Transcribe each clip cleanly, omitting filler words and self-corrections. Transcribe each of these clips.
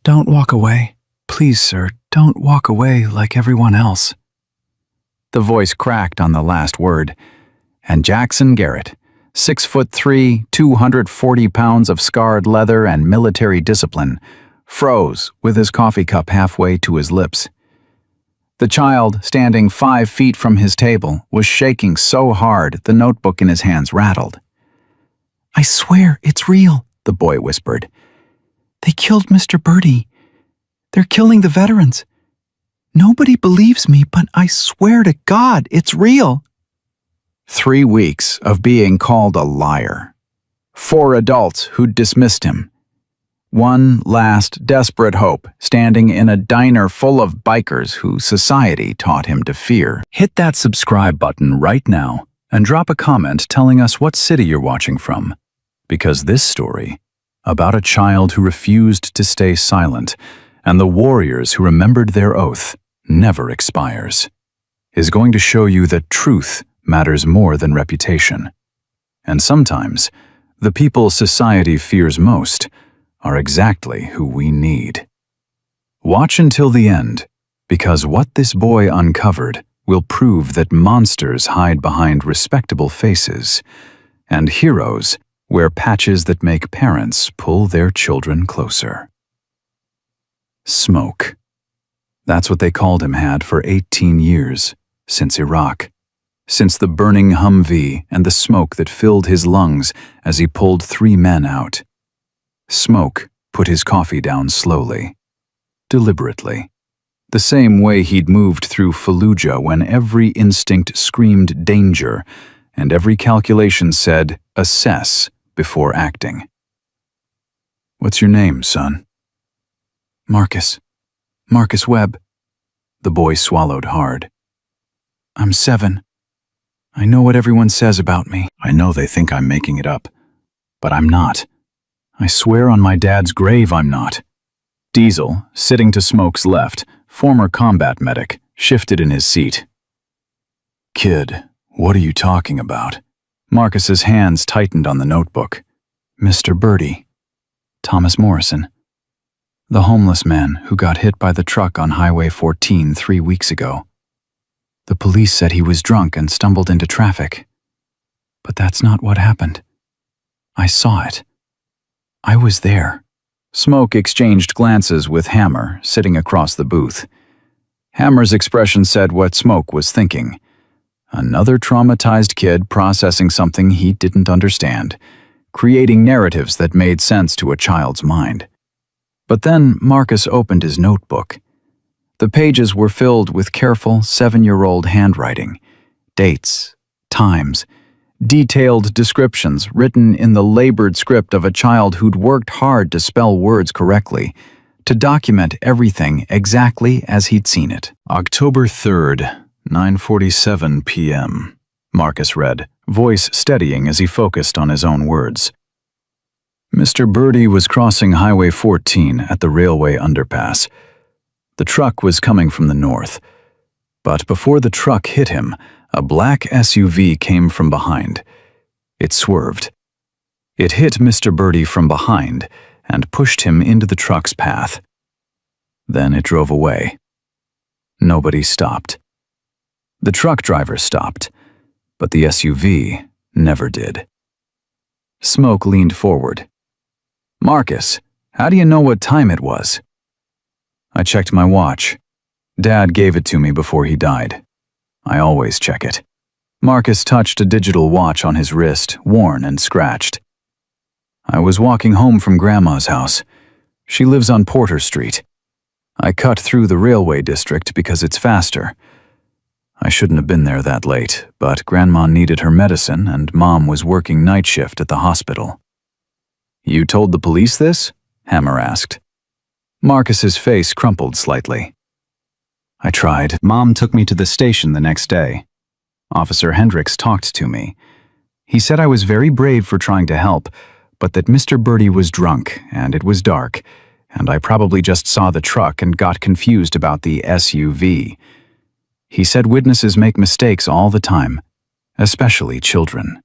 Don't walk away. Please, sir, don't walk away like everyone else." The voice cracked on the last word, and Jackson Garrett, 6'3", 240 pounds of scarred leather and military discipline, froze with his coffee cup halfway to his lips. The child, standing 5 feet from his table, was shaking so hard the notebook in his hands rattled. "I swear it's real," the boy whispered. "They killed Mr. Birdie. They're killing the veterans. Nobody believes me, but I swear to God, it's real." 3 weeks of being called a liar. 4 adults who'd dismissed him. One last desperate hope standing in a diner full of bikers who society taught him to fear. Hit that subscribe button right now and drop a comment telling us what city you're watching from. Because this story, about a child who refused to stay silent and the warriors who remembered their oath never expires, is going to show you that truth matters more than reputation. And sometimes, the people society fears most are exactly who we need. Watch until the end, because what this boy uncovered will prove that monsters hide behind respectable faces, and heroes wear patches that make parents pull their children closer. Smoke. That's what they called him had for 18 years, since Iraq. Since the burning Humvee and the smoke that filled his lungs as he pulled 3 men out. Smoke put his coffee down slowly, deliberately, the same way he'd moved through Fallujah when every instinct screamed danger and every calculation said assess before acting. "What's your name, son?" "Marcus. Marcus Webb." The boy swallowed hard. "I'm 7. I know what everyone says about me. I know they think I'm making it up, but I'm not. I swear on my dad's grave I'm not." Diesel, sitting to Smoke's left, former combat medic, shifted in his seat. "Kid, what are you talking about?" Marcus's hands tightened on the notebook. "Mr. Birdie. Thomas Morrison. The homeless man who got hit by the truck on Highway 14 3 weeks ago. The police said he was drunk and stumbled into traffic. But that's not what happened. I saw it. I was there." Smoke exchanged glances with Hammer, sitting across the booth. Hammer's expression said what Smoke was thinking. Another traumatized kid processing something he didn't understand, creating narratives that made sense to a child's mind. But then Marcus opened his notebook. The pages were filled with careful 7-year-old handwriting, dates, times, detailed descriptions written in the labored script of a child who'd worked hard to spell words correctly, to document everything exactly as he'd seen it. "October 3rd, 9:47 p.m., Marcus read, voice steadying as he focused on his own words. Mr. Birdie was crossing Highway 14 at the railway underpass. The truck was coming from the north, but before the truck hit him, a black SUV came from behind. It swerved. It hit Mr. Birdie from behind and pushed him into the truck's path. Then it drove away. Nobody stopped. The truck driver stopped, but the SUV never did. Smoke leaned forward. "Marcus, how do you know what time it was?" "I checked my watch. Dad gave it to me before he died. I always check it." Marcus touched a digital watch on his wrist, worn and scratched. "I was walking home from Grandma's house. She lives on Porter Street. I cut through the railway district because it's faster. I shouldn't have been there that late, but Grandma needed her medicine and Mom was working night shift at the hospital." "You told the police this?" Hammer asked. Marcus's face crumpled slightly. "I tried. Mom took me to the station the next day. Officer Hendricks talked to me. He said I was very brave for trying to help, but that Mr. Birdie was drunk and it was dark, and I probably just saw the truck and got confused about the SUV. He said witnesses make mistakes all the time, especially children."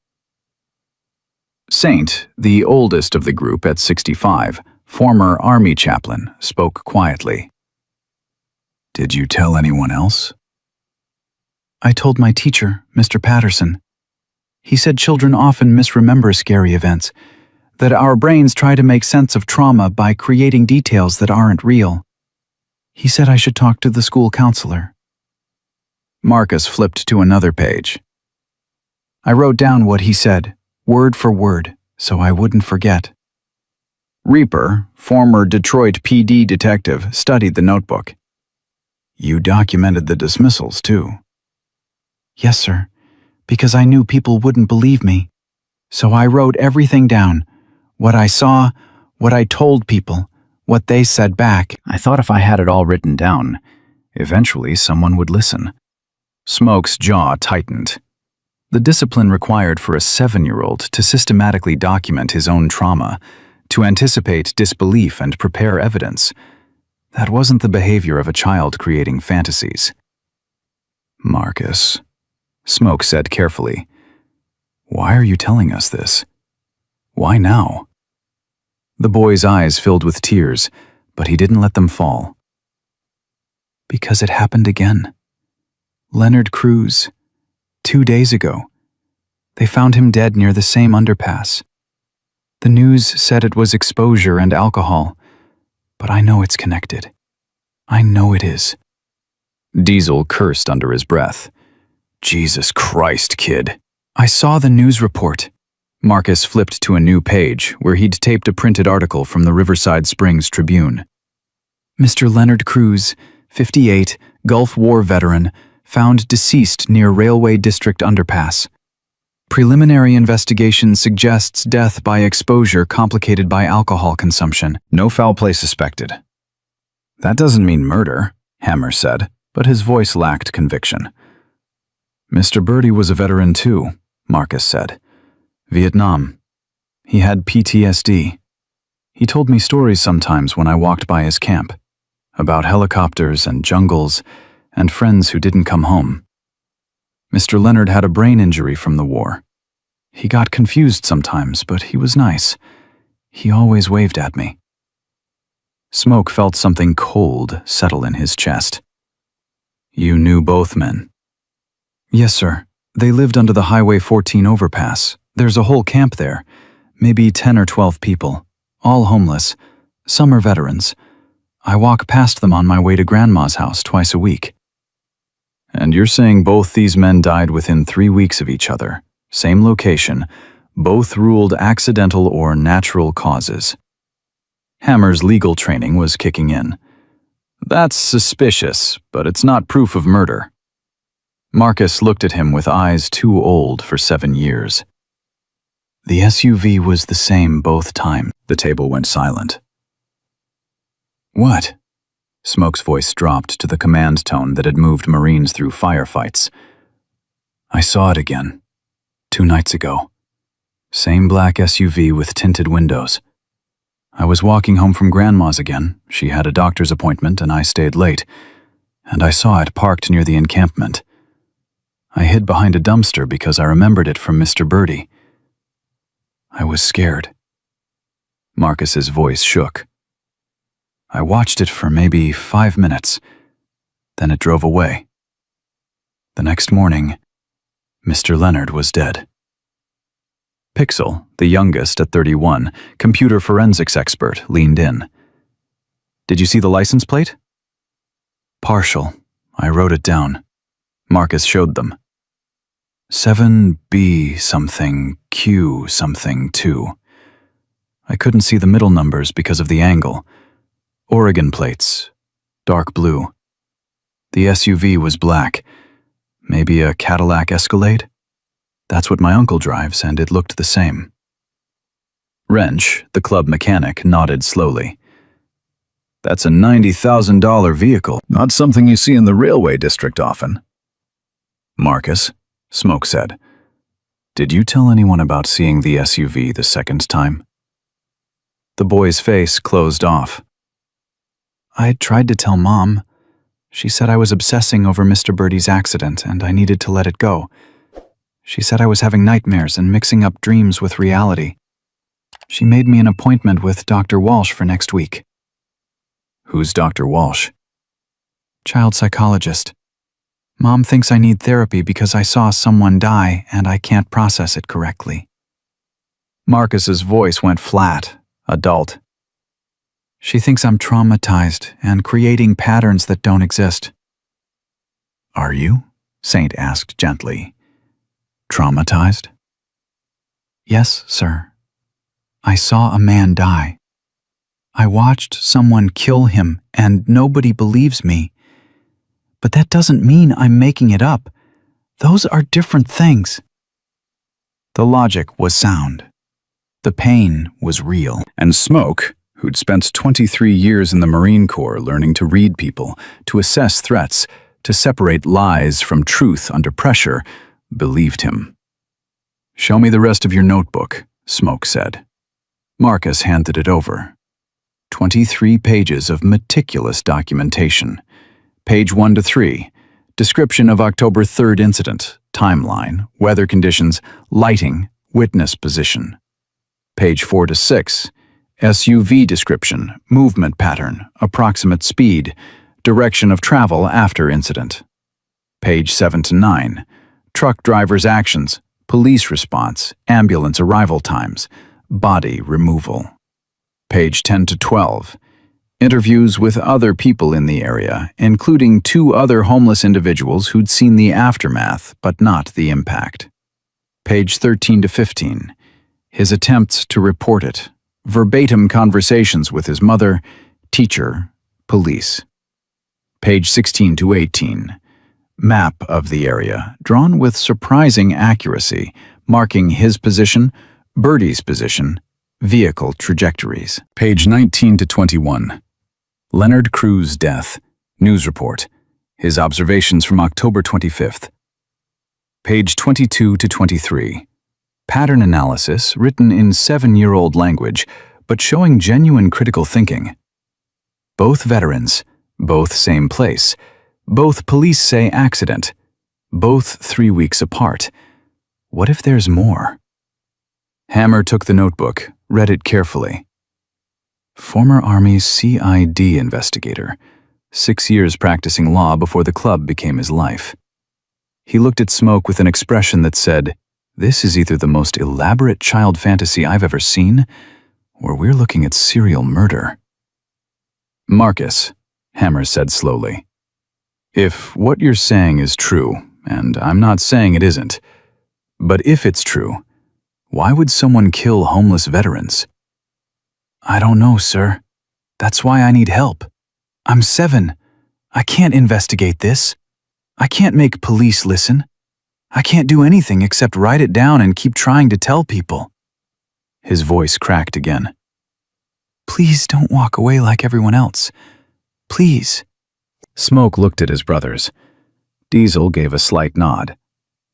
Saint, the oldest of the group at 65, former army chaplain, spoke quietly. "Did you tell anyone else?" "I told my teacher, Mr. Patterson. He said children often misremember scary events, that our brains try to make sense of trauma by creating details that aren't real. He said I should talk to the school counselor." Marcus flipped to another page. I wrote down what he said, word for word, so I wouldn't forget. Reaper, former Detroit PD detective, studied the notebook. "You documented the dismissals, too." "Yes, sir, because I knew people wouldn't believe me. So I wrote everything down, what I saw, what I told people, what they said back." "I thought if I had it all written down, eventually someone would listen." Smoke's jaw tightened. The discipline required for a 7-year-old to systematically document his own trauma, to anticipate disbelief and prepare evidence, that wasn't the behavior of a child creating fantasies. "Marcus," Smoke said carefully, "why are you telling us this? Why now?" The boy's eyes filled with tears, but he didn't let them fall. "Because it happened again. Leonard Cruz, 2 days ago. They found him dead near the same underpass. The news said it was exposure and alcohol, but I know it's connected. I know it is." Diesel cursed under his breath. "Jesus Christ, kid." "I saw the news report." Marcus flipped to a new page where he'd taped a printed article from the Riverside Springs Tribune. "Mr. Leonard Cruz, 58, Gulf War veteran, found deceased near Railway District underpass. Preliminary investigation suggests death by exposure complicated by alcohol consumption." "No foul play suspected." "That doesn't mean murder," Hammer said, but his voice lacked conviction. "Mr. Birdie was a veteran too," Marcus said. "Vietnam. He had PTSD. He told me stories sometimes when I walked by his camp, about helicopters and jungles and friends who didn't come home. Mr. Leonard had a brain injury from the war. He got confused sometimes, but he was nice. He always waved at me." Smoke felt something cold settle in his chest. "You knew both men?" "Yes, sir. They lived under the Highway 14 overpass. There's a whole camp there, maybe 10 or 12 people, all homeless. Some are veterans. I walk past them on my way to Grandma's house twice a week." "And you're saying both these men died within 3 weeks of each other, same location, both ruled accidental or natural causes?" Hammer's legal training was kicking in. "That's suspicious, but it's not proof of murder." Marcus looked at him with eyes too old for 7 years. "The SUV was the same both times." The table went silent. "What?" Smoke's voice dropped to the command tone that had moved Marines through firefights. "I saw it again, 2 nights ago. Same black SUV with tinted windows. I was walking home from Grandma's again. She had a doctor's appointment and I stayed late, and I saw it parked near the encampment. I hid behind a dumpster because I remembered it from Mr. Birdie. I was scared." Marcus's voice shook. "I watched it for maybe 5 minutes. Then it drove away. The next morning, Mr. Leonard was dead." Pixel, the youngest at 31, computer forensics expert, leaned in. "Did you see the license plate?" "Partial. I wrote it down." Marcus showed them. 7B something Q something 2. I couldn't see the middle numbers because of the angle. Oregon plates, dark blue. The SUV was black. Maybe a Cadillac Escalade? That's what my uncle drives, and it looked the same. Wrench, the club mechanic, nodded slowly. "That's a $90,000 vehicle, not something you see in the railway district often." "Marcus," Smoke said, "did you tell anyone about seeing the SUV the second time?" The boy's face closed off. "I tried to tell Mom. She said I was obsessing over Mr. Birdie's accident and I needed to let it go. She said I was having nightmares and mixing up dreams with reality. She made me an appointment with Dr. Walsh for next week. Who's Dr. Walsh? Child psychologist. Mom thinks I need therapy because I saw someone die and I can't process it correctly. Marcus's voice went flat, adult. She thinks I'm traumatized and creating patterns that don't exist. Are you? Saint asked gently. Traumatized? Yes, sir. I saw a man die. I watched someone kill him and nobody believes me. But that doesn't mean I'm making it up. Those are different things. The logic was sound. The pain was real. And Smoke, who'd spent 23 years in the Marine Corps learning to read people, to assess threats, to separate lies from truth under pressure, believed him. "Show me the rest of your notebook," Smoke said. Marcus handed it over. 23 pages of meticulous documentation. Page 1 to 3, description of October 3rd incident, timeline, weather conditions, lighting, witness position. Page 4 to 6, SUV description, movement pattern, approximate speed, direction of travel after incident. Page 7 to 9, truck driver's actions, police response, ambulance arrival times, body removal. Page 10 to 12, interviews with other people in the area, including 2 other homeless individuals who'd seen the aftermath but not the impact. Page 13 to 15, his attempts to report it, verbatim conversations with his mother, teacher, police. Page 16 to 18, map of the area, drawn with surprising accuracy, marking his position, Birdie's position, vehicle trajectories. Page 19 to 21, Leonard Cruz' death, news report, his observations from October 25th. Page 22 to 23, pattern analysis written in 7-year-old language, but showing genuine critical thinking. Both veterans, both same place, both police say accident, both 3 weeks apart. What if there's more? Hammer took the notebook, read it carefully. Former Army CID investigator, 6 years practicing law before the club became his life. He looked at Smoke with an expression that said, "This is either the most elaborate child fantasy I've ever seen, or we're looking at serial murder." "Marcus," Hammer said slowly, "if what you're saying is true, and I'm not saying it isn't, but if it's true, why would someone kill homeless veterans?" "I don't know, sir. That's why I need help. I'm 7. I can't investigate this. I can't make police listen. I can't do anything except write it down and keep trying to tell people." His voice cracked again. "Please don't walk away like everyone else. Please." Smoke looked at his brothers. Diesel gave a slight nod.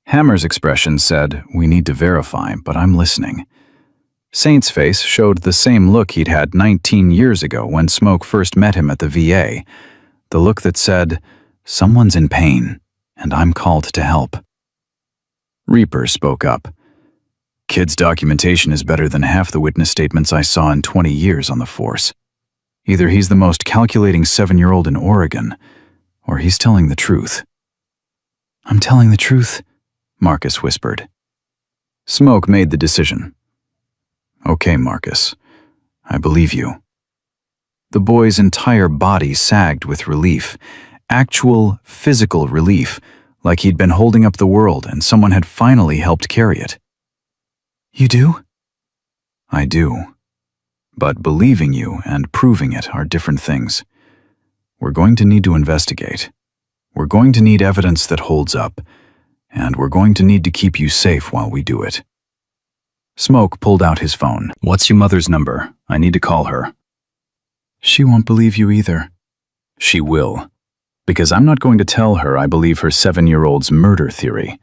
Hammer's expression said, "We need to verify, but I'm listening." Saint's face showed the same look he'd had 19 years ago when Smoke first met him at the VA, the look that said, "Someone's in pain, and I'm called to help." Reaper spoke up. "Kid's documentation is better than half the witness statements I saw in 20 years on the force. Either he's the most calculating 7-year-old in Oregon, or he's telling the truth." "I'm telling the truth," Marcus whispered. Smoke made the decision. "Okay, Marcus, I believe you." The boy's entire body sagged with relief, actual physical relief, like he'd been holding up the world and someone had finally helped carry it. "You do?" "I do. But believing you and proving it are different things. We're going to need to investigate. We're going to need evidence that holds up, and we're going to need to keep you safe while we do it." Smoke pulled out his phone. "What's your mother's number? I need to call her." "She won't believe you either." "She will. Because I'm not going to tell her I believe her 7-year-old's murder theory.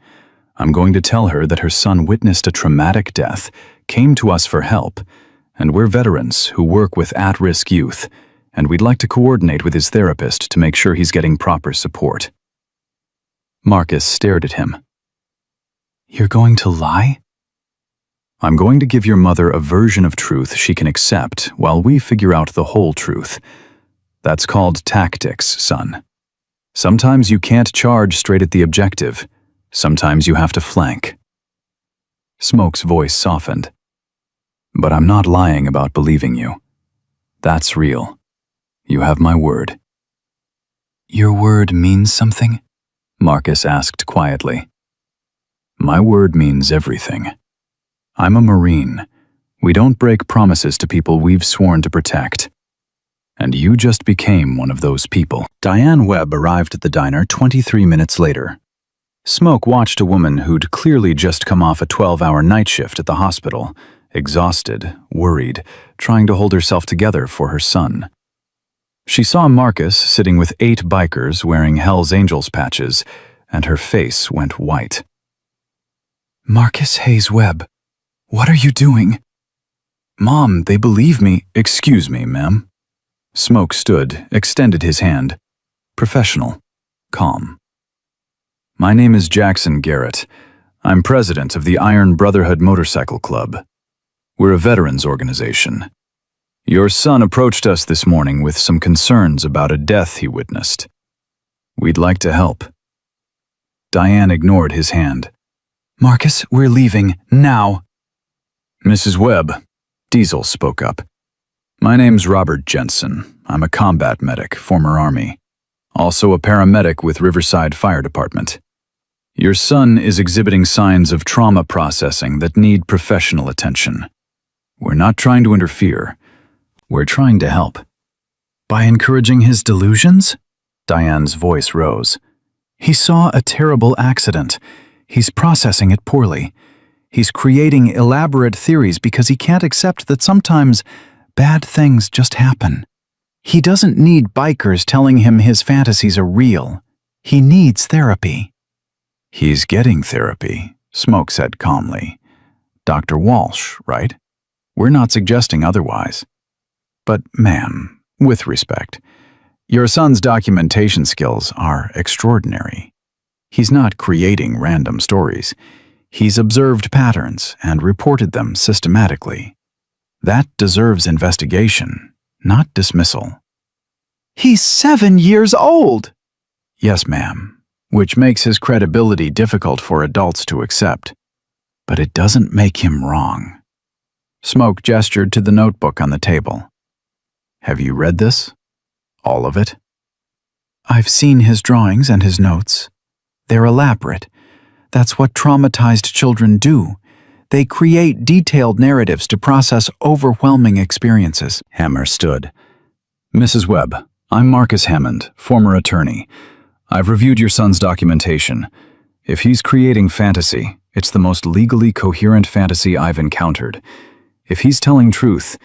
I'm going to tell her that her son witnessed a traumatic death, came to us for help, and we're veterans who work with at-risk youth, and we'd like to coordinate with his therapist to make sure he's getting proper support." Marcus stared at him. "You're going to lie?" I'm going to give your mother a version of truth she can accept while we figure out the whole truth. That's called tactics, son. Sometimes you can't charge straight at the objective. Sometimes you have to flank. Smoke's voice softened. But I'm not lying about believing you. That's real. You have my word. Your word means something? Marcus asked quietly. My word means everything. I'm a Marine. We don't break promises to people we've sworn to protect. And you just became one of those people. Diane Webb arrived at the diner 23 minutes later. Smoke watched a woman who'd clearly just come off a 12-hour night shift at the hospital, exhausted, worried, trying to hold herself together for her son. She saw Marcus sitting with 8 bikers wearing Hell's Angels patches, and her face went white. Marcus Hayes Webb, what are you doing? Mom, they believe me. Excuse me, ma'am. Smoke stood, extended his hand. Professional. Calm. My name is Jackson Garrett. I'm president of the Iron Brotherhood Motorcycle Club. We're a veterans organization. Your son approached us this morning with some concerns about a death he witnessed. We'd like to help. Diane ignored his hand. Marcus, we're leaving, now. Mrs. Webb, Diesel spoke up. My name's Robert Jensen. I'm a combat medic, former Army. Also a paramedic with Riverside Fire Department. Your son is exhibiting signs of trauma processing that need professional attention. We're not trying to interfere. We're trying to help. By encouraging his delusions? Diane's voice rose. He saw a terrible accident. He's processing it poorly. He's creating elaborate theories because he can't accept that sometimes bad things just happen. He doesn't need bikers telling him his fantasies are real. He needs therapy. He's getting therapy, Smoke said calmly. Dr. Walsh, right? We're not suggesting otherwise. But, ma'am, with respect, your son's documentation skills are extraordinary. He's not creating random stories. He's observed patterns and reported them systematically. That deserves investigation, not dismissal. He's 7 years old! Yes, ma'am, which makes his credibility difficult for adults to accept. But it doesn't make him wrong. Smoke gestured to the notebook on the table. Have you read this? All of it? I've seen his drawings and his notes. They're elaborate. That's what traumatized children do. They create detailed narratives to process overwhelming experiences. Hammer stood. Mrs. Webb, I'm Marcus Hammond, former attorney. I've reviewed your son's documentation. If he's creating fantasy, it's the most legally coherent fantasy I've encountered. If he's telling truth,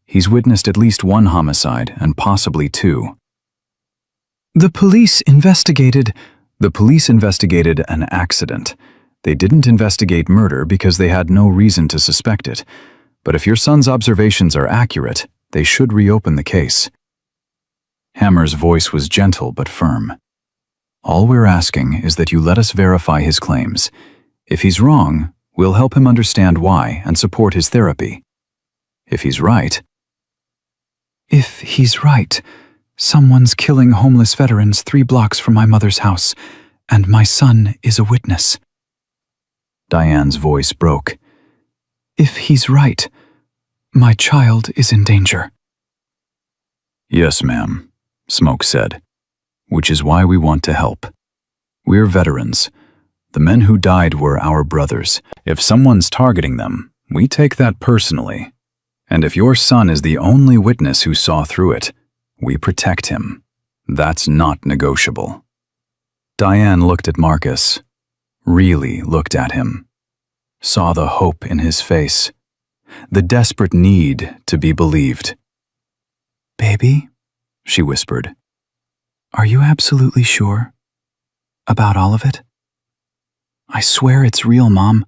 he's witnessed at least 1 homicide and possibly 2. The police investigated an accident. They didn't investigate murder because they had no reason to suspect it. But if your son's observations are accurate, they should reopen the case. Hammer's voice was gentle but firm. All we're asking is that you let us verify his claims. If he's wrong, we'll help him understand why and support his therapy. If he's right, someone's killing homeless veterans 3 blocks from my mother's house, and my son is a witness. Diane's voice broke. If he's right, my child is in danger. Yes, ma'am, Smoke said, which is why we want to help. We're veterans. The men who died were our brothers. If someone's targeting them, we take that personally. And if your son is the only witness who saw through it, we protect him. That's not negotiable. Diane looked at Marcus, really looked at him, saw the hope in his face, the desperate need to be believed. Baby, she whispered, are you absolutely sure about all of it? I swear it's real, Mom.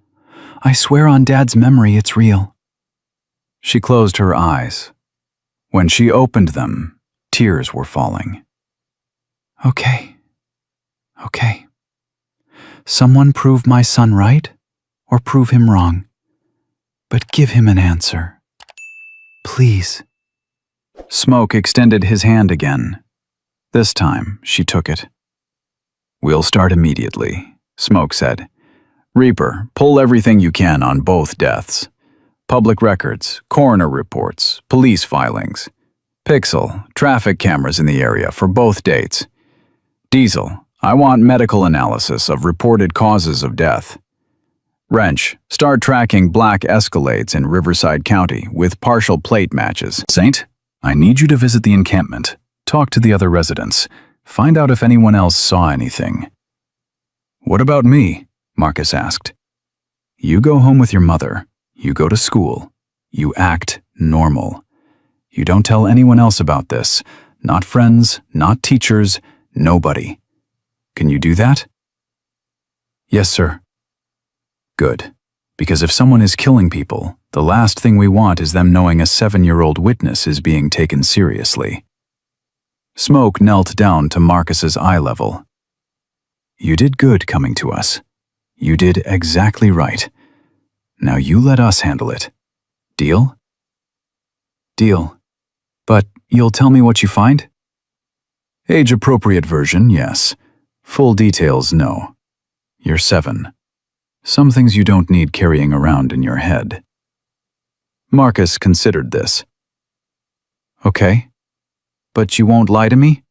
I swear on Dad's memory it's real. She closed her eyes. When she opened them, tears were falling. Okay. Someone prove my son right or prove him wrong. But give him an answer. Please. Smoke extended his hand again. This time, she took it. We'll start immediately, Smoke said. Reaper, pull everything you can on both deaths. Public records, coroner reports, police filings. Pixel, traffic cameras in the area for both dates. Diesel, I want medical analysis of reported causes of death. Wrench, start tracking black Escalades in Riverside County with partial plate matches. Saint, I need you to visit the encampment, talk to the other residents, find out if anyone else saw anything. What about me? Marcus asked. You go home with your mother, you go to school, you act normal. You don't tell anyone else about this, not friends, not teachers, nobody. Can you do that? Yes, sir. Good, because if someone is killing people, the last thing we want is them knowing a 7-year-old witness is being taken seriously. Smoke knelt down to Marcus's eye level. You did good coming to us. You did exactly right. Now you let us handle it. Deal? Deal. But you'll tell me what you find? Age-appropriate version, yes. Full details, no. You're 7. Some things you don't need carrying around in your head. Marcus considered this. Okay. But you won't lie to me?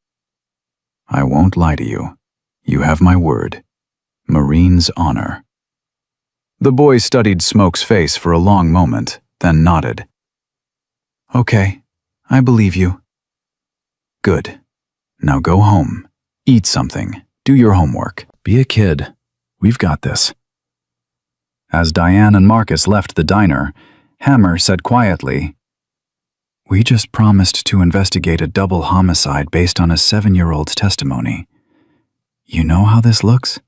I won't lie to you. You have my word. Marine's honor. The boy studied Smoke's face for a long moment, then nodded. Okay, I believe you. Good. Now go home. Eat something. Do your homework. Be a kid. We've got this. As Diane and Marcus left the diner, Hammer said quietly, We just promised to investigate a double homicide based on a 7-year-old's testimony. You know how this looks?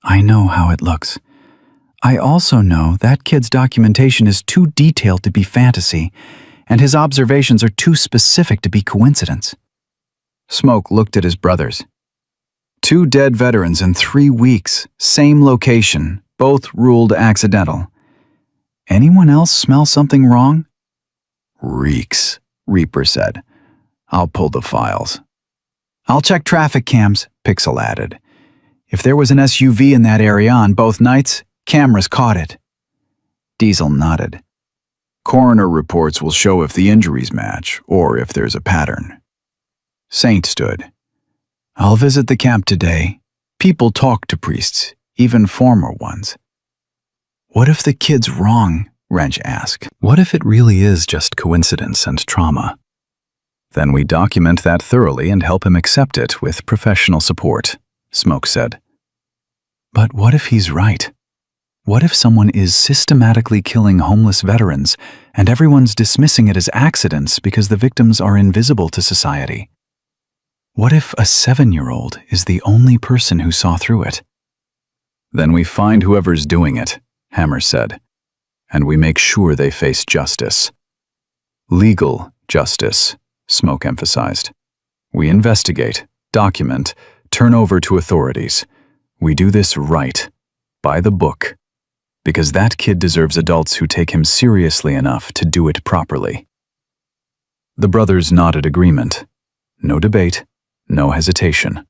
I know how it looks. I also know that kid's documentation is too detailed to be fantasy, and his observations are too specific to be coincidence. Smoke looked at his brothers. 2 dead veterans in 3 weeks, same location, both ruled accidental. Anyone else smell something wrong? Reeks, Reaper said. I'll pull the files. I'll check traffic cams, Pixel added. If there was an SUV in that area on both nights, cameras caught it. Diesel nodded. Coroner reports will show if the injuries match or if there's a pattern. Saint stood. I'll visit the camp today. People talk to priests, even former ones. What if the kid's wrong? Wrench asked. What if it really is just coincidence and trauma? Then we document that thoroughly and help him accept it with professional support, Smoke said. But what if he's right? What if someone is systematically killing homeless veterans and everyone's dismissing it as accidents because the victims are invisible to society? What if a 7-year-old is the only person who saw through it? Then we find whoever's doing it, Hammer said, and we make sure they face justice. Legal justice, Smoke emphasized. We investigate, document, turn over to authorities. We do this right, by the book, because that kid deserves adults who take him seriously enough to do it properly. The brothers nodded agreement. No debate, no hesitation.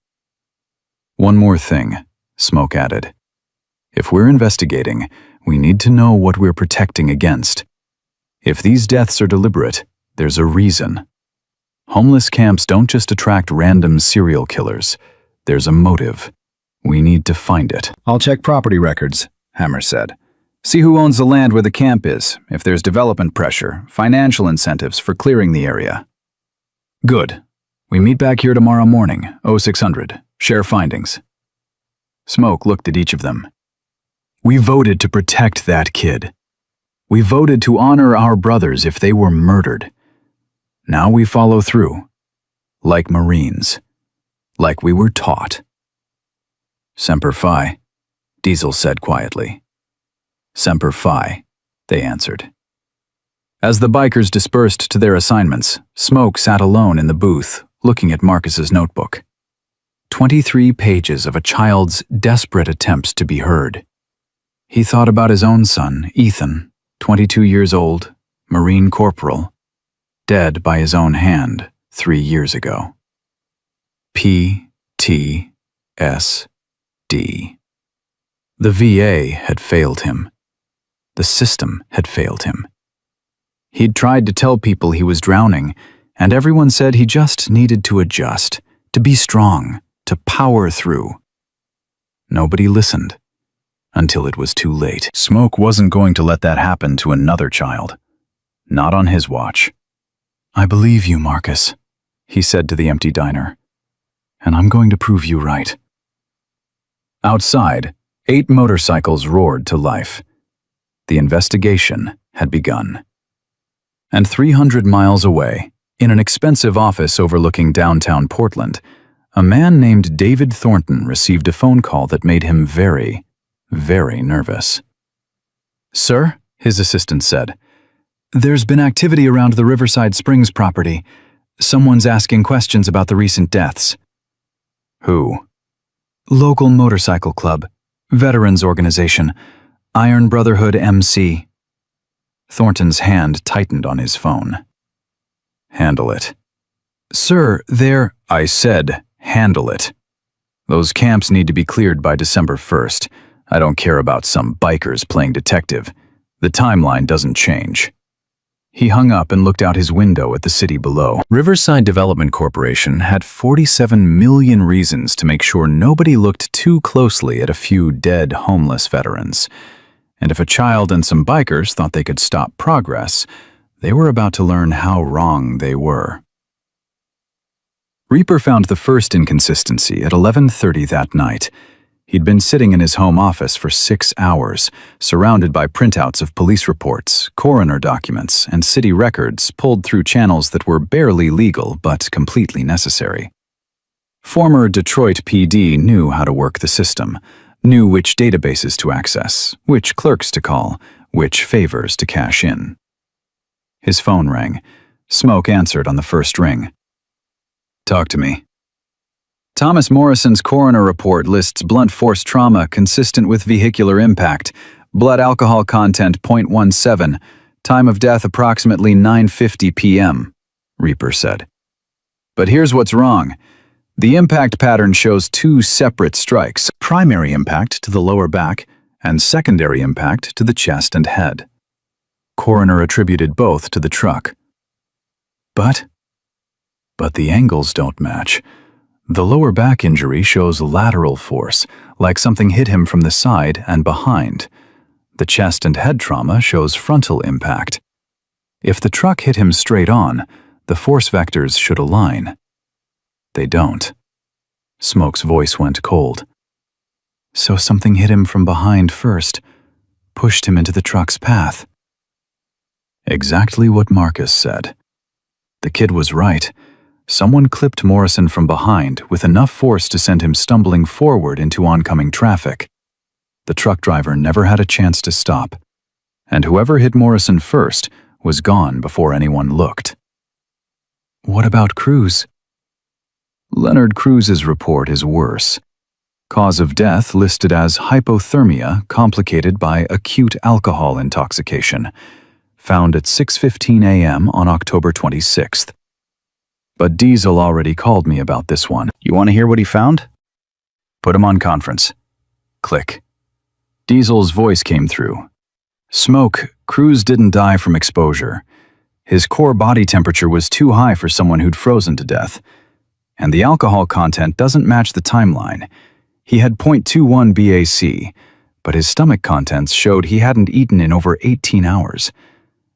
One more thing, Smoke added. If we're investigating, we need to know what we're protecting against. If these deaths are deliberate, there's a reason. Homeless camps don't just attract random serial killers. There's a motive. We need to find it. I'll check property records, Hammer said. See who owns the land where the camp is, if there's development pressure, financial incentives for clearing the area. Good. We meet back here tomorrow morning, 0600. Share findings. Smoke looked at each of them. We voted to protect that kid. We voted to honor our brothers if they were murdered. Now we follow through. Like Marines. Like we were taught. Semper Fi, Diesel said quietly. Semper Fi, they answered. As the bikers dispersed to their assignments, Smoke sat alone in the booth, looking at Marcus's notebook. 23 pages of a child's desperate attempts to be heard. He thought about his own son, Ethan, 22 years old, Marine Corporal, dead by his own hand 3 years ago. PTSD. The VA had failed him. The system had failed him. He'd tried to tell people he was drowning, and everyone said he just needed to adjust, to be strong, to power through. Nobody listened, until it was too late. Smoke wasn't going to let that happen to another child. Not on his watch. "I believe you, Marcus," he said to the empty diner, "and I'm going to prove you right." Outside, 8 motorcycles roared to life. The investigation had begun. And 300 miles away, in an expensive office overlooking downtown Portland, a man named David Thornton received a phone call that made him very, very nervous. "Sir," his assistant said, "there's been activity around the Riverside Springs property. Someone's asking questions about the recent deaths." "Who?" "Local motorcycle club, veterans organization, Iron Brotherhood MC." Thornton's hand tightened on his phone. "Handle it." "Sir, I said, handle it. Those camps need to be cleared by December 1st. I don't care about some bikers playing detective. The timeline doesn't change." He hung up and looked out his window at the city below. Riverside Development Corporation had 47 million reasons to make sure nobody looked too closely at a few dead homeless veterans. And if a child and some bikers thought they could stop progress, they were about to learn how wrong they were. Reaper found the first inconsistency at 11:30 that night. He'd been sitting in his home office for 6 hours, surrounded by printouts of police reports, coroner documents, and city records pulled through channels that were barely legal but completely necessary. Former Detroit PD knew how to work the system, knew which databases to access, which clerks to call, which favors to cash in. His phone rang. Smoke answered on the first ring. "Talk to me." "Thomas Morrison's coroner report lists blunt force trauma consistent with vehicular impact, blood alcohol content 0.17, time of death approximately 9:50 p.m., Reaper said. "But here's what's wrong. The impact pattern shows 2 separate strikes, primary impact to the lower back and secondary impact to the chest and head. Coroner attributed both to the truck. But the angles don't match. The lower back injury shows lateral force, like something hit him from the side and behind. The chest and head trauma shows frontal impact. If the truck hit him straight on, the force vectors should align. They don't." Smoke's voice went cold. "So something hit him from behind first, pushed him into the truck's path." Exactly what Marcus said. The kid was right. Someone clipped Morrison from behind with enough force to send him stumbling forward into oncoming traffic. The truck driver never had a chance to stop, and whoever hit Morrison first was gone before anyone looked. "What about Cruz?" Leonard Cruz's report is worse. Cause of death listed as hypothermia complicated by acute alcohol intoxication, found at 6:15 a.m. on October 26th. But Diesel already called me about this one. "You want to hear what he found?" "Put him on conference." Click. Diesel's voice came through. "Smoke, Cruz didn't die from exposure. His core body temperature was too high for someone who'd frozen to death. And the alcohol content doesn't match the timeline. He had 0.21 BAC, but his stomach contents showed he hadn't eaten in over 18 hours.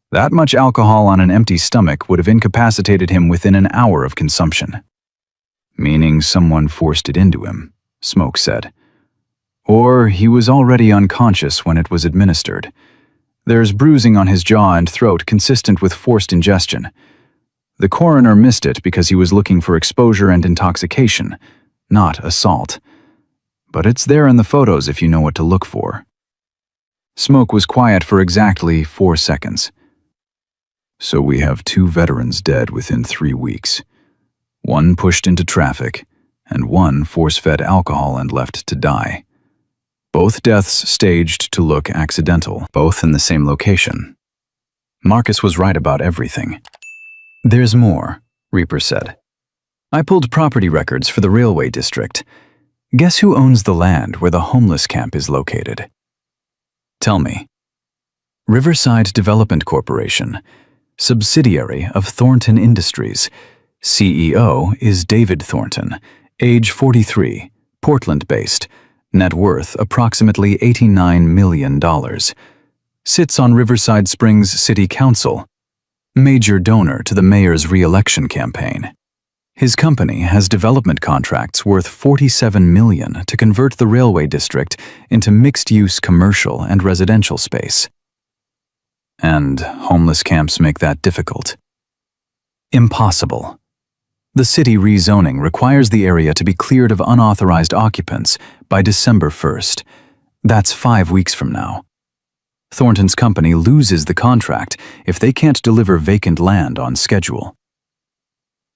That much alcohol on an empty stomach would have incapacitated him within an hour of consumption." "Meaning someone forced it into him," Smoke said. "Or he was already unconscious when it was administered. There's bruising on his jaw and throat consistent with forced ingestion. The coroner missed it because he was looking for exposure and intoxication, not assault. But it's there in the photos if you know what to look for." Smoke was quiet for exactly 4 seconds. "So we have 2 veterans dead within 3 weeks. One pushed into traffic, and one force-fed alcohol and left to die. Both deaths staged to look accidental, both in the same location. Marcus was right about everything. "There's more," Reaper said. "I pulled property records for the railway district. Guess who owns the land where the homeless camp is located?" "Tell me." "Riverside Development Corporation, subsidiary of Thornton Industries. CEO is David Thornton, age 43, Portland-based, net worth approximately $89 million. Sits on Riverside Springs City Council. Major donor to the mayor's re-election campaign. His company has development contracts worth $47 million to convert the railway district into mixed-use commercial and residential space." "And homeless camps make that difficult?" "Impossible. The city rezoning requires the area to be cleared of unauthorized occupants by December 1st. That's 5 weeks from now. Thornton's company loses the contract if they can't deliver vacant land on schedule."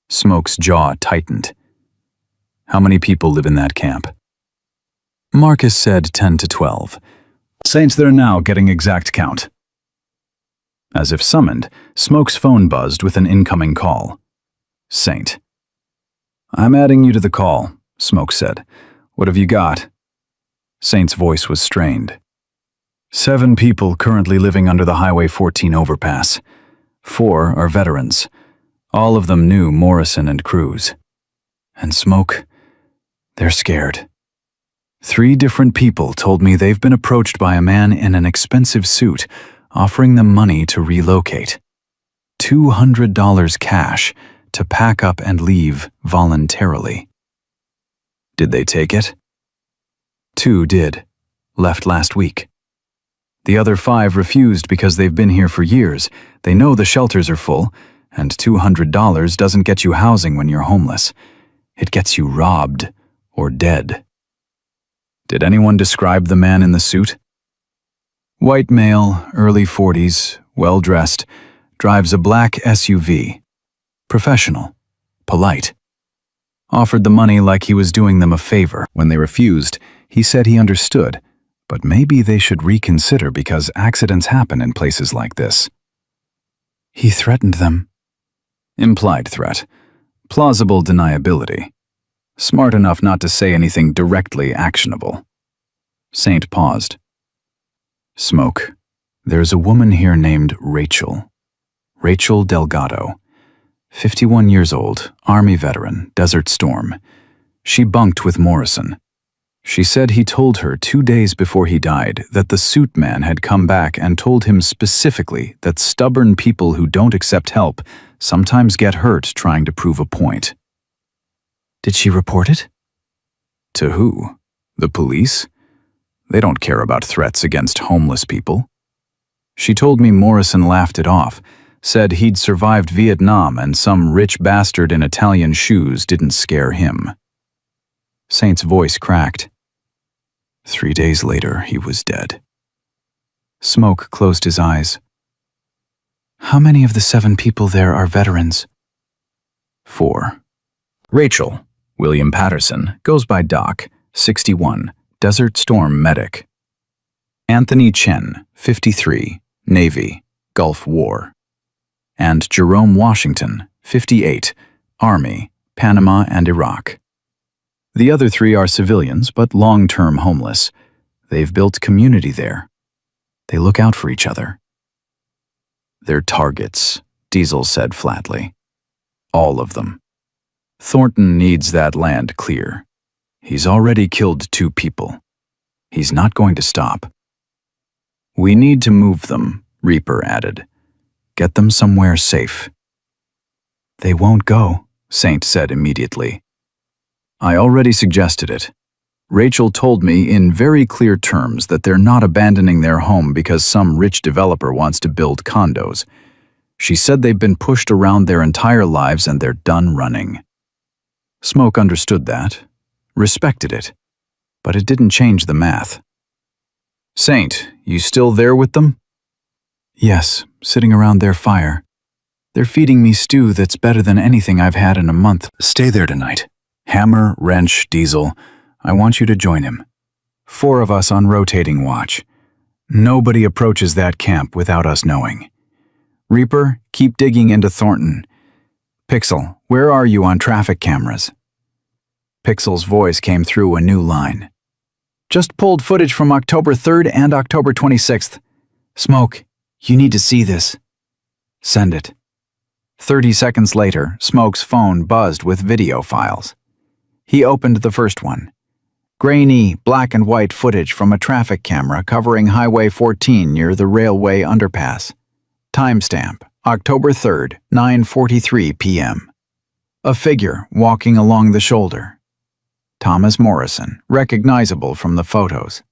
Smoke's jaw tightened. "How many people live in that camp?" Marcus said 10 to 12. "Saints there now, getting exact count." As if summoned, Smoke's phone buzzed with an incoming call. Saint. "I'm adding you to the call," Smoke said. "What have you got?" Saint's voice was strained. 7 people currently living under the Highway 14 overpass. 4 are veterans. All of them knew Morrison and Cruz. And Smoke, they're scared. 3 different people told me they've been approached by a man in an expensive suit, offering them money to relocate. $200 cash to pack up and leave voluntarily. Did they take it? 2 did. Left last week. The other 5 refused because they've been here for years. They know the shelters are full, and $200 doesn't get you housing when you're homeless. It gets you robbed or dead. Did anyone describe the man in the suit? White male, early 40s, well-dressed, drives a black SUV. Professional, polite. Offered the money like he was doing them a favor. When they refused, he said he understood, but maybe they should reconsider because accidents happen in places like this. He threatened them. Implied threat. Plausible deniability. Smart enough not to say anything directly actionable. Saint paused. Smoke, there's a woman here named Rachel. Rachel Delgado. 51 years old, Army veteran, Desert Storm. She bunked with Morrison. She said he told her 2 days before he died that the suit man had come back and told him specifically that stubborn people who don't accept help sometimes get hurt trying to prove a point. Did she report it? To who? The police? They don't care about threats against homeless people. She told me Morrison laughed it off, said he'd survived Vietnam and some rich bastard in Italian shoes didn't scare him. Saint's voice cracked. 3 days later, he was dead. Smoke closed his eyes. How many of the 7 people there are veterans? 4. Rachel, William Patterson, goes by Doc, 61, Desert Storm medic. Anthony Chen, 53, Navy, Gulf War. And Jerome Washington, 58, Army, Panama and Iraq. The other 3 are civilians, but long-term homeless. They've built community there. They look out for each other. They're targets, Diesel said flatly. All of them. Thornton needs that land clear. He's already killed 2 people. He's not going to stop. We need to move them, Reaper added. Get them somewhere safe. They won't go, Saint said immediately. I already suggested it. Rachel told me in very clear terms that they're not abandoning their home because some rich developer wants to build condos. She said they've been pushed around their entire lives and they're done running. Smoke understood that, respected it, but it didn't change the math. Saint, you still there with them? Yes, sitting around their fire. They're feeding me stew that's better than anything I've had in a month. Stay there tonight. Hammer, Wrench, Diesel, I want you to join him. 4 of us on rotating watch. Nobody approaches that camp without us knowing. Reaper, keep digging into Thornton. Pixel, where are you on traffic cameras? Pixel's voice came through a new line. Just pulled footage from October 3rd and October 26th. Smoke, you need to see this. Send it. 30 seconds later, Smoke's phone buzzed with video files. He opened the first one. Grainy, black and white footage from a traffic camera covering Highway 14 near the railway underpass. Timestamp, October 3rd, 9:43 p.m. A figure walking along the shoulder. Thomas Morrison, recognizable from the photos.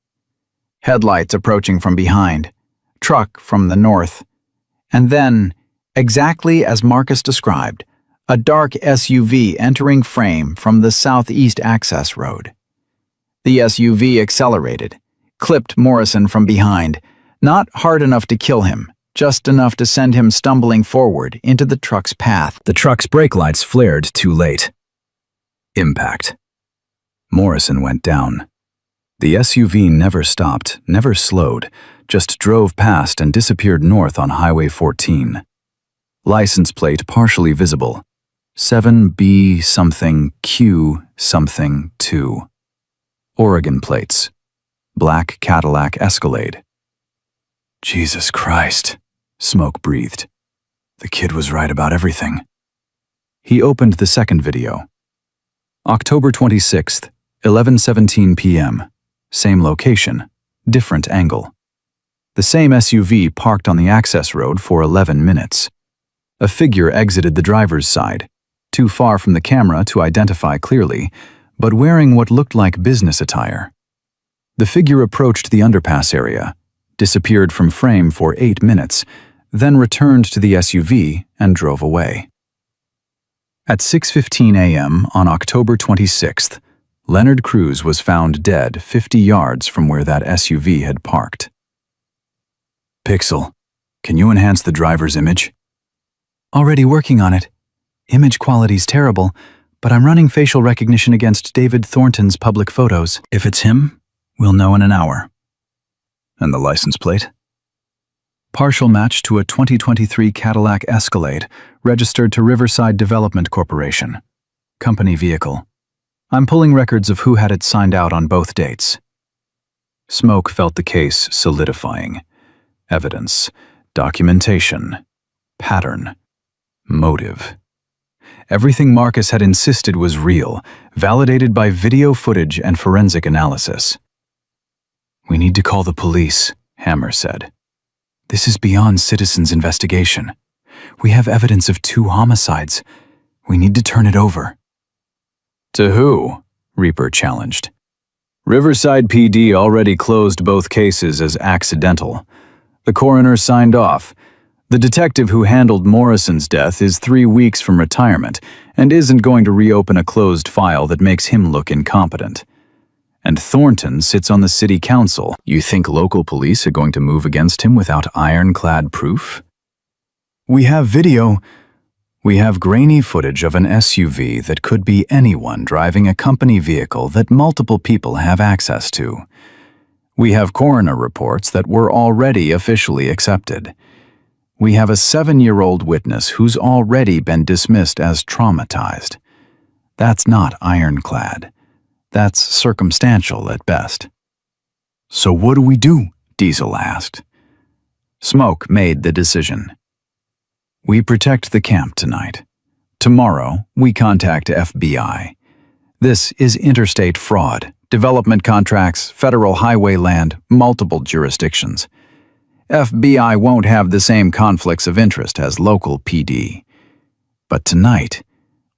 Headlights approaching from behind. Truck from the north. And then, exactly as Marcus described, a dark SUV entering frame from the southeast access road. The SUV accelerated, clipped Morrison from behind, not hard enough to kill him, just enough to send him stumbling forward into the truck's path. The truck's brake lights flared too late. Impact. Morrison went down. The SUV never stopped, never slowed, just drove past and disappeared north on Highway 14. License plate partially visible. 7B something Q something 2. Oregon plates. Black Cadillac Escalade. Jesus Christ, Smoke breathed. The kid was right about everything. He opened the second video. October 26th, 11:17 p.m. Same location, different angle. The same SUV parked on the access road for 11 minutes. A figure exited the driver's side, too far from the camera to identify clearly, but wearing what looked like business attire. The figure approached the underpass area, disappeared from frame for 8 minutes, then returned to the SUV and drove away. At 6:15 a.m. on October 26th, Leonard Cruz was found dead 50 yards from where that SUV had parked. Pixel, can you enhance the driver's image? Already working on it. Image quality's terrible, but I'm running facial recognition against David Thornton's public photos. If it's him, we'll know in an hour. And the license plate? Partial match to a 2023 Cadillac Escalade, registered to Riverside Development Corporation. Company vehicle. I'm pulling records of who had it signed out on both dates. Smoke felt the case solidifying. Evidence, documentation, pattern, motive. Everything Marcus had insisted was real, validated by video footage and forensic analysis. We need to call the police, Hammer said. This is beyond citizens' investigation. We have evidence of 2 homicides. We need to turn it over. To who? Reaper challenged. Riverside PD already closed both cases as accidental. The coroner signed off. The detective who handled Morrison's death is 3 weeks from retirement and isn't going to reopen a closed file that makes him look incompetent. And Thornton sits on the city council. You think local police are going to move against him without ironclad proof? We have video. We have grainy footage of an SUV that could be anyone driving a company vehicle that multiple people have access to. We have coroner reports that were already officially accepted. We have a 7-year-old witness who's already been dismissed as traumatized. That's not ironclad. That's circumstantial at best. So what do we do? Diesel asked. Smoke made the decision. We protect the camp tonight. Tomorrow, we contact FBI. This is interstate fraud, development contracts, federal highway land, multiple jurisdictions. FBI won't have the same conflicts of interest as local PD. But tonight,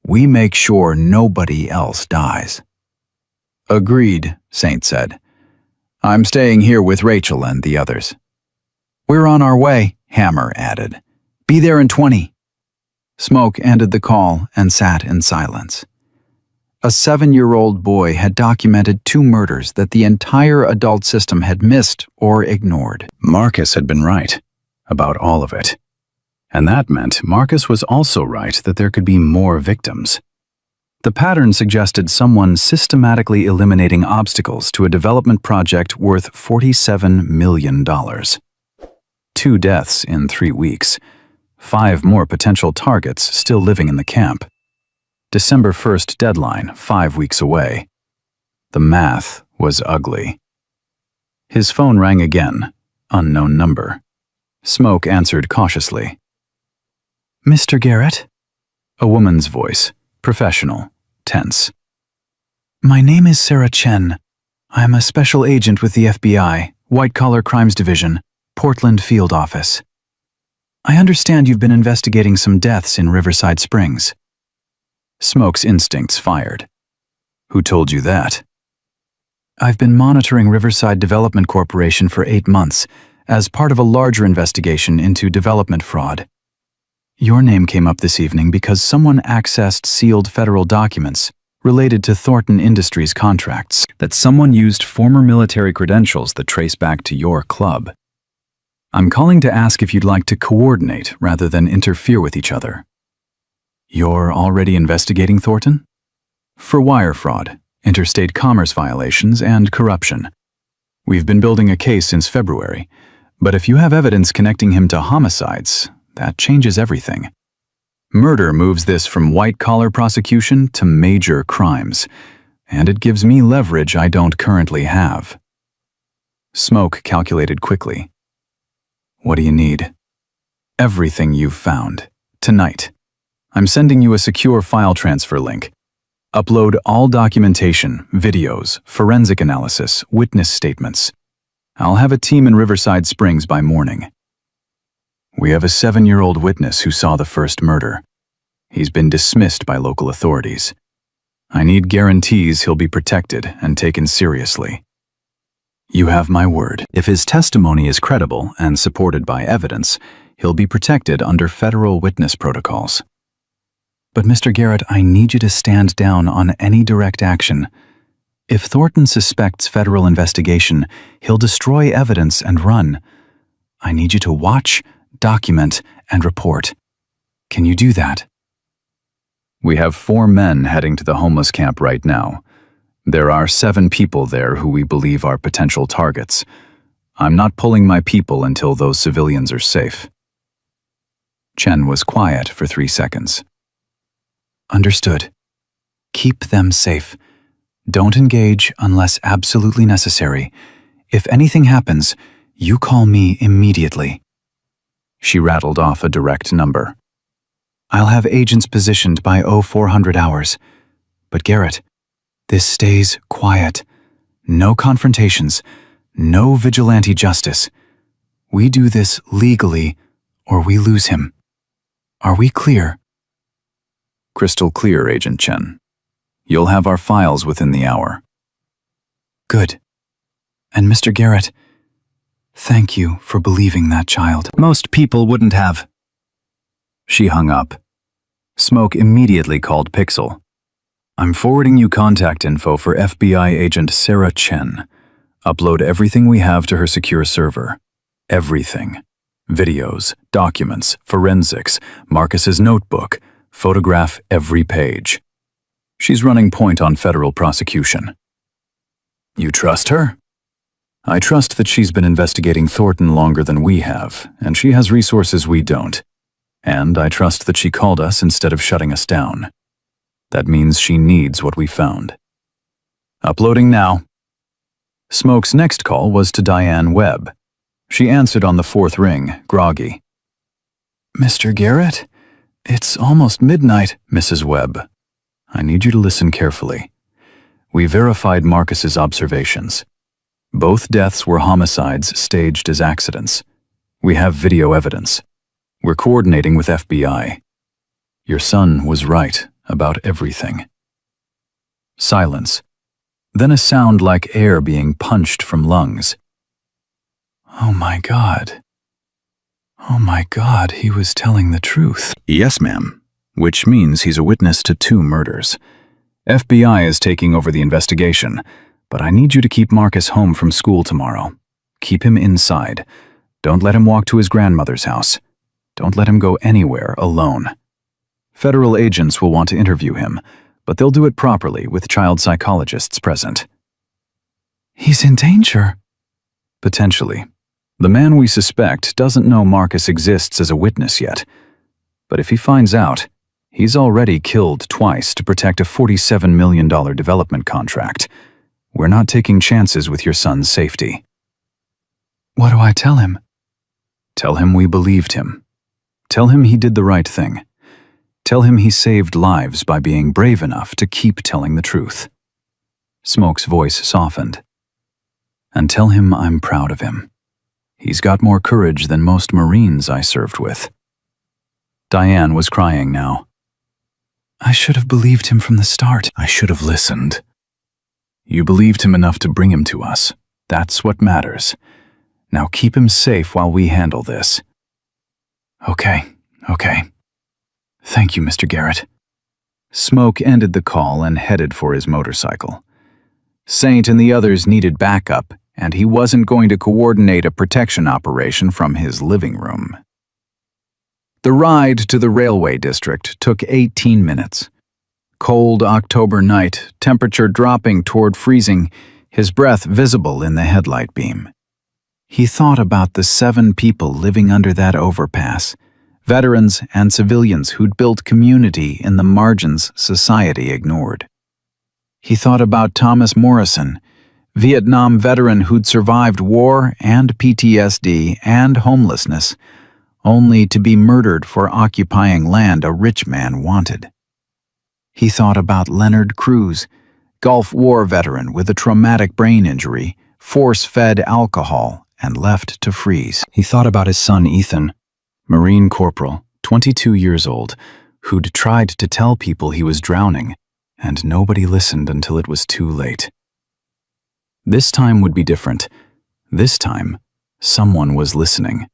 we make sure nobody else dies. Agreed, Saint said. I'm staying here with Rachel and the others. We're on our way, Hammer added. Be there in 20. Smoke ended the call and sat in silence. A 7-year-old boy had documented 2 murders that the entire adult system had missed or ignored. Marcus had been right about all of it. And that meant Marcus was also right that there could be more victims. The pattern suggested someone systematically eliminating obstacles to a development project worth $47 million. 2 deaths in 3 weeks. 5 more potential targets still living in the camp. December 1st deadline, 5 weeks away. The math was ugly. His phone rang again. Unknown number. Smoke answered cautiously. Mr. Garrett? A woman's voice, professional, tense. My name is Sarah Chen. I'm a special agent with the FBI, White Collar Crimes Division, Portland Field Office. I understand you've been investigating some deaths in Riverside Springs. Smoke's instincts fired. Who told you that? I've been monitoring Riverside Development Corporation for 8 months as part of a larger investigation into development fraud. Your name came up this evening because someone accessed sealed federal documents related to Thornton Industries contracts. That someone used former military credentials that trace back to your club. I'm calling to ask if you'd like to coordinate rather than interfere with each other. You're already investigating Thornton? For wire fraud, interstate commerce violations, and corruption. We've been building a case since February, but if you have evidence connecting him to homicides, that changes everything. Murder moves this from white-collar prosecution to major crimes, and it gives me leverage I don't currently have. Smoke calculated quickly. What do you need? Everything you've found. Tonight. I'm sending you a secure file transfer link. Upload all documentation, videos, forensic analysis, witness statements. I'll have a team in Riverside Springs by morning. We have a 7-year-old witness who saw the first murder. He's been dismissed by local authorities. I need guarantees he'll be protected and taken seriously. You have my word. If his testimony is credible and supported by evidence, he'll be protected under federal witness protocols. But Mr. Garrett, I need you to stand down on any direct action. If Thornton suspects federal investigation, he'll destroy evidence and run. I need you to watch, document, and report. Can you do that? We have 4 men heading to the homeless camp right now. There are 7 people there who we believe are potential targets. I'm not pulling my people until those civilians are safe. Chen was quiet for 3 seconds. Understood. Keep them safe. Don't engage unless absolutely necessary. If anything happens, you call me immediately. She rattled off a direct number. I'll have agents positioned by 0400 hours. But Garrett, this stays quiet. No confrontations. No vigilante justice. We do this legally, or we lose him. Are we clear? Crystal clear, Agent Chen. You'll have our files within the hour. Good. And Mr. Garrett, thank you for believing that child. Most people wouldn't have. She hung up. Smoke immediately called Pixel. I'm forwarding you contact info for FBI agent Sarah Chen. Upload everything we have to her secure server. Everything. Videos, documents, forensics, Marcus's notebook. Photograph every page. She's running point on federal prosecution. You trust her? I trust that she's been investigating Thornton longer than we have, and she has resources we don't. And I trust that she called us instead of shutting us down. That means she needs what we found. Uploading now. Smoke's next call was to Diane Webb. She answered on the 4th ring, groggy. Mr. Garrett? It's almost midnight. Mrs. Webb, I need you to listen carefully. We verified Marcus's observations. Both deaths were homicides staged as accidents. We have video evidence. We're coordinating with FBI. Your son was right about everything. Silence. Then a sound like air being punched from lungs. Oh my God. Oh my God, he was telling the truth. Yes, ma'am. Which means he's a witness to 2 murders. FBI is taking over the investigation, but I need you to keep Marcus home from school tomorrow. Keep him inside. Don't let him walk to his grandmother's house. Don't let him go anywhere alone. Federal agents will want to interview him, but they'll do it properly with child psychologists present. He's in danger. Potentially. The man we suspect doesn't know Marcus exists as a witness yet. But if he finds out, he's already killed twice to protect a $47 million development contract. We're not taking chances with your son's safety. What do I tell him? Tell him we believed him. Tell him he did the right thing. Tell him he saved lives by being brave enough to keep telling the truth. Smoke's voice softened. And tell him I'm proud of him. He's got more courage than most Marines I served with. Diane was crying now. I should have believed him from the start. I should have listened. You believed him enough to bring him to us. That's what matters. Now keep him safe while we handle this. Okay. Thank you, Mr. Garrett. Smoke ended the call and headed for his motorcycle. Saint and the others needed backup, and he wasn't going to coordinate a protection operation from his living room. The ride to the railway district took 18 minutes. Cold October night, temperature dropping toward freezing, his breath visible in the headlight beam. He thought about the 7 people living under that overpass, veterans and civilians who'd built community in the margins society ignored. He thought about Thomas Morrison, Vietnam veteran who'd survived war and PTSD and homelessness, only to be murdered for occupying land a rich man wanted. He thought about Leonard Cruz, Gulf War veteran with a traumatic brain injury, force-fed alcohol, and left to freeze. He thought about his son Ethan, Marine Corporal, 22 years old, who'd tried to tell people he was drowning, and nobody listened until it was too late. This time would be different. This time, someone was listening.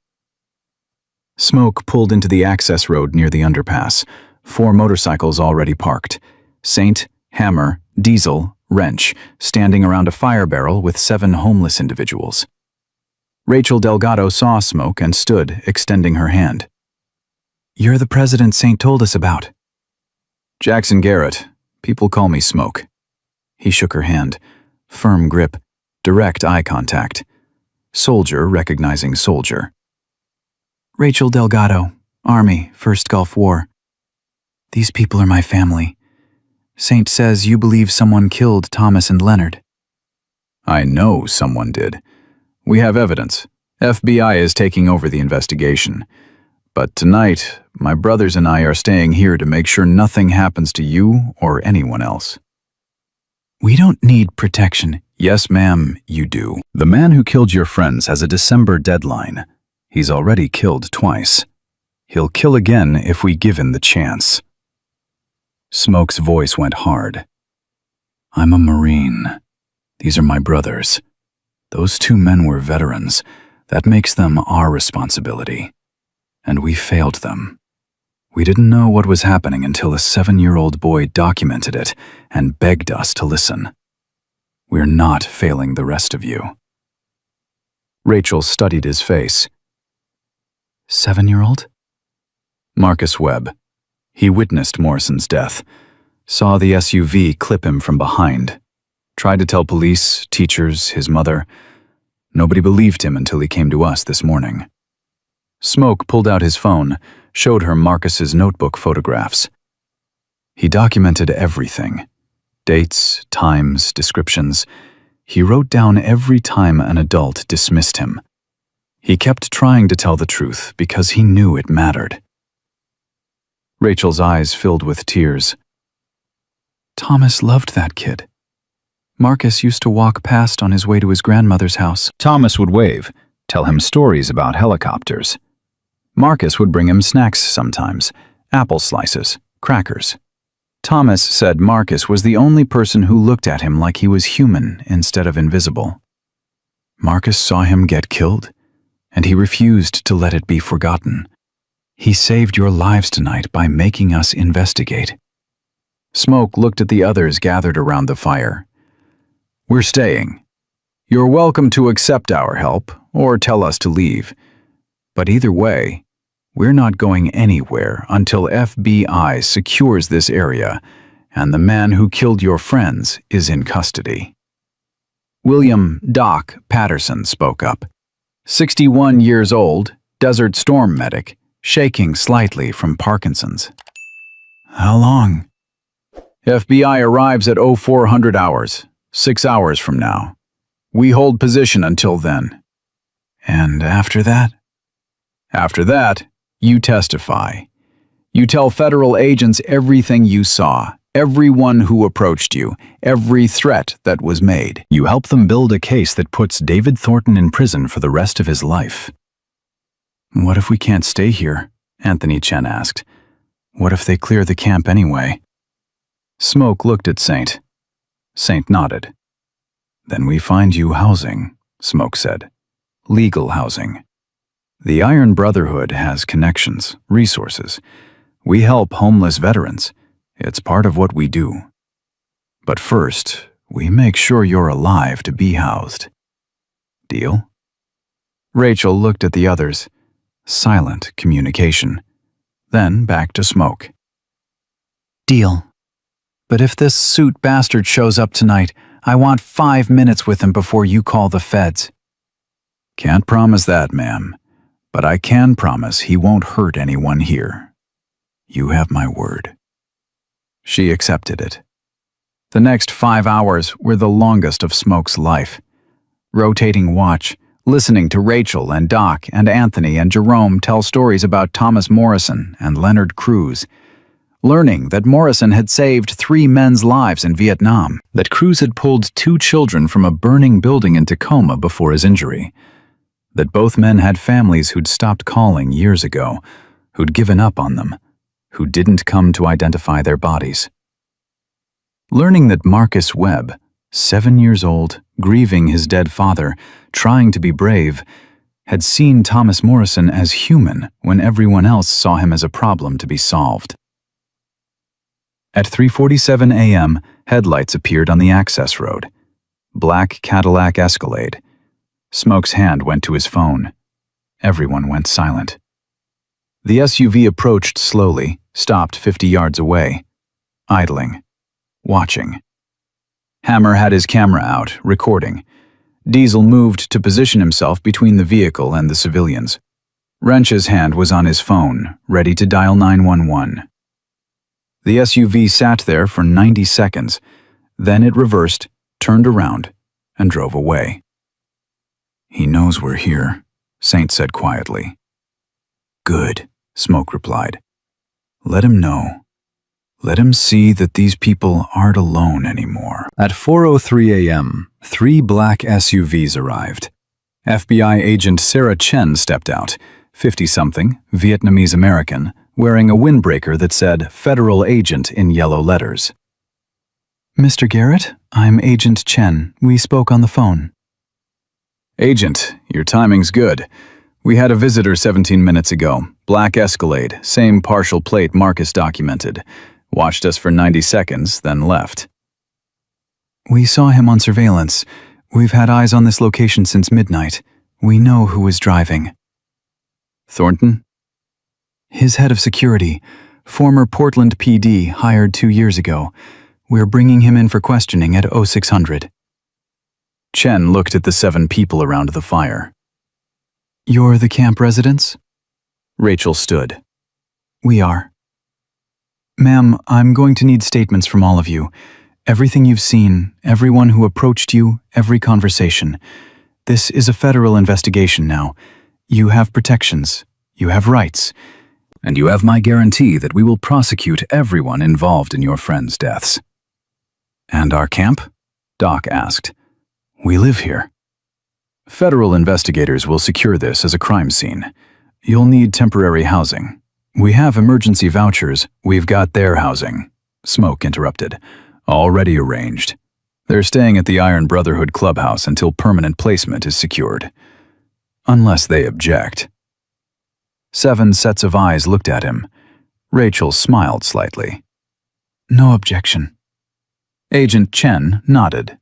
Smoke pulled into the access road near the underpass. 4 motorcycles already parked. Saint, Hammer, Diesel, Wrench, standing around a fire barrel with 7 homeless individuals. Rachel Delgado saw Smoke and stood, extending her hand. You're the president Saint told us about. Jackson Garrett. People call me Smoke. He shook her hand. Firm grip. Direct eye contact. Soldier recognizing soldier. Rachel Delgado, Army, First Gulf War. These people are my family. Saint says you believe someone killed Thomas and Leonard. I know someone did. We have evidence. FBI is taking over the investigation. But tonight, my brothers and I are staying here to make sure nothing happens to you or anyone else. We don't need protection. Yes, ma'am, you do. The man who killed your friends has a December deadline. He's already killed twice. He'll kill again if we give him the chance. Smoke's voice went hard. I'm a Marine. These are my brothers. Those 2 men were veterans. That makes them our responsibility. And we failed them. We didn't know what was happening until a 7-year-old boy documented it and begged us to listen. We're not failing the rest of you. Rachel studied his face. 7-year-old? Marcus Webb. He witnessed Morrison's death, saw the SUV clip him from behind, tried to tell police, teachers, his mother. Nobody believed him until he came to us this morning. Smoke pulled out his phone, showed her Marcus's notebook photographs. He documented everything. Dates, times, descriptions. He wrote down every time an adult dismissed him. He kept trying to tell the truth because he knew it mattered. Rachel's eyes filled with tears. Thomas loved that kid. Marcus used to walk past on his way to his grandmother's house. Thomas would wave, tell him stories about helicopters. Marcus would bring him snacks sometimes, apple slices, crackers. Thomas said Marcus was the only person who looked at him like he was human instead of invisible. Marcus saw him get killed, and he refused to let it be forgotten. He saved your lives tonight by making us investigate. Smoke looked at the others gathered around the fire. We're staying. You're welcome to accept our help or tell us to leave. But either way, we're not going anywhere until FBI secures this area and the man who killed your friends is in custody. William Doc Patterson spoke up. 61 years old, Desert Storm medic, shaking slightly from Parkinson's. How long? FBI arrives at 0400 hours, 6 hours from now. We hold position until then. And after that? After that, you testify. You tell federal agents everything you saw, everyone who approached you, every threat that was made. You help them build a case that puts David Thornton in prison for the rest of his life. What if we can't stay here? Anthony Chen asked. What if they clear the camp anyway? Smoke looked at Saint. Saint nodded. Then we find you housing, Smoke said. Legal housing. The Iron Brotherhood has connections, resources. We help homeless veterans. It's part of what we do. But first, we make sure you're alive to be housed. Deal? Rachel looked at the others. Silent communication. Then back to Smoke. Deal. But if this suit bastard shows up tonight, I want 5 minutes with him before you call the feds. Can't promise that, ma'am. But I can promise he won't hurt anyone here. You have my word. She accepted it. The next 5 hours were the longest of Smoke's life. Rotating watch, listening to Rachel and Doc and Anthony and Jerome tell stories about Thomas Morrison and Leonard Cruz. Learning that Morrison had saved 3 men's lives in Vietnam, that Cruz had pulled 2 children from a burning building in Tacoma before his injury, that both men had families who'd stopped calling years ago, who'd given up on them, who didn't come to identify their bodies. Learning that Marcus Webb, 7 years old, grieving his dead father, trying to be brave, had seen Thomas Morrison as human when everyone else saw him as a problem to be solved. At 3:47 a.m., headlights appeared on the access road. Black Cadillac Escalade. Smoke's hand went to his phone. Everyone went silent. The SUV approached slowly, stopped 50 yards away. Idling. Watching. Hammer had his camera out, recording. Diesel moved to position himself between the vehicle and the civilians. Wrench's hand was on his phone, ready to dial 911. The SUV sat there for 90 seconds. Then it reversed, turned around, and drove away. He knows we're here, Saint said quietly. Good, Smoke replied. Let him know. Let him see that these people aren't alone anymore. At 4:03 a.m., 3 black SUVs arrived. FBI agent Sarah Chen stepped out, 50-something, Vietnamese-American, wearing a windbreaker that said Federal Agent in yellow letters. Mr. Garrett, I'm Agent Chen. We spoke on the phone. Agent, your timing's good. We had a visitor 17 minutes ago. Black Escalade, same partial plate Marcus documented. Watched us for 90 seconds, then left. We saw him on surveillance. We've had eyes on this location since midnight. We know who was driving. Thornton? His head of security, former Portland PD, hired 2 years ago. We're bringing him in for questioning at 0600. Chen looked at the 7 people around the fire. You're the camp residents? Rachel stood. We are. Ma'am, I'm going to need statements from all of you. Everything you've seen, everyone who approached you, every conversation. This is a federal investigation now. You have protections. You have rights. And you have my guarantee that we will prosecute everyone involved in your friends' deaths. And our camp? Doc asked. We live here. Federal investigators will secure this as a crime scene. You'll need temporary housing. We have emergency vouchers. We've got their housing. Smoke interrupted. Already arranged. They're staying at the Iron Brotherhood clubhouse until permanent placement is secured. Unless they object. 7 sets of eyes looked at him. Rachel smiled slightly. No objection. Agent Chen nodded.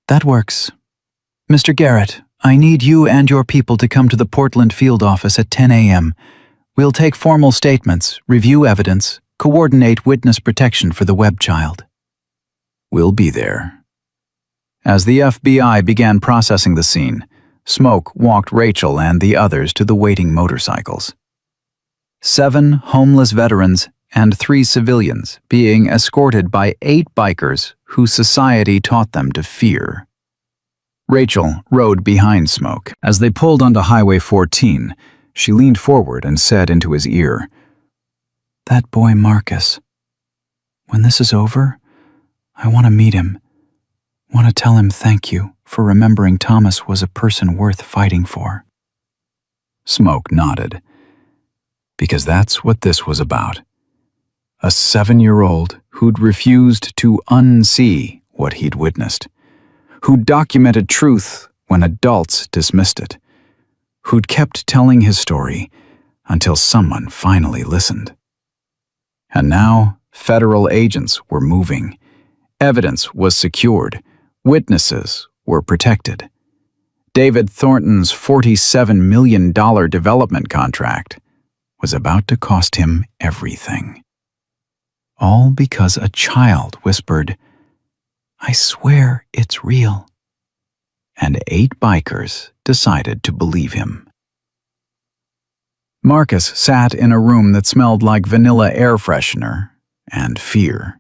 That works. Mr. Garrett, I need you and your people to come to the Portland field office at 10 a.m. We'll take formal statements, review evidence, Coordinate witness protection for the Webb child. We'll be there. As the FBI began processing the scene, Smoke walked Rachel and the others to the waiting motorcycles. 7 homeless veterans and 3 civilians being escorted by 8 bikers who society taught them to fear. Rachel rode behind Smoke. As they pulled onto Highway 14, she leaned forward and said into his ear, That boy Marcus. When this is over, I want to meet him. Want to tell him thank you for remembering Thomas was a person worth fighting for. Smoke nodded. Because that's what this was about. A 7-year-old who'd refused to unsee what he'd witnessed, who'd documented truth when adults dismissed it, who'd kept telling his story until someone finally listened. And now, federal agents were moving. Evidence was secured. Witnesses were protected. David Thornton's $47 million development contract was about to cost him everything. All because a child whispered, "I swear it's real." And 8 bikers decided to believe him. Marcus sat in a room that smelled like vanilla air freshener and fear.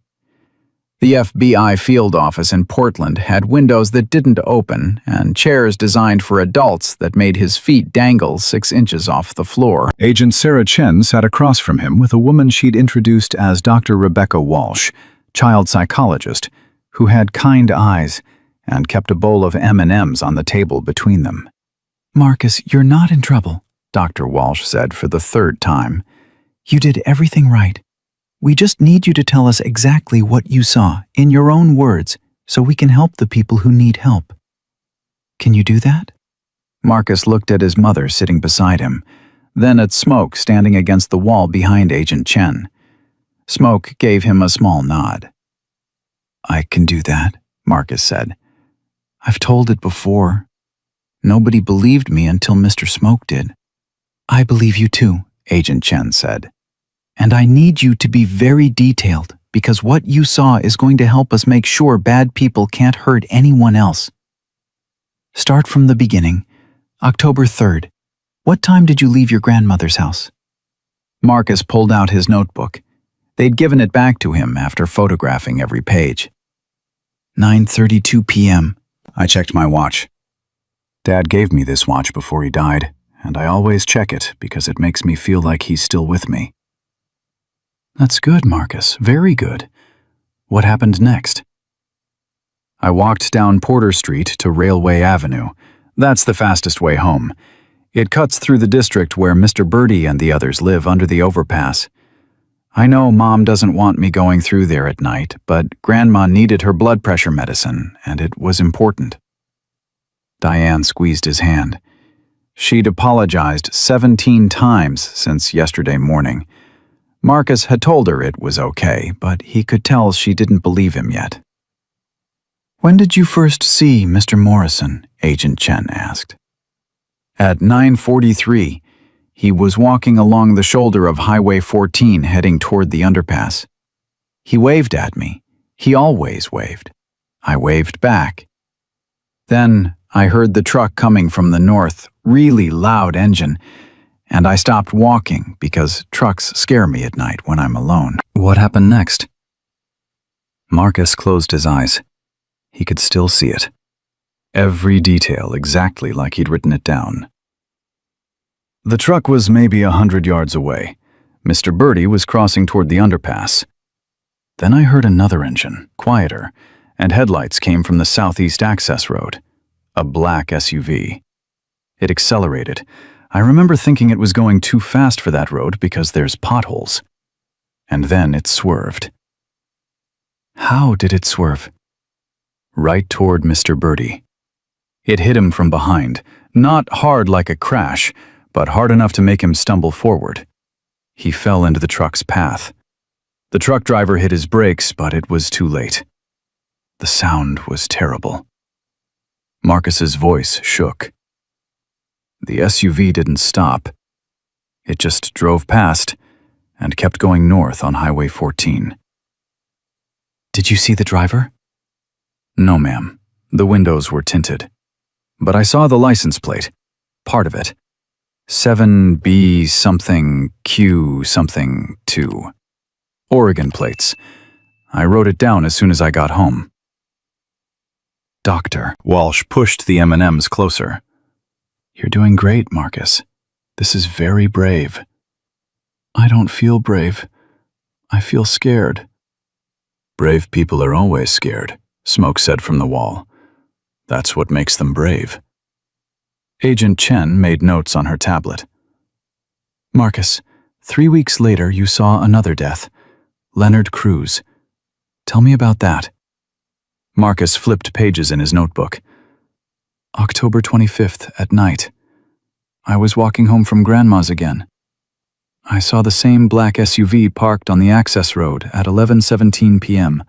The FBI field office in Portland had windows that didn't open and chairs designed for adults that made his feet dangle 6 inches off the floor. Agent Sarah Chen sat across from him with a woman she'd introduced as Dr. Rebecca Walsh, child psychologist, who had kind eyes and kept a bowl of M&Ms on the table between them. Marcus, you're not in trouble, Dr. Walsh said for the 3rd time. You did everything right. We just need you to tell us exactly what you saw, in your own words, so we can help the people who need help. Can you do that? Marcus looked at his mother sitting beside him, then at Smoke standing against the wall behind Agent Chen. Smoke gave him a small nod. I can do that, Marcus said. I've told it before. Nobody believed me until Mr. Smoke did. I believe you too, Agent Chen said. And I need you to be very detailed, because what you saw is going to help us make sure bad people can't hurt anyone else. Start from the beginning. October 3rd. What time did you leave your grandmother's house? Marcus pulled out his notebook. They'd given it back to him after photographing every page. 9:32 p.m. I checked my watch. Dad gave me this watch before he died, and I always check it because it makes me feel like he's still with me. That's good, Marcus. Very good. What happened next? I walked down Porter Street to Railway Avenue. That's the fastest way home. It cuts through the district where Mr. Birdie and the others live under the overpass. I know Mom doesn't want me going through there at night, but Grandma needed her blood pressure medicine, and it was important. Diane squeezed his hand. She'd apologized 17 times since yesterday morning. Marcus had told her it was okay, but he could tell she didn't believe him yet. When did you first see Mr. Morrison? Agent Chen asked. At 9:43, he was walking along the shoulder of Highway 14 heading toward the underpass. He waved at me. He always waved. I waved back. Then I heard the truck coming from the north, really loud engine, and I stopped walking because trucks scare me at night when I'm alone. What happened next? Marcus closed his eyes. He could still see it. Every detail exactly like he'd written it down. The truck was maybe 100 yards away. Mr. Birdie was crossing toward the underpass. Then I heard another engine, quieter, and headlights came from the southeast access road. A black SUV. It accelerated. I remember thinking it was going too fast for that road because there's potholes. And then it swerved. How did it swerve? Right toward Mr. Birdie. It hit him from behind, not hard like a crash, but hard enough to make him stumble forward. He fell into the truck's path. The truck driver hit his brakes, but it was too late. The sound was terrible. Marcus's voice shook. The SUV didn't stop. It just drove past, and kept going north on Highway 14. Did you see the driver? No, ma'am. The windows were tinted. But I saw the license plate. Part of it. 7B something Q something 2. Oregon plates. I wrote it down as soon as I got home. Doctor, Walsh pushed the M&Ms closer. you're doing great, Marcus. This is very brave. I don't feel brave. I feel scared. Brave people are always scared, Smoke said from the wall. That's what makes them brave. Agent Chen made notes on her tablet. Marcus, 3 weeks later you saw another death. Leonard Cruz. Tell me about that. Marcus flipped pages in his notebook. October 25th at night. I was walking home from Grandma's again. I saw the same black SUV parked on the access road at 11:17 p.m.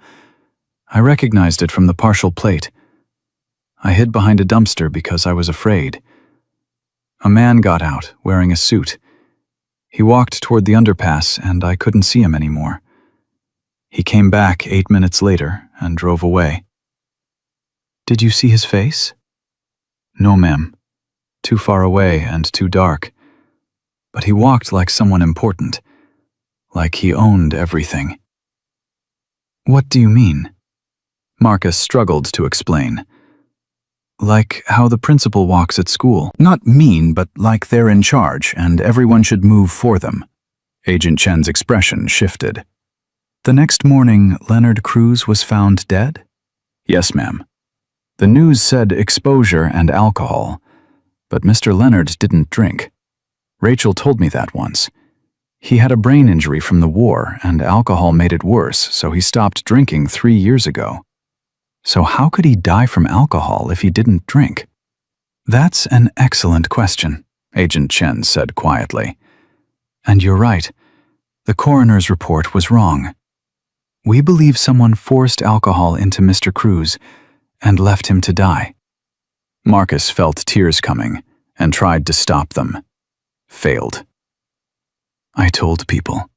I recognized it from the partial plate. I hid behind a dumpster because I was afraid. A man got out, wearing a suit. He walked toward the underpass, and I couldn't see him anymore. He came back 8 minutes later and drove away. Did you see his face? No, ma'am. Too far away and too dark. But he walked like someone important, like he owned everything. What do you mean? Marcus struggled to explain. Like how the principal walks at school. Not mean, but like they're in charge and everyone should move for them. Agent Chen's expression shifted. The next morning, Leonard Cruz was found dead? Yes, ma'am. The news said exposure and alcohol, but Mr. Leonard didn't drink. Rachel told me that once. He had a brain injury from the war, and alcohol made it worse, so he stopped drinking 3 years ago. So how could he die from alcohol if he didn't drink? That's an excellent question, Agent Chen said quietly. And you're right. The coroner's report was wrong. We believe someone forced alcohol into Mr. Cruz and left him to die. Marcus felt tears coming and tried to stop them. Failed. I told people.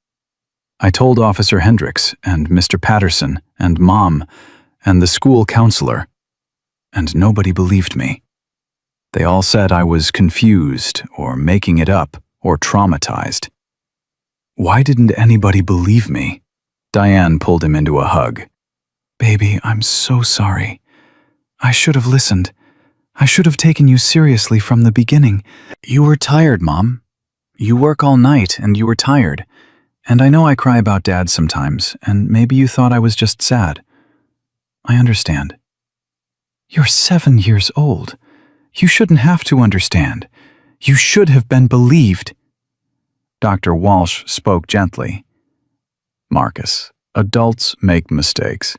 I told Officer Hendricks and Mr. Patterson and Mom and the school counselor, and nobody believed me. They all said I was confused or making it up or traumatized. Why didn't anybody believe me? Diane pulled him into a hug. Baby, I'm so sorry. I should have listened. I should have taken you seriously from the beginning. You were tired, Mom. You work all night and you were tired. And I know I cry about Dad sometimes, and maybe you thought I was just sad. I understand. You're 7 years old. You shouldn't have to understand. You should have been believed. Dr. Walsh spoke gently. Marcus, adults make mistakes.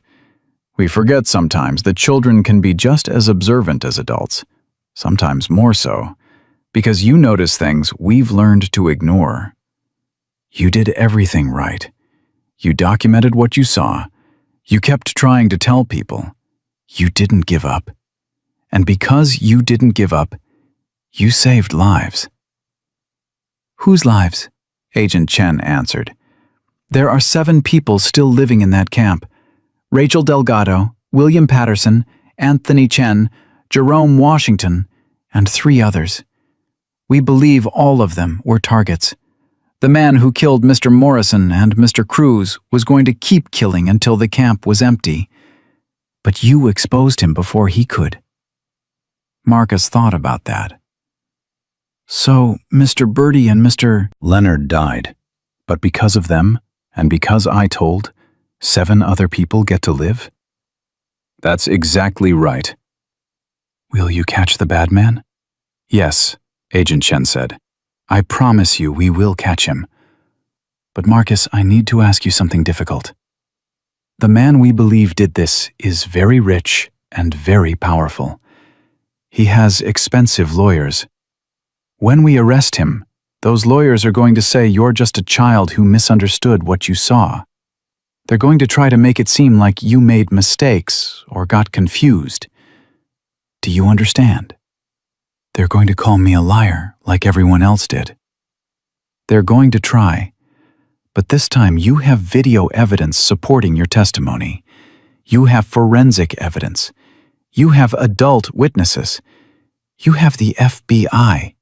We forget sometimes that children can be just as observant as adults, sometimes more so, because you notice things we've learned to ignore. You did everything right. You documented what you saw. You kept trying to tell people. You didn't give up. And because you didn't give up, you saved lives. Whose lives? Agent Chen answered. There are 7 people still living in that camp. Rachel Delgado, William Patterson, Anthony Chen, Jerome Washington, and 3 others. We believe all of them were targets. The man who killed Mr. Morrison and Mr. Cruz was going to keep killing until the camp was empty. But you exposed him before he could. Marcus thought about that. So, Mr. Birdie and Mr. Leonard died. But because of them, and because I told, 7 other people get to live? That's exactly right. Will you catch the bad man? Yes, Agent Chen said. I promise you we will catch him. But Marcus, I need to ask you something difficult. The man we believe did this is very rich and very powerful. He has expensive lawyers. When we arrest him, those lawyers are going to say you're just a child who misunderstood what you saw. They're going to try to make it seem like you made mistakes or got confused. Do you understand? They're going to call me a liar like everyone else did. They're going to try, But this time you have video evidence supporting your testimony. You have forensic evidence. You have adult witnesses. You have the FBI.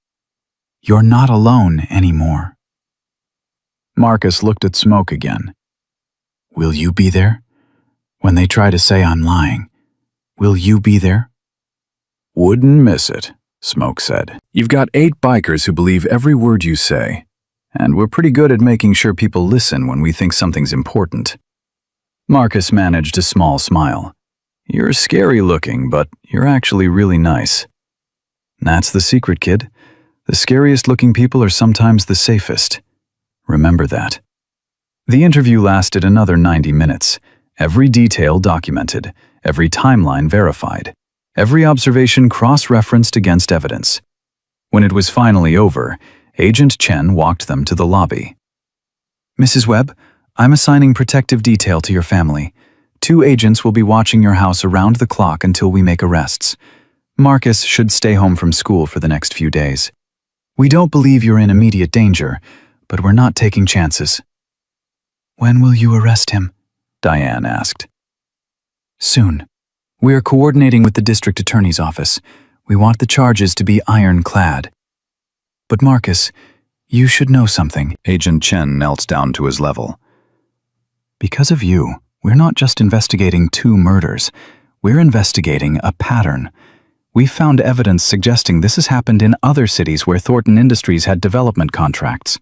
You're not alone anymore. Marcus looked at Smoke again. Will you be there? When they try to say I'm lying, will you be there? Wouldn't miss it, Smoke said. You've got 8 bikers who believe every word you say, and we're pretty good at making sure people listen when we think something's important. Marcus managed a small smile. You're scary looking, but you're actually really nice. That's the secret, kid. The scariest looking people are sometimes the safest. Remember that. The interview lasted another 90 minutes, every detail documented, every timeline verified, every observation cross-referenced against evidence. When it was finally over, Agent Chen walked them to the lobby. Mrs. Webb, I'm assigning protective detail to your family. 2 agents will be watching your house around the clock until we make arrests. Marcus should stay home from school for the next few days. We don't believe you're in immediate danger, but we're not taking chances. When will you arrest him? Diane asked. Soon. We are coordinating with the district attorney's office. We want the charges to be ironclad. But Marcus, you should know something. Agent Chen knelt down to his level. Because of you, we're not just investigating 2 murders. We're investigating a pattern. We've found evidence suggesting this has happened in other cities where Thornton Industries had development contracts.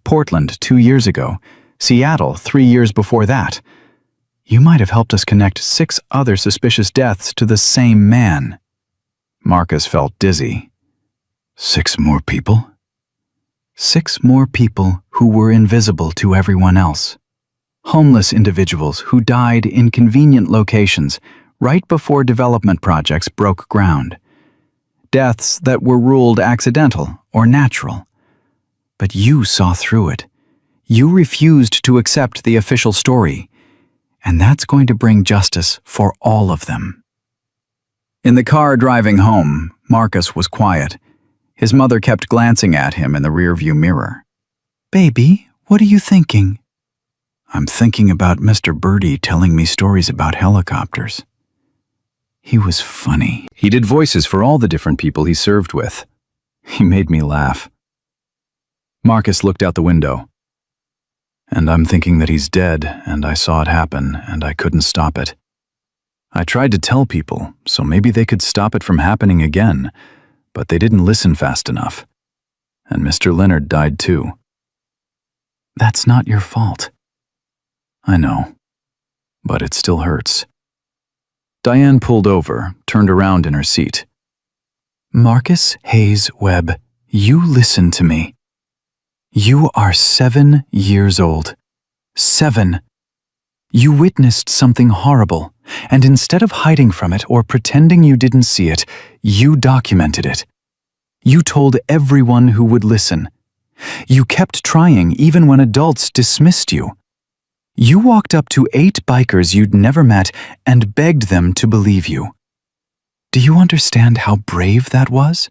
Portland 2 years ago, Seattle 3 years before that. You might have helped us connect 6 other suspicious deaths to the same man. Marcus felt dizzy. 6 more people? 6 more people who were invisible to everyone else. Homeless individuals who died in convenient locations right before development projects broke ground. Deaths that were ruled accidental or natural. But you saw through it. You refused to accept the official story, and that's going to bring justice for all of them. In the car driving home, Marcus was quiet. His mother kept glancing at him in the rearview mirror. Baby, what are you thinking? I'm thinking about Mr. Birdie telling me stories about helicopters. He was funny. He did voices for all the different people he served with. He made me laugh. Marcus looked out the window. And I'm thinking that he's dead, and I saw it happen, and I couldn't stop it. I tried to tell people, so maybe they could stop it from happening again, but they didn't listen fast enough. And Mr. Leonard died too. That's not your fault. I know, but it still hurts. Diane pulled over, turned around in her seat. Marcus Hayes Webb, you listen to me. You are 7 years old. 7. You witnessed something horrible, and instead of hiding from it or pretending you didn't see it, you documented it. You told everyone who would listen. You kept trying even when adults dismissed you. You walked up to 8 bikers you'd never met and begged them to believe you. Do you understand how brave that was?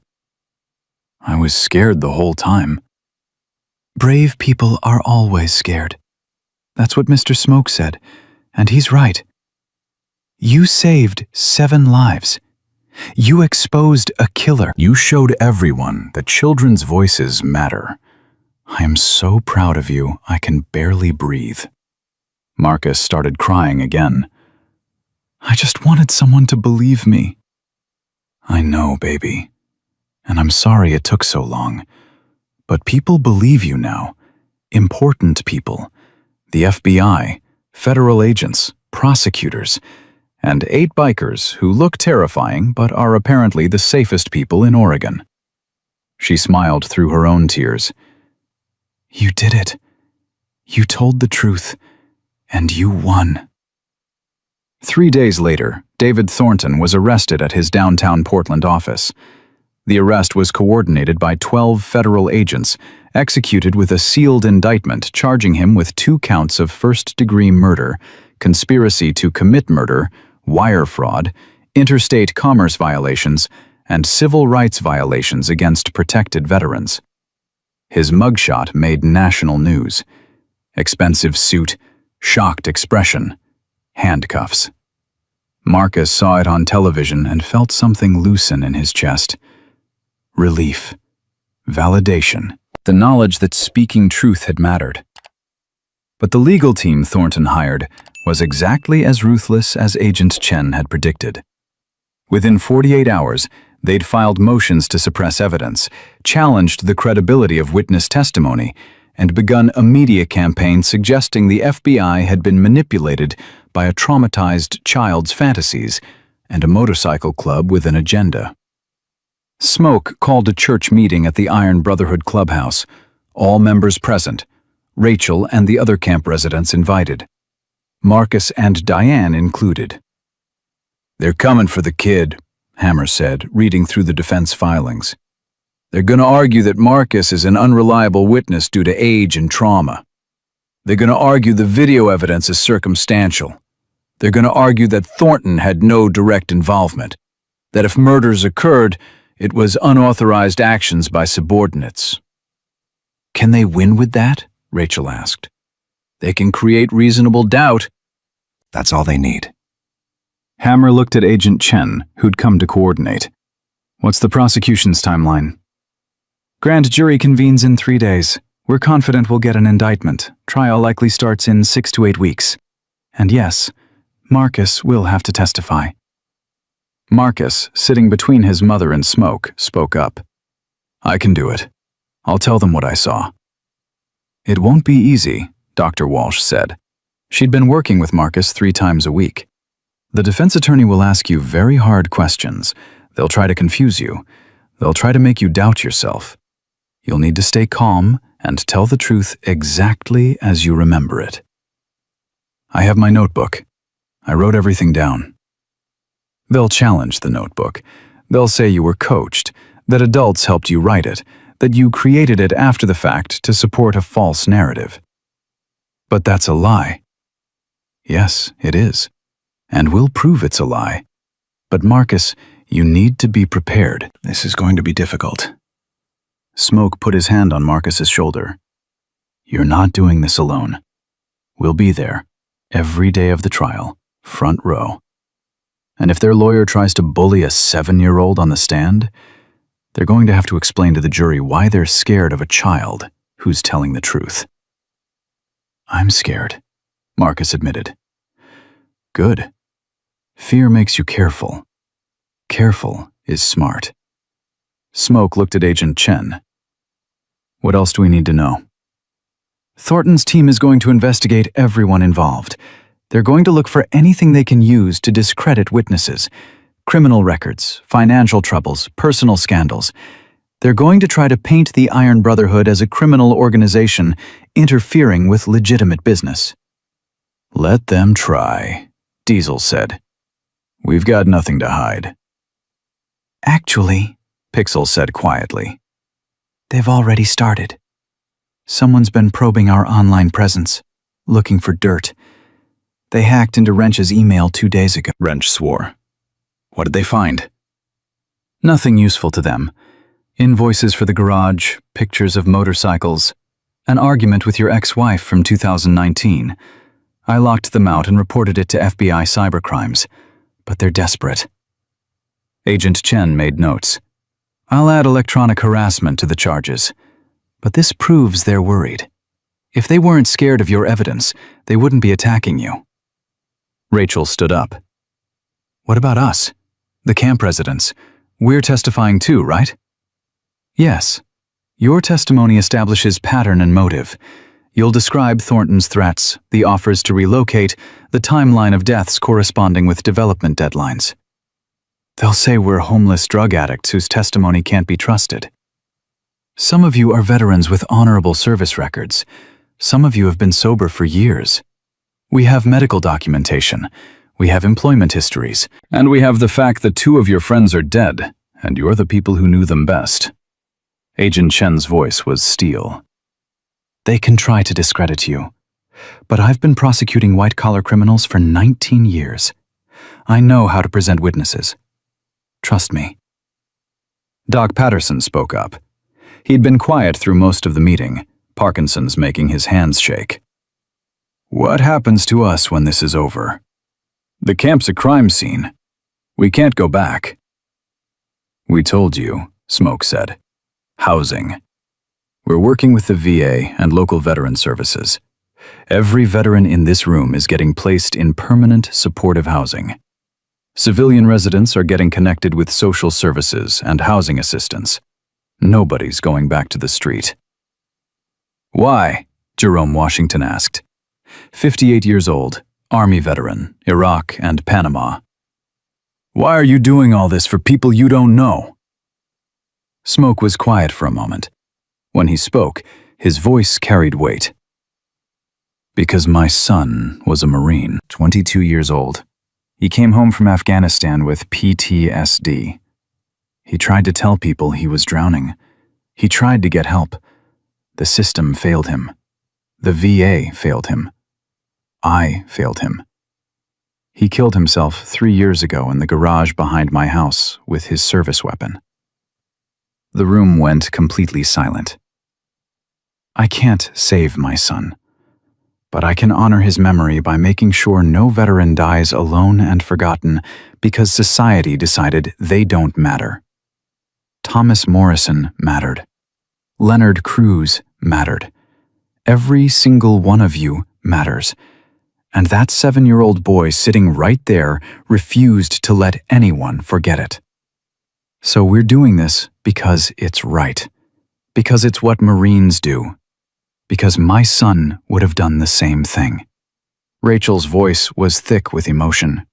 I was scared the whole time. Brave people are always scared. That's what Mr. Smoke said, and he's right. You saved 7 lives. You exposed a killer. You showed everyone that children's voices matter. I am so proud of you, I can barely breathe. Marcus started crying again. I just wanted someone to believe me. I know, baby, and I'm sorry it took so long. But people believe you now. Important people. The FBI, federal agents, prosecutors, and 8 bikers who look terrifying but are apparently the safest people in Oregon. She smiled through her own tears. You did it. You told the truth, and you won. 3 days later, David Thornton was arrested at his downtown Portland office. The arrest was coordinated by 12 federal agents, executed with a sealed indictment charging him with 2 counts of first-degree murder, conspiracy to commit murder, wire fraud, interstate commerce violations, and civil rights violations against protected veterans. His mugshot made national news. Expensive suit, shocked expression, handcuffs. Marcus saw it on television and felt something loosen in his chest. Relief. Validation. The knowledge that speaking truth had mattered. But the legal team Thornton hired was exactly as ruthless as Agent Chen had predicted. Within 48 hours, they'd filed motions to suppress evidence, challenged the credibility of witness testimony, and begun a media campaign suggesting the FBI had been manipulated by a traumatized child's fantasies and a motorcycle club with an agenda. Smoke called a church meeting at the Iron Brotherhood clubhouse, all members present, Rachel and the other camp residents invited. Marcus and Diane included. "They're coming for the kid," Hammer said, reading through the defense filings. "They're going to argue that Marcus is an unreliable witness due to age and trauma. They're going to argue the video evidence is circumstantial. They're going to argue that Thornton had no direct involvement, that if murders occurred, it was unauthorized actions by subordinates." "Can they win with that?" Rachel asked. "They can create reasonable doubt. That's all they need." Hammer looked at Agent Chen, who'd come to coordinate. "What's the prosecution's timeline?" "Grand jury convenes in 3 days. We're confident we'll get an indictment. Trial likely starts in 6 to 8 weeks. And yes, Marcus will have to testify." Marcus, sitting between his mother and Smoke, spoke up. "I can do it. I'll tell them what I saw." "It won't be easy," Dr. Walsh said. She'd been working with Marcus 3 times a week. "The defense attorney will ask you very hard questions. They'll try to confuse you. They'll try to make you doubt yourself. You'll need to stay calm and tell the truth exactly as you remember it." "I have my notebook. I wrote everything down." They'll challenge the notebook. They'll say you were coached, that adults helped you write it, that you created it after the fact to support a false narrative. "But that's a lie." "Yes, it is. And we'll prove it's a lie. But Marcus, you need to be prepared. This is going to be difficult." Smoke put his hand on Marcus's shoulder. "You're not doing this alone. We'll be there, every day of the trial, front row. And if their lawyer tries to bully a 7-year-old on the stand, they're going to have to explain to the jury why they're scared of a child who's telling the truth." "I'm scared," Marcus admitted. "Good. Fear makes you careful. Careful is smart." Smoke looked at Agent Chen. "What else do we need to know?" "Thornton's team is going to investigate everyone involved. They're going to look for anything they can use to discredit witnesses. Criminal records, financial troubles, personal scandals. They're going to try to paint the Iron Brotherhood as a criminal organization interfering with legitimate business." "Let them try," Diesel said. "We've got nothing to hide." "Actually," Pixel said quietly, "they've already started. Someone's been probing our online presence, looking for dirt. They hacked into Wrench's email 2 days ago." Wrench swore. "What did they find?" "Nothing useful to them. Invoices for the garage, pictures of motorcycles, an argument with your ex-wife from 2019. I locked them out and reported it to FBI cybercrimes, but they're desperate." Agent Chen made notes. "I'll add electronic harassment to the charges, but this proves they're worried. If they weren't scared of your evidence, they wouldn't be attacking you." Rachel stood up. "What about us? The camp residents. We're testifying too, right?" "Yes. Your testimony establishes pattern and motive. You'll describe Thornton's threats, the offers to relocate, the timeline of deaths corresponding with development deadlines. They'll say we're homeless drug addicts whose testimony can't be trusted. Some of you are veterans with honorable service records. Some of you have been sober for years. We have medical documentation. We have employment histories. And we have the fact that 2 of your friends are dead, and you're the people who knew them best." Agent Chen's voice was steel. "They can try to discredit you, but I've been prosecuting white-collar criminals for 19 years. I know how to present witnesses. Trust me." Doc Patterson spoke up. He'd been quiet through most of the meeting, Parkinson's making his hands shake. What happens to us when this is over? The camp's a crime scene. We can't go back. We told you, Smoke said. Housing. We're working with the VA and local veteran services. Every veteran in this room is getting placed in permanent supportive housing. Civilian residents are getting connected with social services and housing assistance. Nobody's going back to the street. Why? Jerome Washington asked. 58 years old, Army veteran, Iraq and Panama. Why are you doing all this for people you don't know? Smoke was quiet for a moment. When he spoke, his voice carried weight. Because my son was a Marine, 22 years old. He came home from Afghanistan with PTSD. He tried to tell people he was drowning. He tried to get help. The system failed him. The VA failed him. I failed him. He killed himself 3 years ago in the garage behind my house with his service weapon. The room went completely silent. I can't save my son, but I can honor his memory by making sure no veteran dies alone and forgotten because society decided they don't matter. Thomas Morrison mattered. Leonard Cruz mattered. Every single one of you matters. And that 7-year-old boy sitting right there refused to let anyone forget it. So we're doing this because it's right. Because it's what Marines do. Because my son would have done the same thing. Rachel's voice was thick with emotion.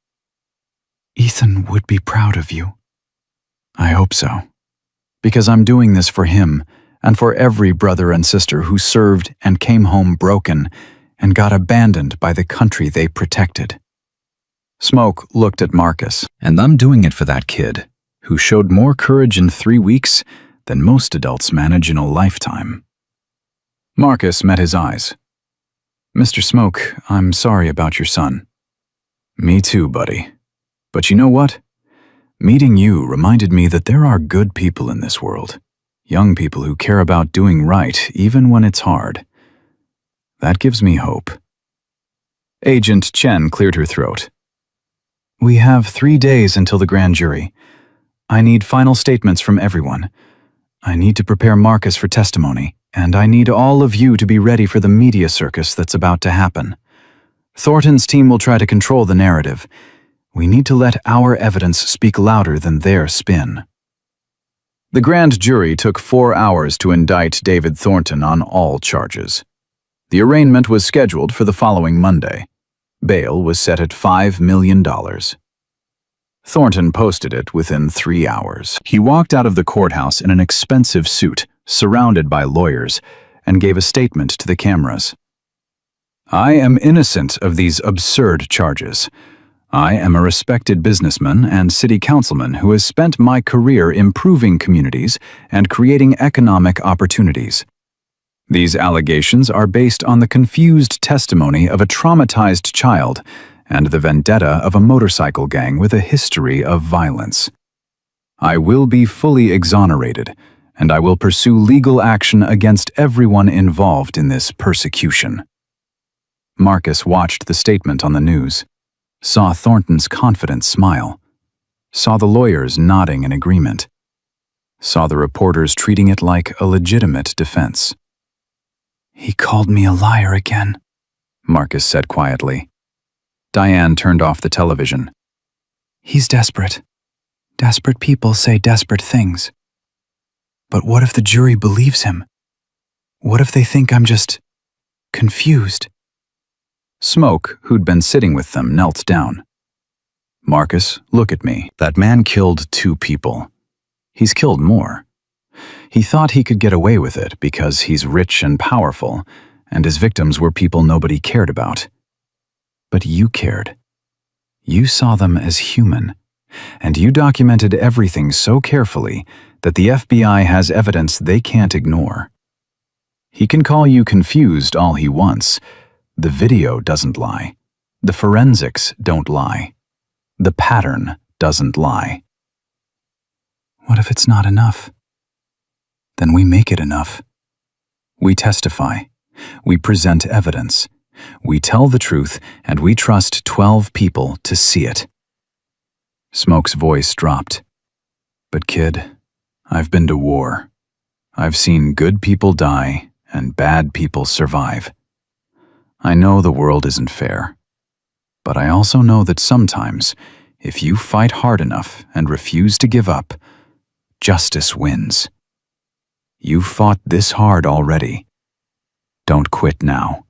Ethan would be proud of you. I hope so. Because I'm doing this for him and for every brother and sister who served and came home broken and got abandoned by the country they protected. Smoke looked at Marcus. And I'm doing it for that kid, who showed more courage in 3 weeks than most adults manage in a lifetime. Marcus met his eyes. Mr. Smoke, I'm sorry about your son. Me too, buddy. But you know what? Meeting you reminded me that there are good people in this world. Young people who care about doing right even when it's hard. That gives me hope. Agent Chen cleared her throat. We have 3 days until the grand jury. I need final statements from everyone. I need to prepare Marcus for testimony, and I need all of you to be ready for the media circus that's about to happen. Thornton's team will try to control the narrative. We need to let our evidence speak louder than their spin. The grand jury took 4 hours to indict David Thornton on all charges. The arraignment was scheduled for the following Monday. Bail was set at $5 million. Thornton posted it within 3 hours. He walked out of the courthouse in an expensive suit, surrounded by lawyers, and gave a statement to the cameras. I am innocent of these absurd charges. I am a respected businessman and city councilman who has spent my career improving communities and creating economic opportunities. These allegations are based on the confused testimony of a traumatized child and the vendetta of a motorcycle gang with a history of violence. I will be fully exonerated, and I will pursue legal action against everyone involved in this persecution. Marcus watched the statement on the news, saw Thornton's confident smile, saw the lawyers nodding in agreement, saw the reporters treating it like a legitimate defense. He called me a liar again, Marcus said quietly. Diane turned off the television. He's desperate. Desperate people say desperate things. But what if the jury believes him? What if they think I'm just confused? Smoke, who'd been sitting with them, knelt down. Marcus, look at me. That man killed 2 people. He's killed more. He thought he could get away with it because he's rich and powerful, and his victims were people nobody cared about. But you cared. You saw them as human, and you documented everything so carefully that the FBI has evidence they can't ignore. He can call you confused all he wants. The video doesn't lie. The forensics don't lie. The pattern doesn't lie. What if it's not enough? Then we make it enough. We testify. We present evidence. We tell the truth, and we trust 12 people to see it." Smoke's voice dropped. "But kid, I've been to war. I've seen good people die and bad people survive. I know the world isn't fair, but I also know that sometimes, if you fight hard enough and refuse to give up, justice wins. You've fought this hard already. Don't quit now."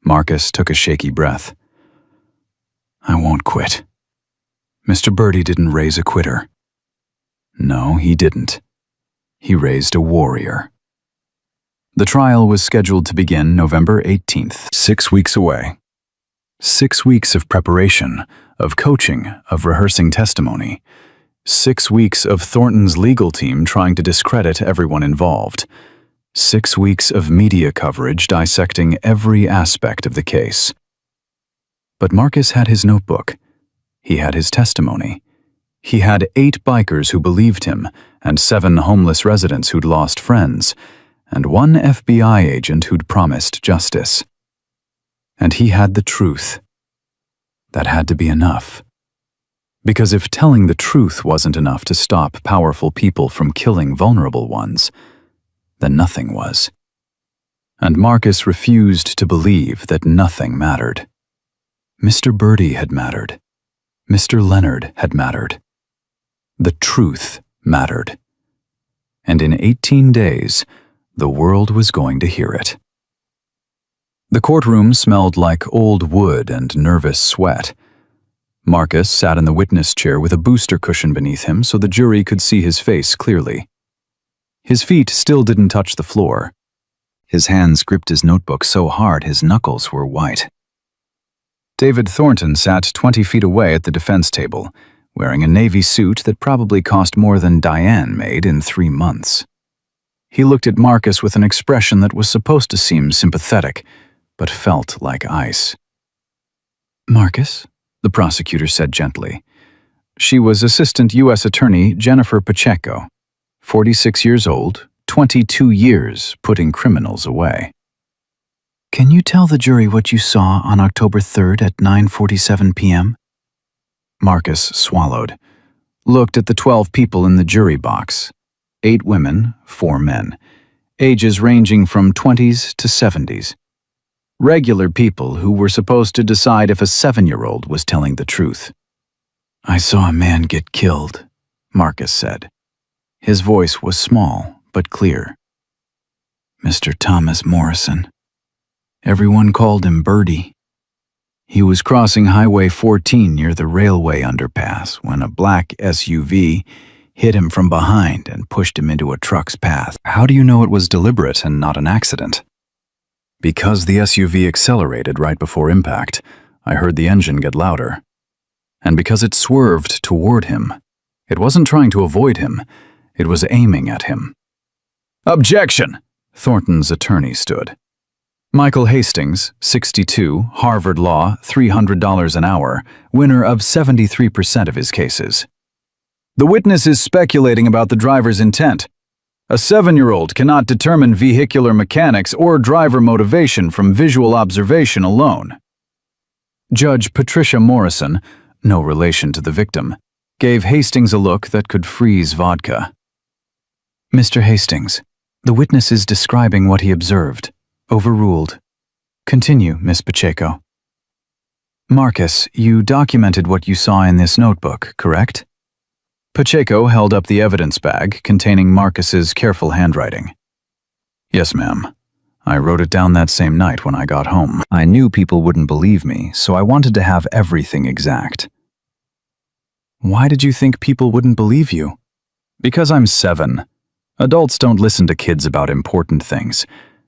Marcus took a shaky breath. "I won't quit." Mr. Birdie didn't raise a quitter. No, he didn't. He raised a warrior. The trial was scheduled to begin November 18th, 6 weeks away. 6 weeks of preparation, of coaching, of rehearsing testimony. 6 weeks of Thornton's legal team trying to discredit everyone involved. 6 weeks of media coverage dissecting every aspect of the case. But Marcus had his notebook. He had his testimony. He had 8 bikers who believed him, and 7 homeless residents who'd lost friends, and 1 FBI agent who'd promised justice. And he had the truth. That had to be enough. Because if telling the truth wasn't enough to stop powerful people from killing vulnerable ones, then nothing was. And Marcus refused to believe that nothing mattered. Mr. Birdie had mattered. Mr. Leonard had mattered. The truth mattered. And in 18 days, the world was going to hear it. The courtroom smelled like old wood and nervous sweat. Marcus sat in the witness chair with a booster cushion beneath him so the jury could see his face clearly. His feet still didn't touch the floor. His hands gripped his notebook so hard his knuckles were white. David Thornton sat 20 feet away at the defense table, wearing a navy suit that probably cost more than Diane made in 3 months. He looked at Marcus with an expression that was supposed to seem sympathetic, but felt like ice. "Marcus," the prosecutor said gently. She was Assistant U.S. Attorney Jennifer Pacheco, 46 years old, 22 years putting criminals away. "Can you tell the jury what you saw on October 3rd at 9:47 p.m.? Marcus swallowed, looked at the 12 people in the jury box. 8 women, 4 men, ages ranging from 20s to 70s. Regular people who were supposed to decide if a 7-year-old was telling the truth. "I saw a man get killed," Marcus said. His voice was small but clear. "Mr. Thomas Morrison. Everyone called him Birdie. He was crossing Highway 14 near the railway underpass when a black SUV hit him from behind and pushed him into a truck's path." "How do you know it was deliberate and not an accident?" "Because the SUV accelerated right before impact. I heard the engine get louder. And because it swerved toward him. It wasn't trying to avoid him. It was aiming at him." "Objection!" Thornton's attorney stood. Michael Hastings, 62, Harvard Law, $300 an hour, winner of 73% of his cases. "The witness is speculating about the driver's intent. A 7-year-old cannot determine vehicular mechanics or driver motivation from visual observation alone." Judge Patricia Morrison, no relation to the victim, gave Hastings a look that could freeze vodka. "Mr. Hastings, the witness is describing what he observed. Overruled. Continue, Miss Pacheco." "Marcus, you documented what you saw in this notebook, correct?" Pacheco held up the evidence bag containing Marcus's careful handwriting. "Yes, ma'am. I wrote it down that same night when I got home. I knew people wouldn't believe me, so I wanted to have everything exact." "Why did you think people wouldn't believe you?" "Because I'm 7. Adults don't listen to kids about important things.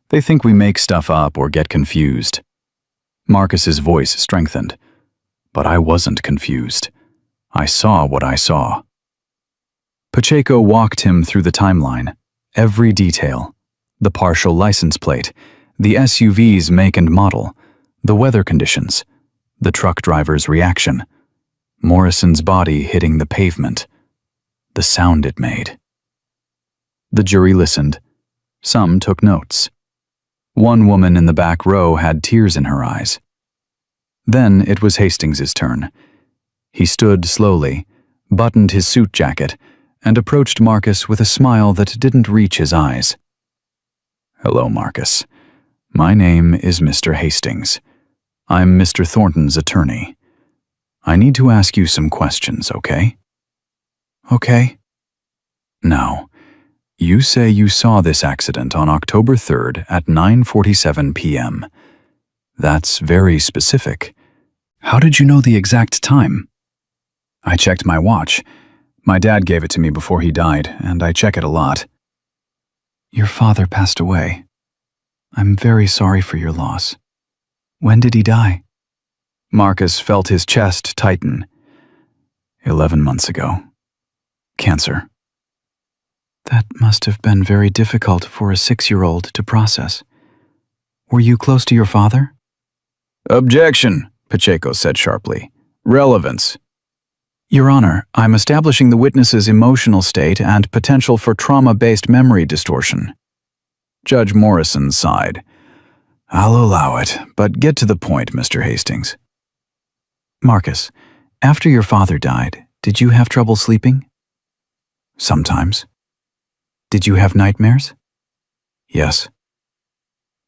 They think we make stuff up or get confused." Marcus's voice strengthened. But I wasn't confused. I saw what I saw. Pacheco walked him through the timeline, every detail. The partial license plate, the SUV's make and model, the weather conditions, the truck driver's reaction, Morrison's body hitting the pavement, the sound it made. The jury listened. Some took notes. One woman in the back row had tears in her eyes. Then it was Hastings's turn. He stood slowly, buttoned his suit jacket, and approached Marcus with a smile that didn't reach his eyes. "Hello, Marcus. My name is Mr. Hastings. I'm Mr. Thornton's attorney. I need to ask you some questions, okay?" Okay. Now, you say you saw this accident on October 3rd at 9:47 p.m. That's very specific. How did you know the exact time? I checked my watch. My dad gave it to me before he died, and I check it a lot. Your father passed away. I'm very sorry for your loss. When did he die? Marcus felt his chest tighten. 11 months ago. Cancer. That must have been very difficult for a 6-year-old to process. Were you close to your father? Objection, Pacheco said sharply. Relevance. Your Honor, I'm establishing the witness's emotional state and potential for trauma-based memory distortion. Judge Morrison sighed. I'll allow it, but get to the point, Mr. Hastings. Marcus, after your father died, did you have trouble sleeping? Sometimes. Did you have nightmares? Yes.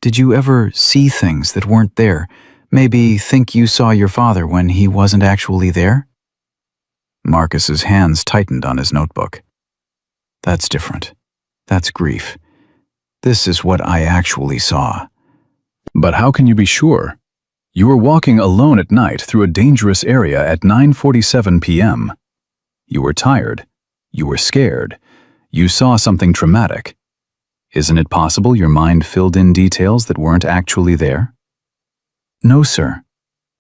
Did you ever see things that weren't there? Maybe think you saw your father when he wasn't actually there? Marcus's hands tightened on his notebook. That's different. That's grief. This is what I actually saw. But how can you be sure? You were walking alone at night through a dangerous area at 9:47 p.m. You were tired. You were scared. You saw something traumatic. Isn't it possible your mind filled in details that weren't actually there? No, sir.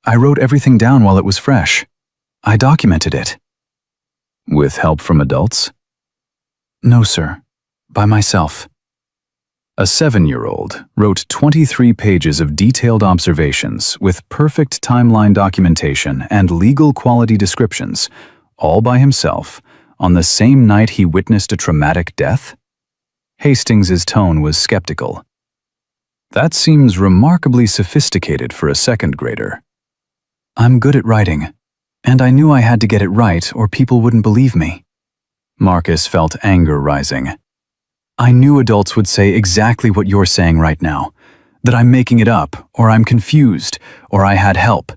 I wrote everything down while it was fresh. I documented it. With help from adults? No, sir. By myself. A 7-year-old wrote 23 pages of detailed observations with perfect timeline documentation and legal quality descriptions, all by himself, on the same night he witnessed a traumatic death? Hastings's tone was skeptical. That seems remarkably sophisticated for a second grader. I'm good at writing, and I knew I had to get it right or people wouldn't believe me. Marcus felt anger rising. I knew adults would say exactly what you're saying right now, that I'm making it up, or I'm confused, or I had help.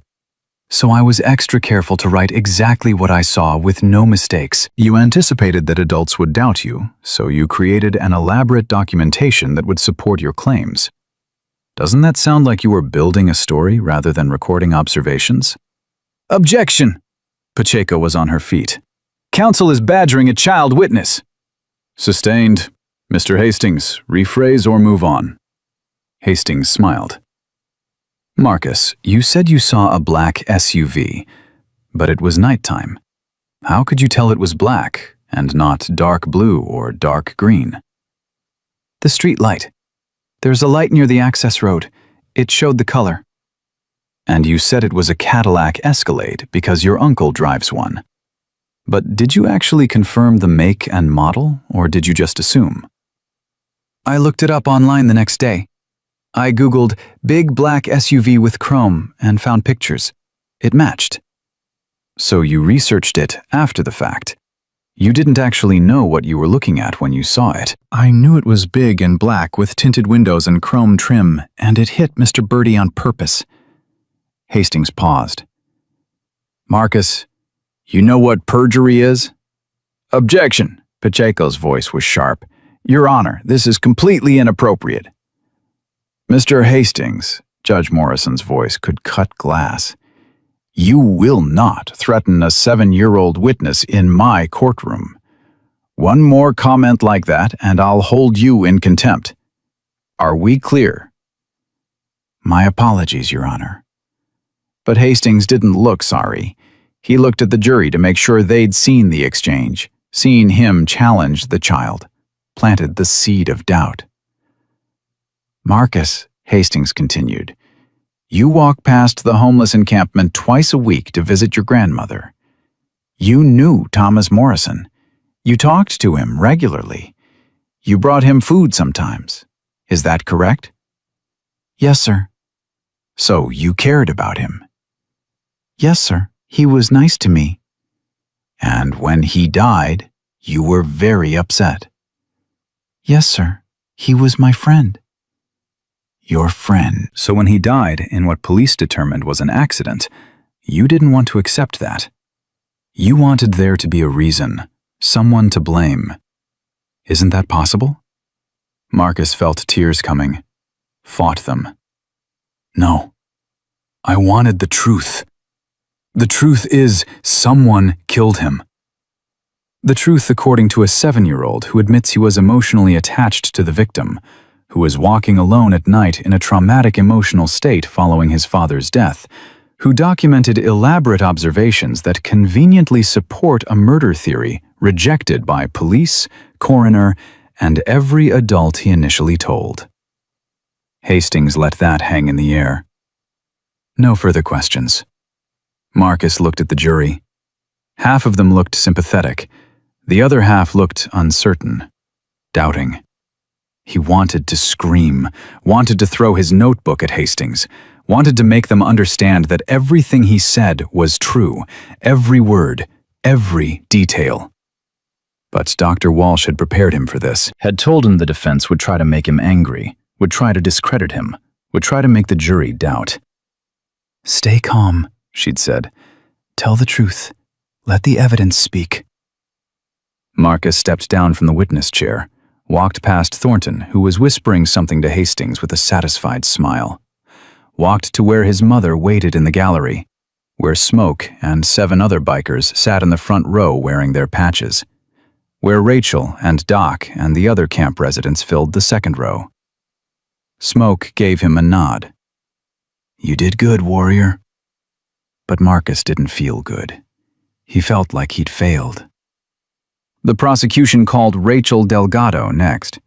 So I was extra careful to write exactly what I saw with no mistakes. You anticipated that adults would doubt you, so you created an elaborate documentation that would support your claims. Doesn't that sound like you were building a story rather than recording observations? Objection! Pacheco was on her feet. Counsel is badgering a child witness. Sustained. Mr. Hastings, rephrase or move on. Hastings smiled. Marcus, you said you saw a black SUV, but it was nighttime. How could you tell it was black and not dark blue or dark green? The street light. There's a light near the access road. It showed the color. And you said it was a Cadillac Escalade because your uncle drives one. But did you actually confirm the make and model, or did you just assume? I looked it up online the next day. I Googled big black SUV with chrome and found pictures. It matched. So you researched it after the fact. You didn't actually know what you were looking at when you saw it. I knew it was big and black with tinted windows and chrome trim, and it hit Mr. Birdie on purpose. Hastings paused. Marcus, you know what perjury is? Objection! Pacheco's voice was sharp. Your Honor, this is completely inappropriate. Mr. Hastings, Judge Morrison's voice could cut glass. You will not threaten a 7-year-old witness in my courtroom. One more comment like that and I'll hold you in contempt. Are we clear? My apologies, Your Honor. But Hastings didn't look sorry. He looked at the jury to make sure they'd seen the exchange, seen him challenge the child, planted the seed of doubt. Marcus, Hastings continued, you walk past the homeless encampment twice a week to visit your grandmother. You knew Thomas Morrison. You talked to him regularly. You brought him food sometimes. Is that correct? Yes, sir. So you cared about him. Yes, sir. He was nice to me. And when he died, you were very upset. Yes, sir. He was my friend. Your friend. So when he died in what police determined was an accident, you didn't want to accept that. You wanted there to be a reason, someone to blame. Isn't that possible? Marcus felt tears coming, fought them. No. I wanted the truth. The truth is, someone killed him. The truth according to a 7-year-old who admits he was emotionally attached to the victim, who was walking alone at night in a traumatic emotional state following his father's death, who documented elaborate observations that conveniently support a murder theory rejected by police, coroner, and every adult he initially told. Hastings let that hang in the air. No further questions. Marcus looked at the jury. Half of them looked sympathetic. The other half looked uncertain, doubting. He wanted to scream, wanted to throw his notebook at Hastings, wanted to make them understand that everything he said was true, every word, every detail. But Dr. Walsh had prepared him for this, had told him the defense would try to make him angry, would try to discredit him, would try to make the jury doubt. "Stay calm," she'd said. "Tell the truth. Let the evidence speak." Marcus stepped down from the witness chair, walked past Thornton, who was whispering something to Hastings with a satisfied smile, walked to where his mother waited in the gallery, where Smoke and 7 other bikers sat in the front row wearing their patches, where Rachel and Doc and the other camp residents filled the second row. Smoke gave him a nod. "You did good, warrior." But Marcus didn't feel good. He felt like he'd failed. The prosecution called Rachel Delgado next.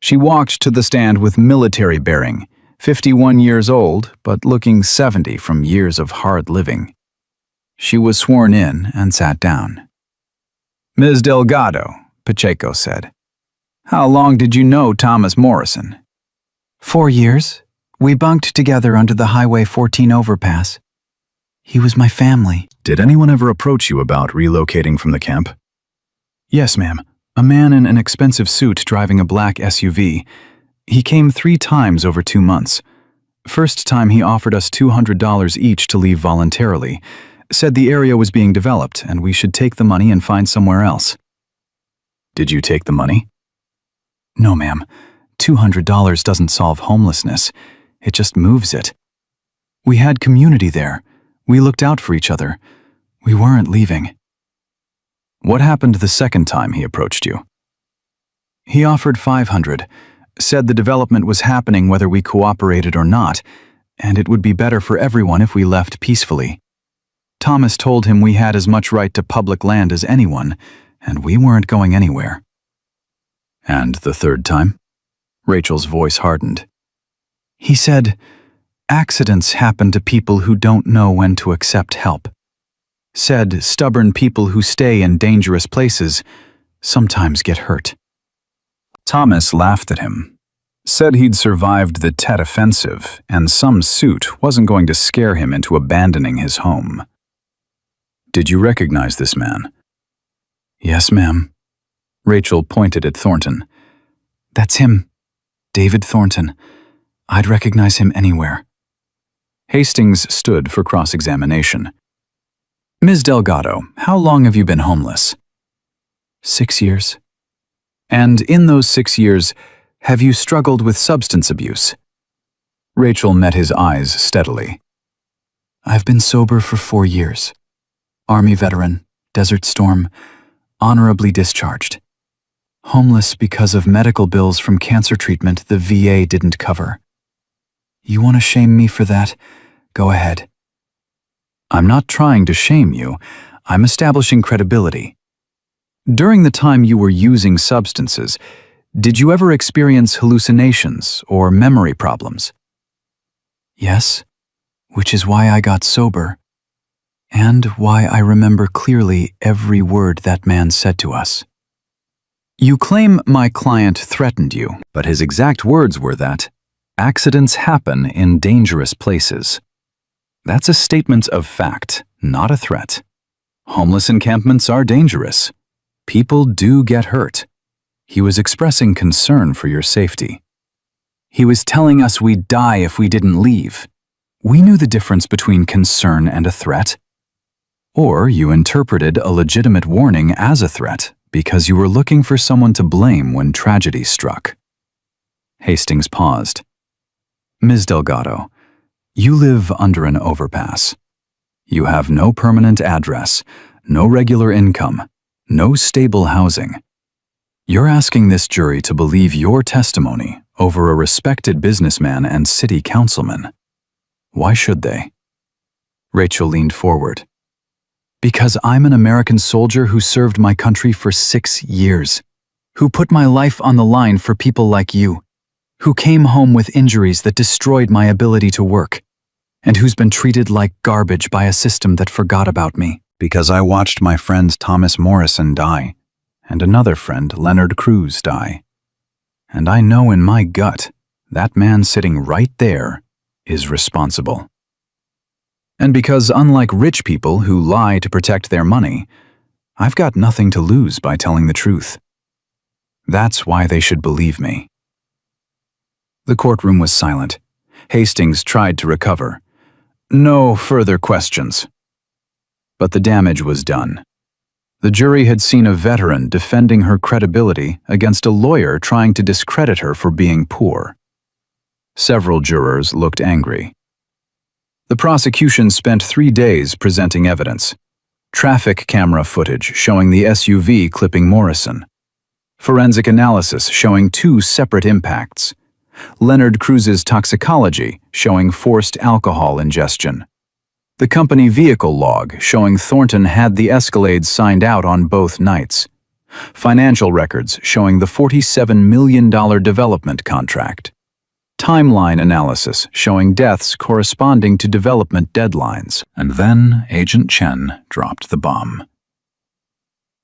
She walked to the stand with military bearing, 51 years old, but looking 70 from years of hard living. She was sworn in and sat down. "Ms. Delgado," Pacheco said, "how long did you know Thomas Morrison?" 4 years. We bunked together under the Highway 14 overpass. He was my family. Did anyone ever approach you about relocating from the camp? Yes, ma'am. A man in an expensive suit driving a black SUV. He came 3 times over 2 months. First time he offered us $200 each to leave voluntarily, said the area was being developed and we should take the money and find somewhere else. Did you take the money? No, ma'am. $200 doesn't solve homelessness. It just moves it. We had community there. We looked out for each other. We weren't leaving. What happened the second time he approached you? He offered $500, said the development was happening whether we cooperated or not, and it would be better for everyone if we left peacefully. Thomas told him we had as much right to public land as anyone, and we weren't going anywhere. And the third time? Rachel's voice hardened. He said, accidents happen to people who don't know when to accept help. Said stubborn people who stay in dangerous places sometimes get hurt. Thomas laughed at him. Said he'd survived the Tet Offensive, and some suit wasn't going to scare him into abandoning his home. Did you recognize this man? Yes, ma'am. Rachel pointed at Thornton. That's him. David Thornton. I'd recognize him anywhere. Hastings stood for cross-examination. Ms. Delgado, how long have you been homeless? 6 years. And in those 6 years, have you struggled with substance abuse? Rachel met his eyes steadily. I've been sober for 4 years. Army veteran, Desert Storm, honorably discharged. Homeless because of medical bills from cancer treatment the VA didn't cover. You want to shame me for that? Go ahead. I'm not trying to shame you. I'm establishing credibility. During the time you were using substances, did you ever experience hallucinations or memory problems? Yes, which is why I got sober, and why I remember clearly every word that man said to us. You claim my client threatened you, but his exact words were that, Accidents happen in dangerous places. That's a statement of fact, not a threat. Homeless encampments are dangerous. People do get hurt. He was expressing concern for your safety. He was telling us we'd die if we didn't leave. We knew the difference between concern and a threat. Or you interpreted a legitimate warning as a threat because you were looking for someone to blame when tragedy struck. Hastings paused. Ms. Delgado, you live under an overpass. You have no permanent address, no regular income, no stable housing. You're asking this jury to believe your testimony over a respected businessman and city councilman. Why should they? Rachel leaned forward. Because I'm an American soldier who served my country for 6 years, who put my life on the line for people like you, who came home with injuries that destroyed my ability to work, and who's been treated like garbage by a system that forgot about me. Because I watched my friend Thomas Morrison die, and another friend, Leonard Cruz, die. And I know in my gut, that man sitting right there is responsible. And because unlike rich people who lie to protect their money, I've got nothing to lose by telling the truth. That's why they should believe me. The courtroom was silent. Hastings tried to recover. No further questions. But the damage was done. The jury had seen a veteran defending her credibility against a lawyer trying to discredit her for being poor. Several jurors looked angry. The prosecution spent 3 days presenting evidence. Traffic camera footage showing the SUV clipping Morrison. Forensic analysis showing 2 separate impacts. Leonard Cruz's toxicology showing forced alcohol ingestion. The company vehicle log showing Thornton had the Escalade signed out on both nights. Financial records showing the $47 million development contract. Timeline analysis showing deaths corresponding to development deadlines. And then Agent Chen dropped the bomb.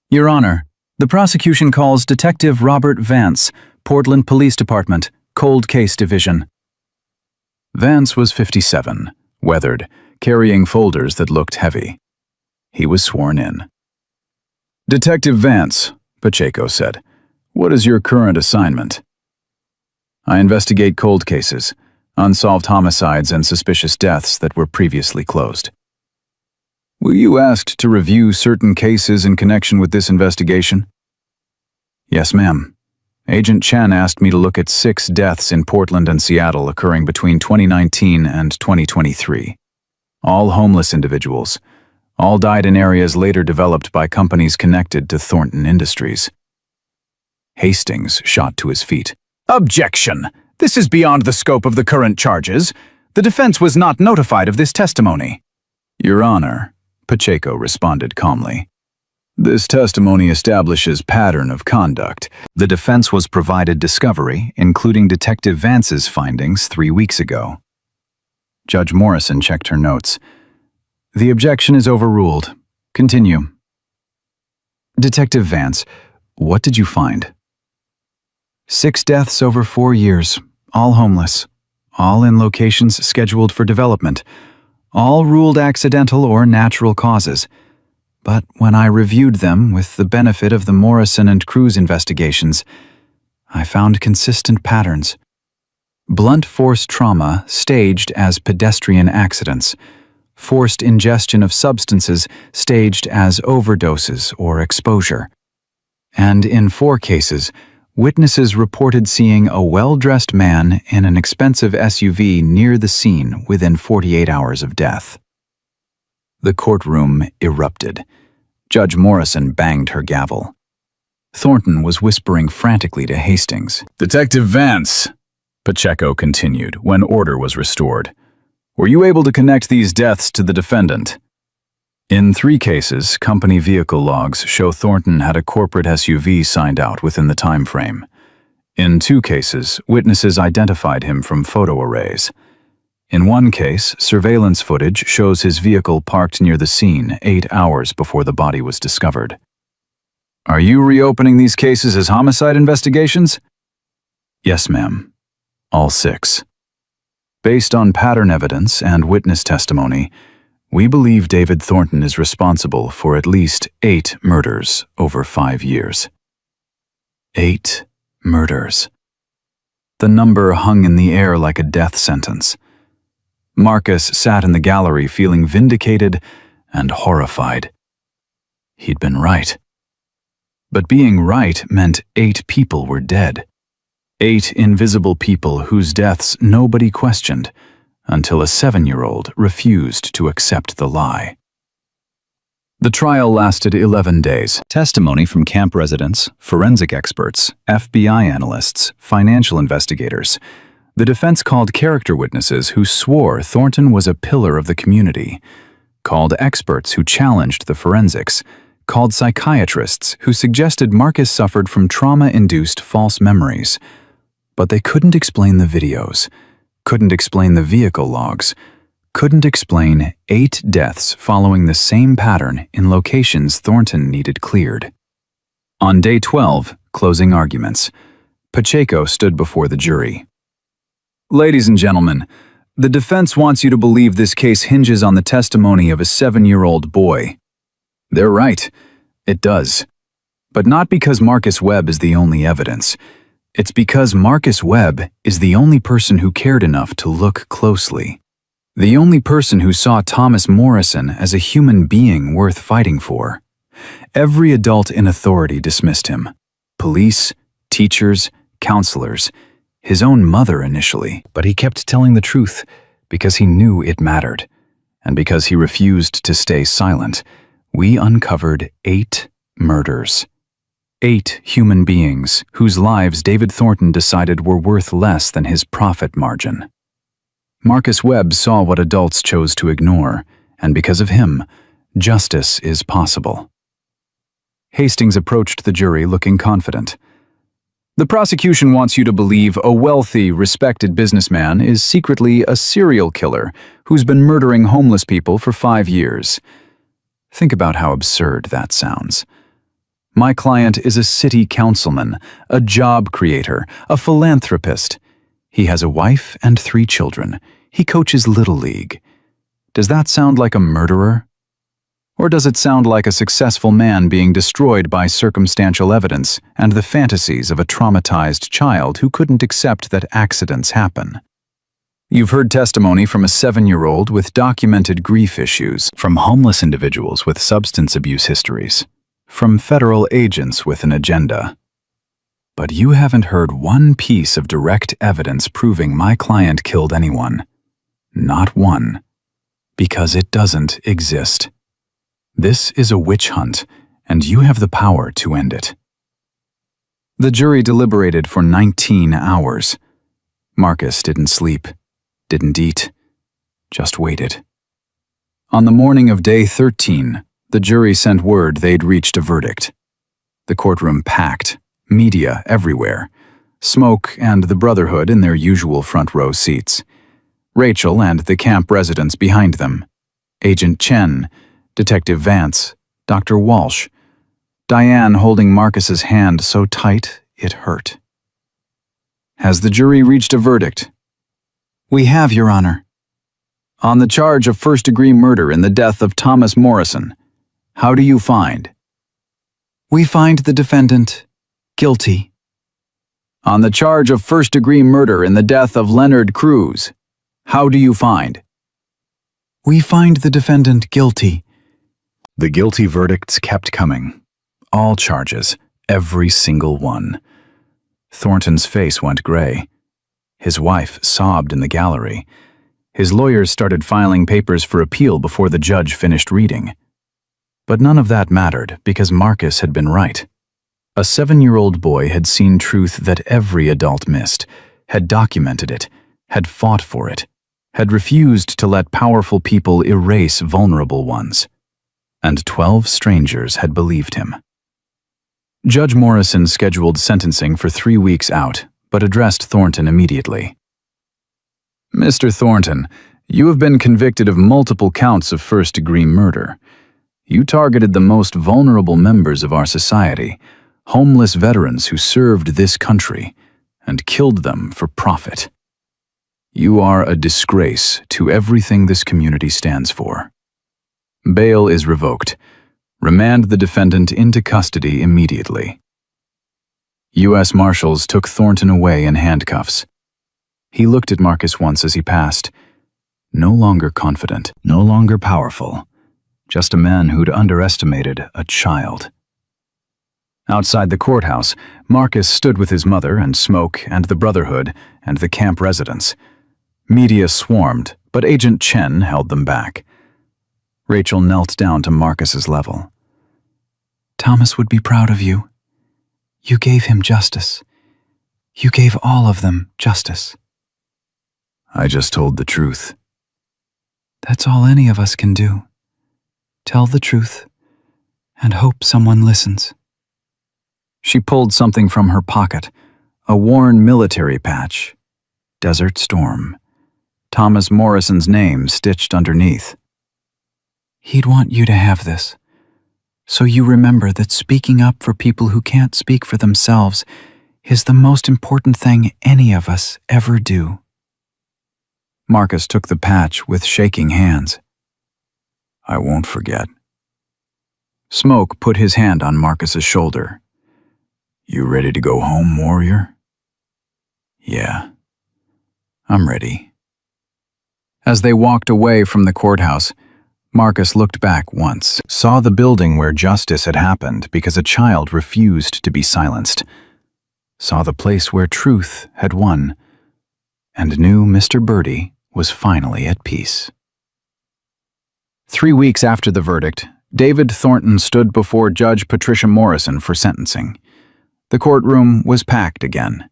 Your Honor, the prosecution calls Detective Robert Vance, Portland Police Department, Cold Case Division. Vance was 57, weathered, carrying folders that looked heavy. He was sworn in. Detective Vance, Pacheco said, what is your current assignment? I investigate cold cases, unsolved homicides and suspicious deaths that were previously closed. Were you asked to review certain cases in connection with this investigation? Yes, ma'am. Agent Chen asked me to look at 6 deaths in Portland and Seattle occurring between 2019 and 2023. All homeless individuals. All died in areas later developed by companies connected to Thornton Industries. Hastings shot to his feet. Objection! This is beyond the scope of the current charges. The defense was not notified of this testimony. Your Honor, Pacheco responded calmly. This testimony establishes pattern of conduct. The defense was provided discovery, including Detective Vance's findings 3 weeks ago. Judge Morrison checked her notes. The objection is overruled. Continue. Detective Vance, what did you find? 6 deaths over 4 years, all homeless, all in locations scheduled for development, all ruled accidental or natural causes. But when I reviewed them with the benefit of the Morrison and Cruz investigations, I found consistent patterns. Blunt force trauma staged as pedestrian accidents, forced ingestion of substances staged as overdoses or exposure. And in 4 cases, witnesses reported seeing a well-dressed man in an expensive SUV near the scene within 48 hours of death. The courtroom erupted. Judge Morrison banged her gavel. Thornton was whispering frantically to Hastings. Detective Vance, Pacheco continued when order was restored. Were you able to connect these deaths to the defendant? In 3 cases, company vehicle logs show Thornton had a corporate SUV signed out within the time frame. In 2 cases, witnesses identified him from photo arrays. In 1 case, surveillance footage shows his vehicle parked near the scene 8 hours before the body was discovered. Are you reopening these cases as homicide investigations? Yes, ma'am. All 6. Based on pattern evidence and witness testimony, we believe David Thornton is responsible for at least 8 murders over 5 years. 8 murders. The number hung in the air like a death sentence. Marcus sat in the gallery feeling vindicated and horrified. He'd been right. But being right meant 8 people were dead. 8 invisible people whose deaths nobody questioned, until a 7-year-old refused to accept the lie. The trial lasted 11 days. Testimony from camp residents, forensic experts, FBI analysts, financial investigators. The defense called character witnesses who swore Thornton was a pillar of the community, called experts who challenged the forensics, called psychiatrists who suggested Marcus suffered from trauma-induced false memories. But they couldn't explain the videos, couldn't explain the vehicle logs, couldn't explain 8 deaths following the same pattern in locations Thornton needed cleared. On day 12, closing arguments, Pacheco stood before the jury. Ladies and gentlemen, the defense wants you to believe this case hinges on the testimony of a 7-year-old boy. They're right, it does. But not because Marcus Webb is the only evidence. It's because Marcus Webb is the only person who cared enough to look closely. The only person who saw Thomas Morrison as a human being worth fighting for. Every adult in authority dismissed him. Police, teachers, counselors, his own mother initially. But he kept telling the truth because he knew it mattered. And because he refused to stay silent, we uncovered 8 murders. 8 human beings whose lives David Thornton decided were worth less than his profit margin. Marcus Webb saw what adults chose to ignore, and because of him, justice is possible. Hastings approached the jury looking confident. The prosecution wants you to believe a wealthy, respected businessman is secretly a serial killer who's been murdering homeless people for 5 years. Think about how absurd that sounds. My client is a city councilman, a job creator, a philanthropist. He has a wife and 3 children. He coaches Little League. Does that sound like a murderer? Or does it sound like a successful man being destroyed by circumstantial evidence and the fantasies of a traumatized child who couldn't accept that accidents happen? You've heard testimony from a 7-year-old with documented grief issues, from homeless individuals with substance abuse histories, from federal agents with an agenda. But you haven't heard one piece of direct evidence proving my client killed anyone. Not one. Because it doesn't exist. This is a witch hunt, and you have the power to end it. The jury deliberated for 19 hours. Marcus didn't sleep, didn't eat, just waited. On the morning of day 13, the jury sent word they'd reached a verdict. The courtroom packed, media everywhere, Smoke and the Brotherhood in their usual front row seats, Rachel and the camp residents behind them, Agent Chen, Detective Vance, Dr. Walsh, Diane holding Marcus's hand so tight it hurt. Has the jury reached a verdict? We have, Your Honor. On the charge of first-degree murder in the death of Thomas Morrison, how do you find? We find the defendant guilty. On the charge of first-degree murder in the death of Leonard Cruz, how do you find? We find the defendant guilty. The guilty verdicts kept coming. All charges, every single one. Thornton's face went gray. His wife sobbed in the gallery. His lawyers started filing papers for appeal before the judge finished reading. But none of that mattered because Marcus had been right. A 7-year-old boy had seen truth that every adult missed, had documented it, had fought for it, had refused to let powerful people erase vulnerable ones. And 12 strangers had believed him. Judge Morrison scheduled sentencing for 3 weeks out, but addressed Thornton immediately. Mr. Thornton, you have been convicted of multiple counts of first-degree murder. You targeted the most vulnerable members of our society, homeless veterans who served this country, and killed them for profit. You are a disgrace to everything this community stands for. Bail is revoked. Remand the defendant into custody immediately. U.S. Marshals took Thornton away in handcuffs. He looked at Marcus once as he passed. No longer confident, no longer powerful. Just a man who'd underestimated a child. Outside the courthouse, Marcus stood with his mother and Smoke and the Brotherhood and the camp residents. Media swarmed, but Agent Chen held them back. Rachel knelt down to Marcus's level. Thomas would be proud of you. You gave him justice. You gave all of them justice. I just told the truth. That's all any of us can do. Tell the truth and hope someone listens. She pulled something from her pocket, a worn military patch. Desert Storm. Thomas Morrison's name stitched underneath. He'd want you to have this, so you remember that speaking up for people who can't speak for themselves is the most important thing any of us ever do. Marcus took the patch with shaking hands. I won't forget. Smoke put his hand on Marcus's shoulder. You ready to go home, warrior? Yeah, I'm ready. As they walked away from the courthouse, Marcus looked back once, saw the building where justice had happened because a child refused to be silenced, saw the place where truth had won, and knew Mr. Birdie was finally at peace. 3 weeks after the verdict, David Thornton stood before Judge Patricia Morrison for sentencing. The courtroom was packed again.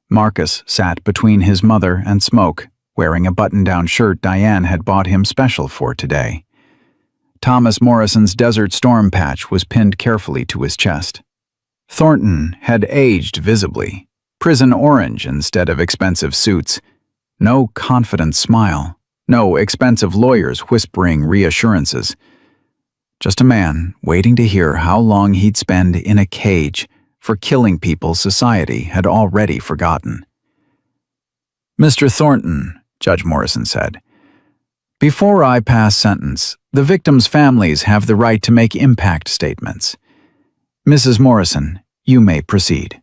Marcus sat between his mother and Smoke, wearing a button-down shirt Diane had bought him special for today. Thomas Morrison's Desert Storm patch was pinned carefully to his chest. Thornton had aged visibly, prison orange instead of expensive suits. No confident smile, no expensive lawyers whispering reassurances. Just a man waiting to hear how long he'd spend in a cage for killing people society had already forgotten. Mr. Thornton, Judge Morrison said, before I pass sentence, the victims' families have the right to make impact statements. Mrs. Morrison, you may proceed.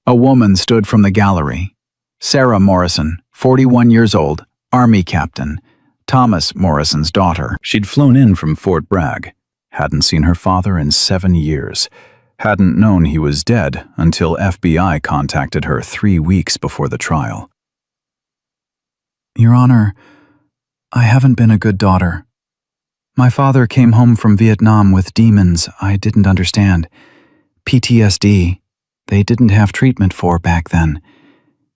A woman stood from the gallery. Sarah Morrison, 41 years old, Army captain, Thomas Morrison's daughter. She'd flown in from Fort Bragg, hadn't seen her father in 7 years, hadn't known he was dead until FBI contacted her 3 weeks before the trial. Your Honor, I haven't been a good daughter. My father came home from Vietnam with demons I didn't understand. PTSD, they didn't have treatment for back then.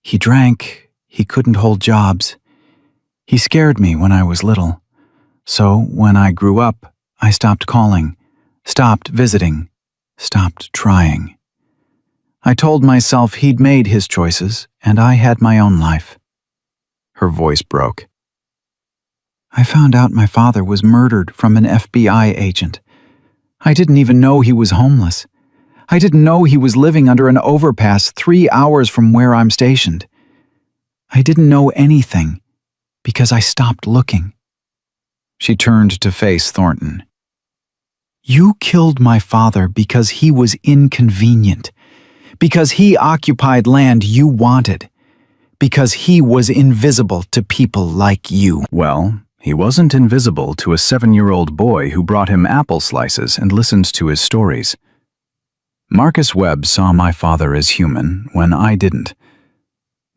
He drank, he couldn't hold jobs. He scared me when I was little. So when I grew up, I stopped calling, stopped visiting, stopped trying. I told myself he'd made his choices and I had my own life. Her voice broke. I found out my father was murdered from an FBI agent. I didn't even know he was homeless. I didn't know he was living under an overpass 3 hours from where I'm stationed. I didn't know anything because I stopped looking. She turned to face Thornton. You killed my father because he was inconvenient, because he occupied land you wanted, because he was invisible to people like you. Well, he wasn't invisible to a 7-year-old boy who brought him apple slices and listened to his stories. Marcus Webb saw my father as human when I didn't.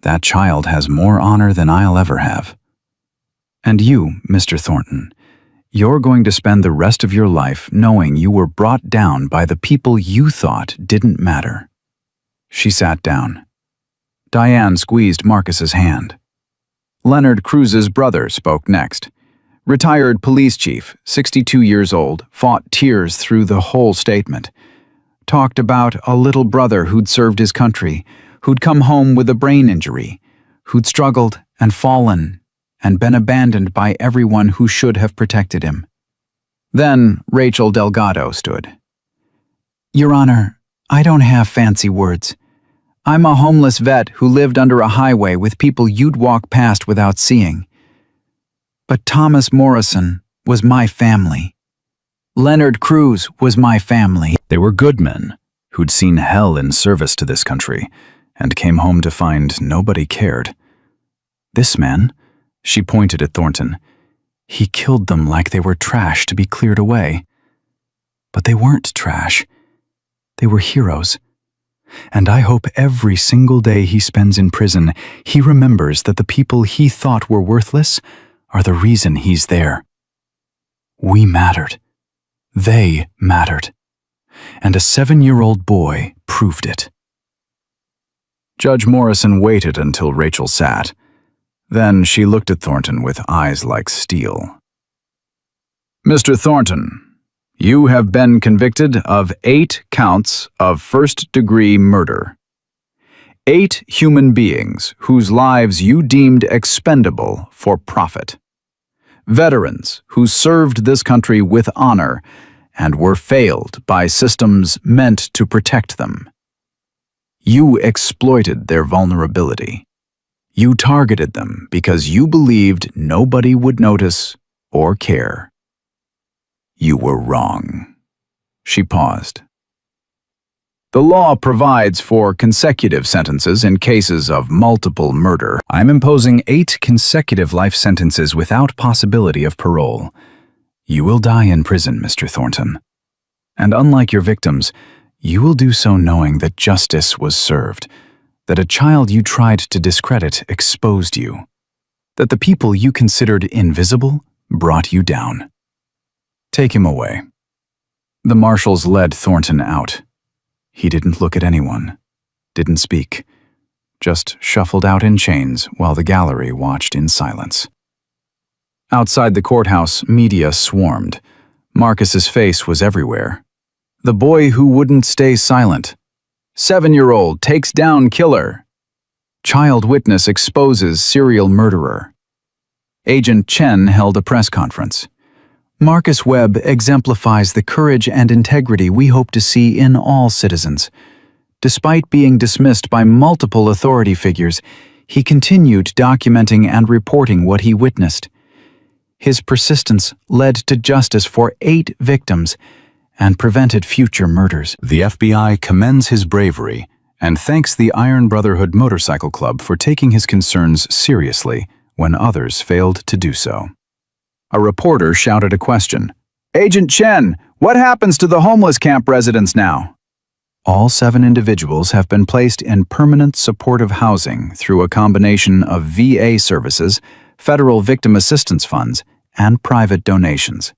That child has more honor than I'll ever have. And you, Mr. Thornton, you're going to spend the rest of your life knowing you were brought down by the people you thought didn't matter. She sat down. Diane squeezed Marcus's hand. Leonard Cruz's brother spoke next. Retired police chief, 62 years old, fought tears through the whole statement. Talked about a little brother who'd served his country, who'd come home with a brain injury, who'd struggled and fallen and been abandoned by everyone who should have protected him. Then Rachel Delgado stood. Your Honor, I don't have fancy words. I'm a homeless vet who lived under a highway with people you'd walk past without seeing. But Thomas Morrison was my family. Leonard Cruz was my family. They were good men who'd seen hell in service to this country and came home to find nobody cared. This man, she pointed at Thornton, he killed them like they were trash to be cleared away. But they weren't trash. They were heroes. And I hope every single day he spends in prison, he remembers that the people he thought were worthless are the reason he's there. We mattered. They mattered. And a 7-year-old boy proved it. Judge Morrison waited until Rachel sat. Then she looked at Thornton with eyes like steel. Mr. Thornton, you have been convicted of 8 counts of first-degree murder. 8 human beings whose lives you deemed expendable for profit. Veterans who served this country with honor and were failed by systems meant to protect them. You exploited their vulnerability. You targeted them because you believed nobody would notice or care. You were wrong. She paused. The law provides for consecutive sentences in cases of multiple murder. I'm imposing 8 consecutive life sentences without possibility of parole. You will die in prison, Mr. Thornton. And unlike your victims, you will do so knowing that justice was served, that a child you tried to discredit exposed you, that the people you considered invisible brought you down. Take him away. The marshals led Thornton out. He didn't look at anyone, didn't speak, just shuffled out in chains while the gallery watched in silence. Outside the courthouse, media swarmed. Marcus's face was everywhere. The boy who wouldn't stay silent. 7-year-old takes down killer. Child witness exposes serial murderer. Agent Chen held a press conference. Marcus Webb exemplifies the courage and integrity we hope to see in all citizens. Despite being dismissed by multiple authority figures, he continued documenting and reporting what he witnessed. His persistence led to justice for 8 victims and prevented future murders. The FBI commends his bravery and thanks the Iron Brotherhood Motorcycle Club for taking his concerns seriously when others failed to do so. A reporter shouted a question. Agent Chen, what happens to the homeless camp residents now? All 7 individuals have been placed in permanent supportive housing through a combination of VA services, federal victim assistance funds, and private donations.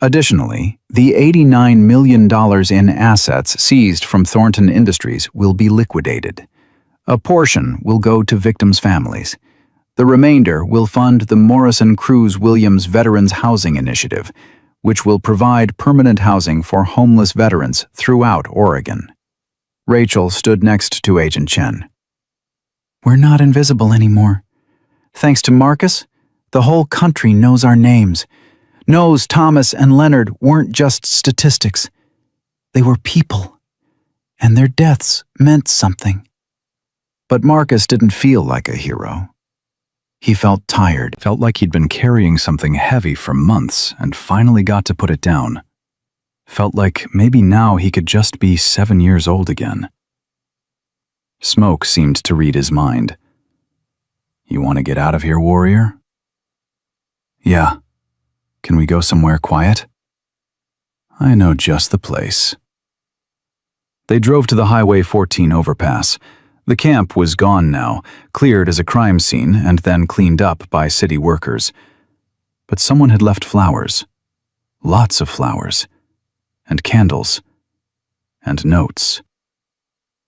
Additionally, the $89 million in assets seized from Thornton Industries will be liquidated. A portion will go to victims' families. The remainder will fund the Morrison Cruz Williams Veterans Housing Initiative, which will provide permanent housing for homeless veterans throughout Oregon. Rachel stood next to Agent Chen. We're not invisible anymore. Thanks to Marcus, the whole country knows our names, knows Thomas and Leonard weren't just statistics. They were people, and their deaths meant something. But Marcus didn't feel like a hero. He felt tired, felt like he'd been carrying something heavy for months and finally got to put it down. Felt like maybe now he could just be 7 years old again. Smoke seemed to read his mind. You want to get out of here, warrior? Yeah. Can we go somewhere quiet? I know just the place. They drove to the Highway 14 overpass. The camp was gone now, cleared as a crime scene and then cleaned up by city workers. But someone had left flowers. Lots of flowers. And candles. And notes.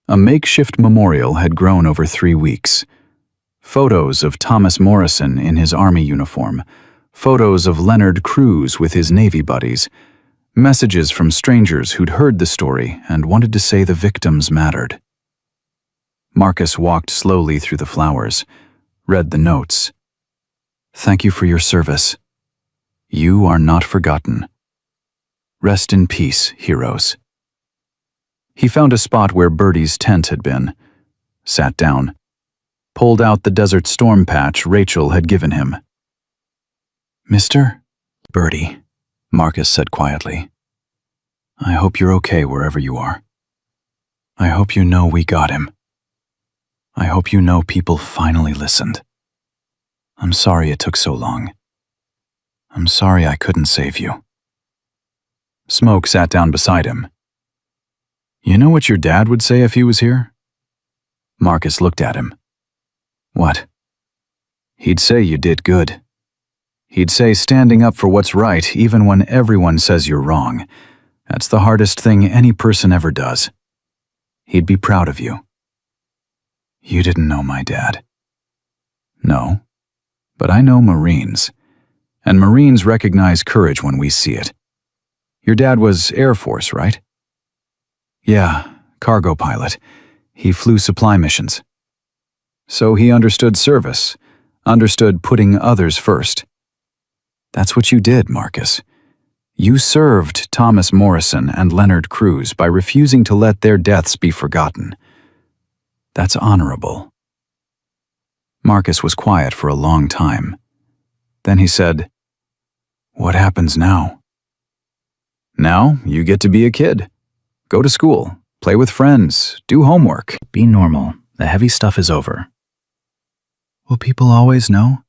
A makeshift memorial had grown over 3 weeks. Photos of Thomas Morrison in his army uniform. Photos of Leonard Cruz with his Navy buddies. Messages from strangers who'd heard the story and wanted to say the victims mattered. Marcus walked slowly through the flowers, read the notes. Thank you for your service. You are not forgotten. Rest in peace, heroes. He found a spot where Birdie's tent had been. sat down, pulled out the Desert Storm patch Rachel had given him. Mr. Birdie, Marcus said quietly, I hope you're okay wherever you are. I hope you know we got him. I hope you know people finally listened. I'm sorry it took so long. I'm sorry I couldn't save you. Smoke sat down beside him. You know what your dad would say if he was here? Marcus looked at him. What? He'd say you did good. He'd say standing up for what's right even when everyone says you're wrong. That's the hardest thing any person ever does. He'd be proud of you. You didn't know my dad. No, but I know Marines. And Marines recognize courage when we see it. Your dad was Air Force, right? Yeah, cargo pilot. He flew supply missions. So he understood service, understood putting others first. That's what you did, Marcus. You served Thomas Morrison and Leonard Cruz by refusing to let their deaths be forgotten. That's honorable. Marcus was quiet for a long time. Then he said, What happens now? Now you get to be a kid. Go to school, play with friends, do homework. Be normal. The heavy stuff is over. Will people always know?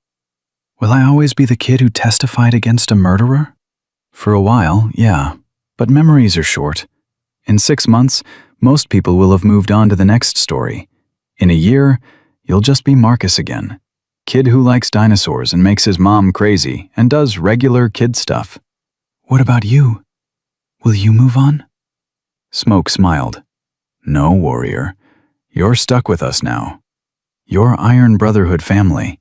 Will I always be the kid who testified against a murderer? For a while, yeah, but memories are short. In 6 months, most people will have moved on to the next story. In a year, you'll just be Marcus again. Kid who likes dinosaurs and makes his mom crazy and does regular kid stuff. What about you? Will you move on? Smoke smiled. No, warrior. You're stuck with us now. Your Iron Brotherhood family.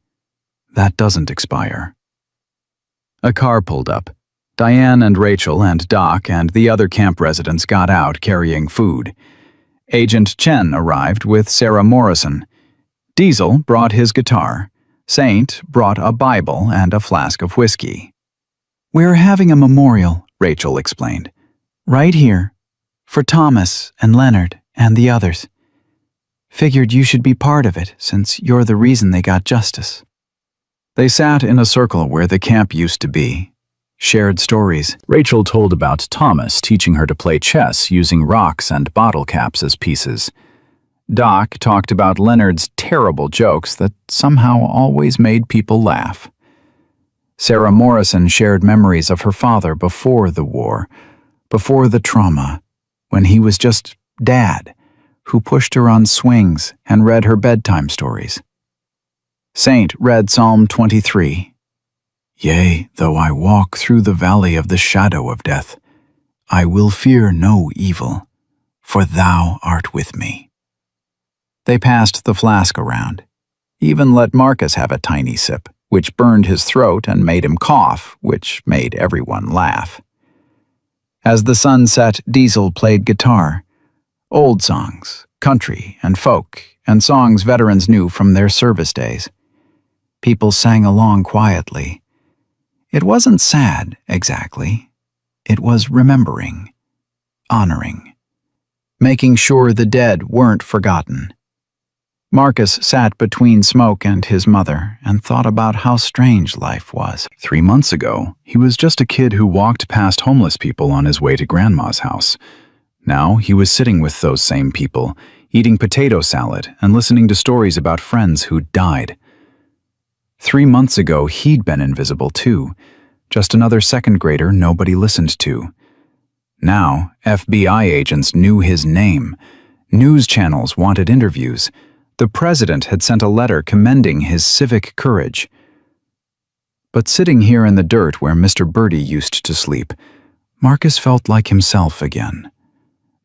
That doesn't expire. A car pulled up. Diane and Rachel and Doc and the other camp residents got out carrying food. Agent Chen arrived with Sarah Morrison. Diesel brought his guitar. Saint brought a Bible and a flask of whiskey. We're having a memorial, Rachel explained. Right here. For Thomas and Leonard and the others. Figured you should be part of it since you're the reason they got justice. They sat in a circle where the camp used to be. Shared stories. Rachel told about Thomas teaching her to play chess using rocks and bottle caps as pieces. Doc talked about Leonard's terrible jokes that somehow always made people laugh. Sarah Morrison shared memories of her father before the war, before the trauma, when he was just Dad, who pushed her on swings and read her bedtime stories. Saint read Psalm 23. Yea, though I walk through the valley of the shadow of death, I will fear no evil, for thou art with me. They passed the flask around, even let Marcus have a tiny sip, which burned his throat and made him cough, which made everyone laugh. As the sun set, Diesel played guitar. Old songs, country and folk, and songs veterans knew from their service days. People sang along quietly. It wasn't sad, exactly. It was remembering, honoring, making sure the dead weren't forgotten. Marcus sat between Smoke and his mother and thought about how strange life was. 3 months ago, he was just a kid who walked past homeless people on his way to Grandma's house. Now he was sitting with those same people, eating potato salad and listening to stories about friends who'd died. 3 months ago, he'd been invisible too, just another second grader nobody listened to. Now, FBI agents knew his name. News channels wanted interviews. The president had sent a letter commending his civic courage. But sitting here in the dirt where Mr. Birdie used to sleep, Marcus felt like himself again.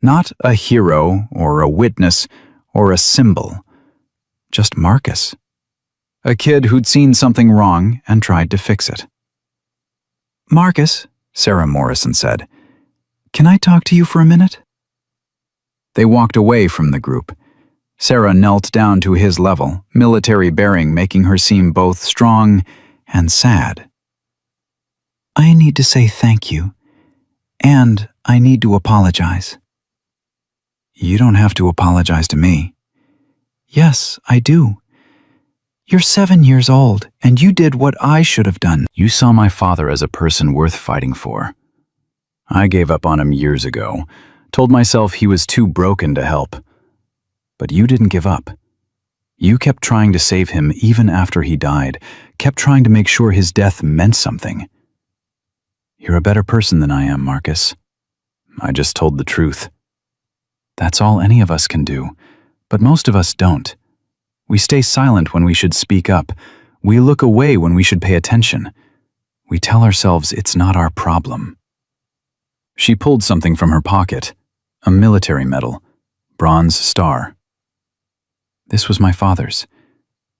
Not a hero or a witness or a symbol, just Marcus. A kid who'd seen something wrong and tried to fix it. Marcus, Sarah Morrison said, can I talk to you for a minute? They walked away from the group. Sarah knelt down to his level, military bearing making her seem both strong and sad. I need to say thank you, and I need to apologize. You don't have to apologize to me. Yes, I do. You're 7 years old, and you did what I should have done. You saw my father as a person worth fighting for. I gave up on him years ago, told myself he was too broken to help. But you didn't give up. You kept trying to save him even after he died, kept trying to make sure his death meant something. You're a better person than I am, Marcus. I just told the truth. That's all any of us can do, but most of us don't. We stay silent when we should speak up. We look away when we should pay attention. We tell ourselves it's not our problem. She pulled something from her pocket, a military medal, bronze star. This was my father's.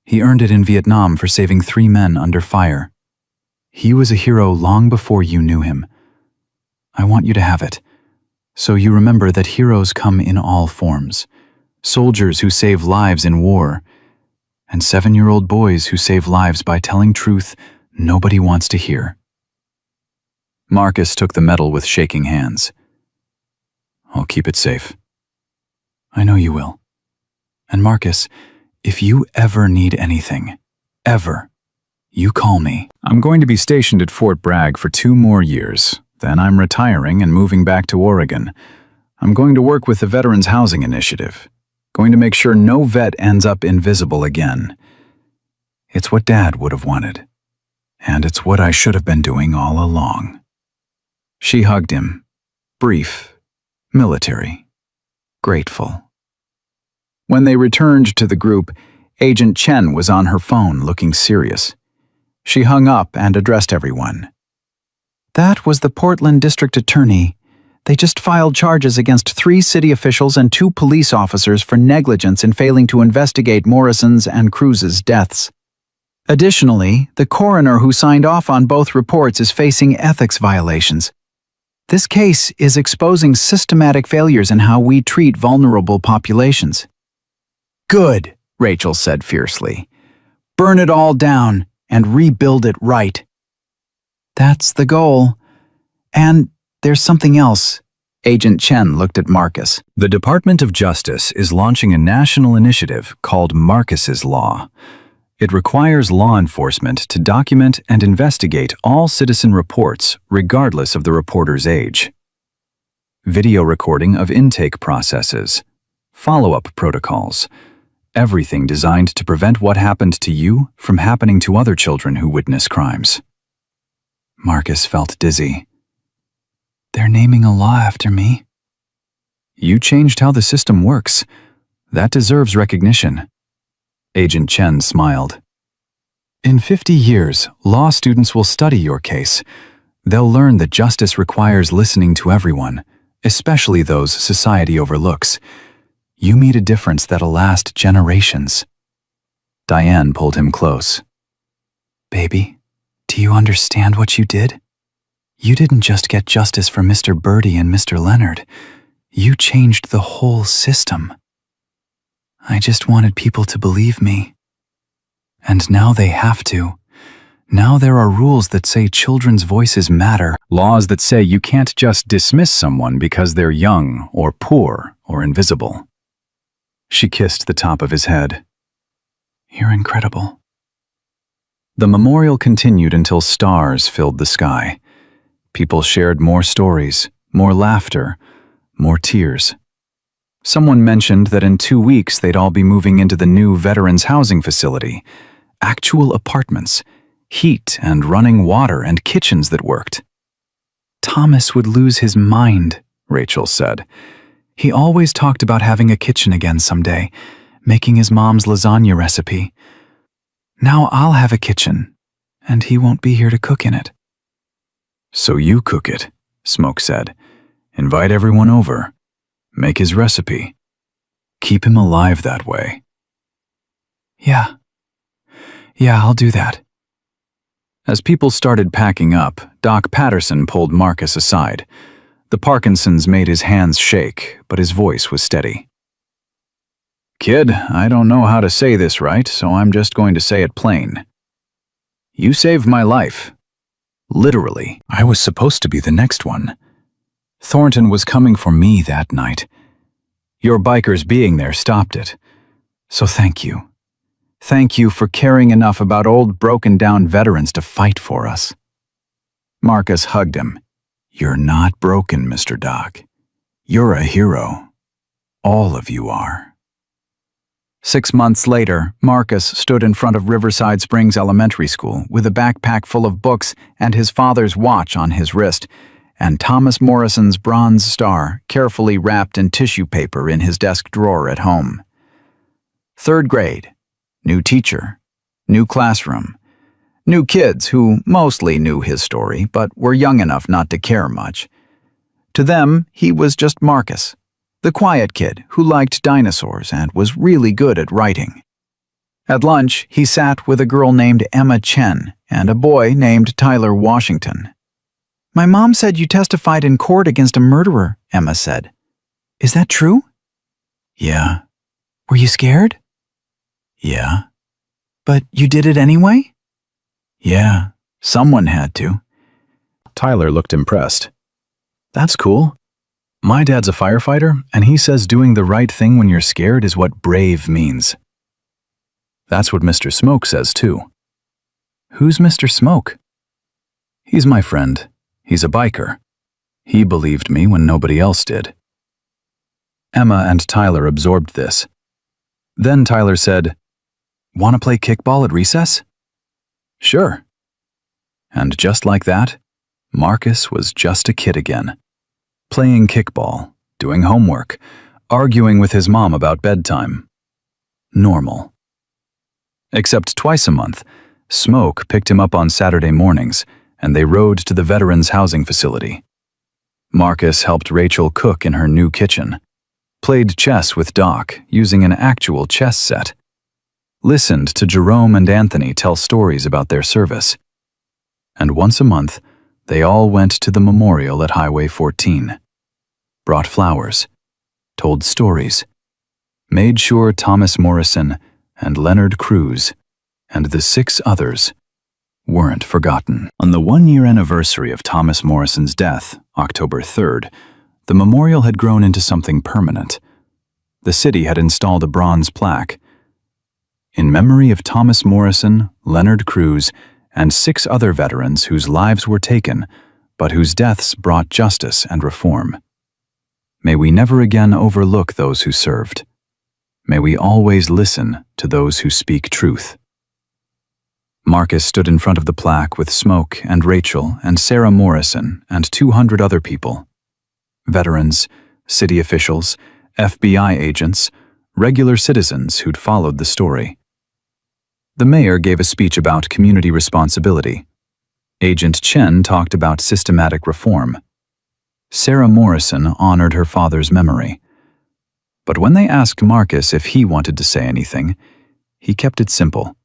He earned it in Vietnam for saving 3 men under fire. He was a hero long before you knew him. I want you to have it, so you remember that heroes come in all forms. Soldiers who save lives in war, and 7-year-old boys who save lives by telling truth nobody wants to hear. Marcus took the medal with shaking hands. I'll keep it safe. I know you will. And Marcus, if you ever need anything, ever, you call me. I'm going to be stationed at Fort Bragg for 2 more years. Then I'm retiring and moving back to Oregon. I'm going to work with the Veterans Housing Initiative. Going to make sure no vet ends up invisible again. It's what Dad would have wanted. And it's what I should have been doing all along. She hugged him. Brief, military, grateful. When they returned to the group, Agent Chen was on her phone looking serious. She hung up and addressed everyone. That was the Portland District Attorney. They just filed charges against 3 city officials and 2 police officers for negligence in failing to investigate Morrison's and Cruz's deaths. Additionally, the coroner who signed off on both reports is facing ethics violations. This case is exposing systematic failures in how we treat vulnerable populations. Good, Rachel said fiercely. Burn it all down and rebuild it right. That's the goal. And there's something else. Agent Chen looked at Marcus. The Department of Justice is launching a national initiative called Marcus's Law. It requires law enforcement to document and investigate all citizen reports, regardless of the reporter's age. Video recording of intake processes, follow-up protocols, everything designed to prevent what happened to you from happening to other children who witness crimes. Marcus felt dizzy. They're naming a law after me. You changed how the system works. That deserves recognition. Agent Chen smiled. In 50 years, law students will study your case. They'll learn that justice requires listening to everyone, especially those society overlooks. You made a difference that'll last generations. Diane pulled him close. Baby, do you understand what you did? You didn't just get justice for Mr. Birdie and Mr. Leonard. You changed the whole system. I just wanted people to believe me. And now they have to. Now there are rules that say children's voices matter. Laws that say you can't just dismiss someone because they're young or poor or invisible. She kissed the top of his head. You're incredible. The memorial continued until stars filled the sky. People shared more stories, more laughter, more tears. Someone mentioned that in 2 weeks they'd all be moving into the new veterans housing facility. Actual apartments, heat and running water and kitchens that worked. Thomas would lose his mind, Rachel said. He always talked about having a kitchen again someday, making his mom's lasagna recipe. Now I'll have a kitchen, and he won't be here to cook in it. So you cook it, Smoke said. Invite everyone over. Make his recipe. Keep him alive that way. Yeah, I'll do that. As people started packing up, Doc Patterson pulled Marcus aside. The Parkinson's made his hands shake, but his voice was steady. Kid, I don't know how to say this right, so I'm just going to say it plain. You saved my life. Literally, I was supposed to be the next one. Thornton was coming for me that night. Your bikers being there stopped it. So thank you. Thank you for caring enough about old broken-down veterans to fight for us." Marcus hugged him. "You're not broken, Mr. Doc. You're a hero. All of you are." 6 months later, Marcus stood in front of Riverside Springs Elementary School with a backpack full of books and his father's watch on his wrist, and Thomas Morrison's bronze star carefully wrapped in tissue paper in his desk drawer at home. 3rd grade. New teacher. New classroom. New kids who mostly knew his story but were young enough not to care much. To them, he was just Marcus, the quiet kid who liked dinosaurs and was really good at writing. At lunch, he sat with a girl named Emma Chen and a boy named Tyler Washington. "My mom said you testified in court against a murderer," Emma said. "Is that true?" "Yeah." "Were you scared?" "Yeah." "But you did it anyway?" "Yeah, someone had to." Tyler looked impressed. "That's cool. My dad's a firefighter, and he says doing the right thing when you're scared is what brave means." "That's what Mr. Smoke says, too." "Who's Mr. Smoke?" "He's my friend. He's a biker. He believed me when nobody else did." Emma and Tyler absorbed this. Then Tyler said, "Want to play kickball at recess?" "Sure." And just like that, Marcus was just a kid again. Playing kickball, doing homework, arguing with his mom about bedtime. Normal. Except twice a month, Smoke picked him up on Saturday mornings, and they rode to the Veterans Housing Facility. Marcus helped Rachel cook in her new kitchen, played chess with Doc using an actual chess set, listened to Jerome and Anthony tell stories about their service. And once a month, they all went to the memorial at Highway 14, brought flowers, told stories, made sure Thomas Morrison and Leonard Cruz and the 6 others weren't forgotten. On the 1-year anniversary of Thomas Morrison's death, October 3rd, the memorial had grown into something permanent. The city had installed a bronze plaque. In memory of Thomas Morrison, Leonard Cruz, and 6 other veterans whose lives were taken, but whose deaths brought justice and reform. May we never again overlook those who served. May we always listen to those who speak truth. Marcus stood in front of the plaque with Smoke and Rachel and Sarah Morrison and 200 other people. Veterans, city officials, FBI agents, regular citizens who'd followed the story. The mayor gave a speech about community responsibility. Agent Chen talked about systematic reform. Sarah Morrison honored her father's memory. But when they asked Marcus if he wanted to say anything, he kept it simple.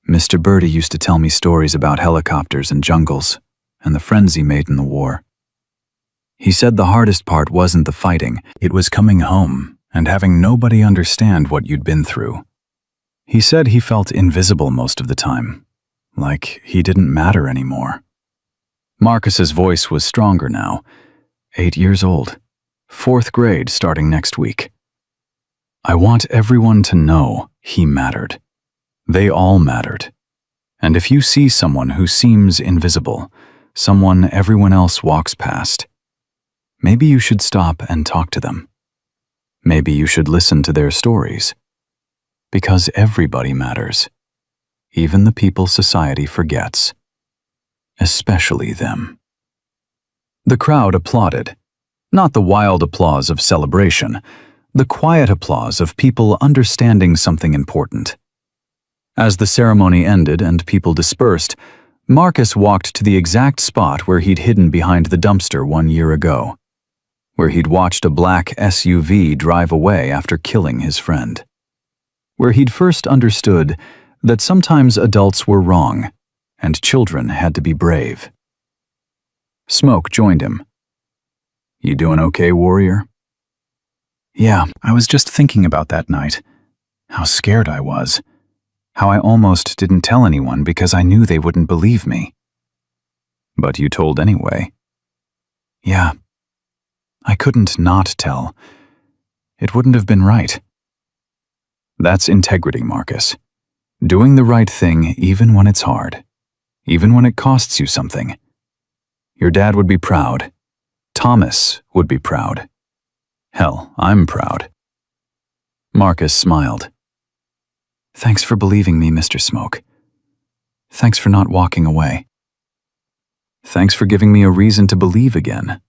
"Mr. Birdie used to tell me stories about helicopters and jungles and the friends he made in the war. He said the hardest part wasn't the fighting, it was coming home and having nobody understand what you'd been through. He said he felt invisible most of the time, like he didn't matter anymore." Marcus's voice was stronger now. 8 years old, 4th grade starting next week. "I want everyone to know he mattered. They all mattered. And if you see someone who seems invisible, someone everyone else walks past, maybe you should stop and talk to them. Maybe you should listen to their stories. Because everybody matters, even the people society forgets. Especially them." The crowd applauded, not the wild applause of celebration, the quiet applause of people understanding something important. As the ceremony ended and people dispersed, Marcus walked to the exact spot where he'd hidden behind the dumpster 1 year ago, where he'd watched a black SUV drive away after killing his friend, where he'd first understood that sometimes adults were wrong and children had to be brave. Smoke joined him. "You doing okay, warrior?" "Yeah, I was just thinking about that night. How scared I was. How I almost didn't tell anyone because I knew they wouldn't believe me." "But you told anyway." "Yeah. I couldn't not tell. It wouldn't have been right." That's integrity, Marcus. Doing the right thing even when it's hard, even when it costs you something. Your dad would be proud. Thomas would be proud. Hell, I'm proud. Marcus smiled. Thanks for believing me, Mr. Smoke. Thanks for not walking away. Thanks for giving me a reason to believe again.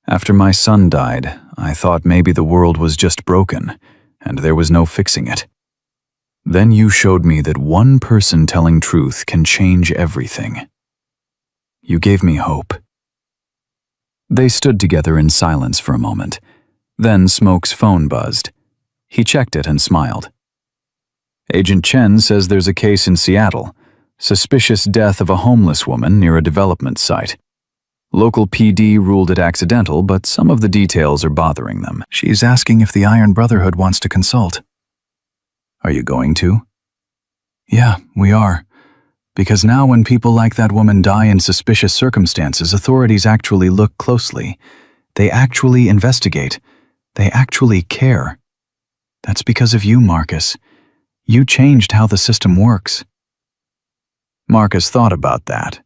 After my son died, I thought maybe the world was just broken, and there was no fixing it. Then you showed me that one person telling truth can change everything. You gave me hope. They stood together in silence for a moment. Then Smoke's phone buzzed. He checked it and smiled. Agent Chen says there's a case in Seattle. Suspicious death of a homeless woman near a development site. Local PD ruled it accidental, but some of the details are bothering them. She's asking if the Iron Brotherhood wants to consult. Are you going to? Yeah, we are. Because now when people like that woman die in suspicious circumstances, authorities actually look closely. They actually investigate. They actually care. That's because of you, Marcus. You changed how the system works. Marcus thought about that.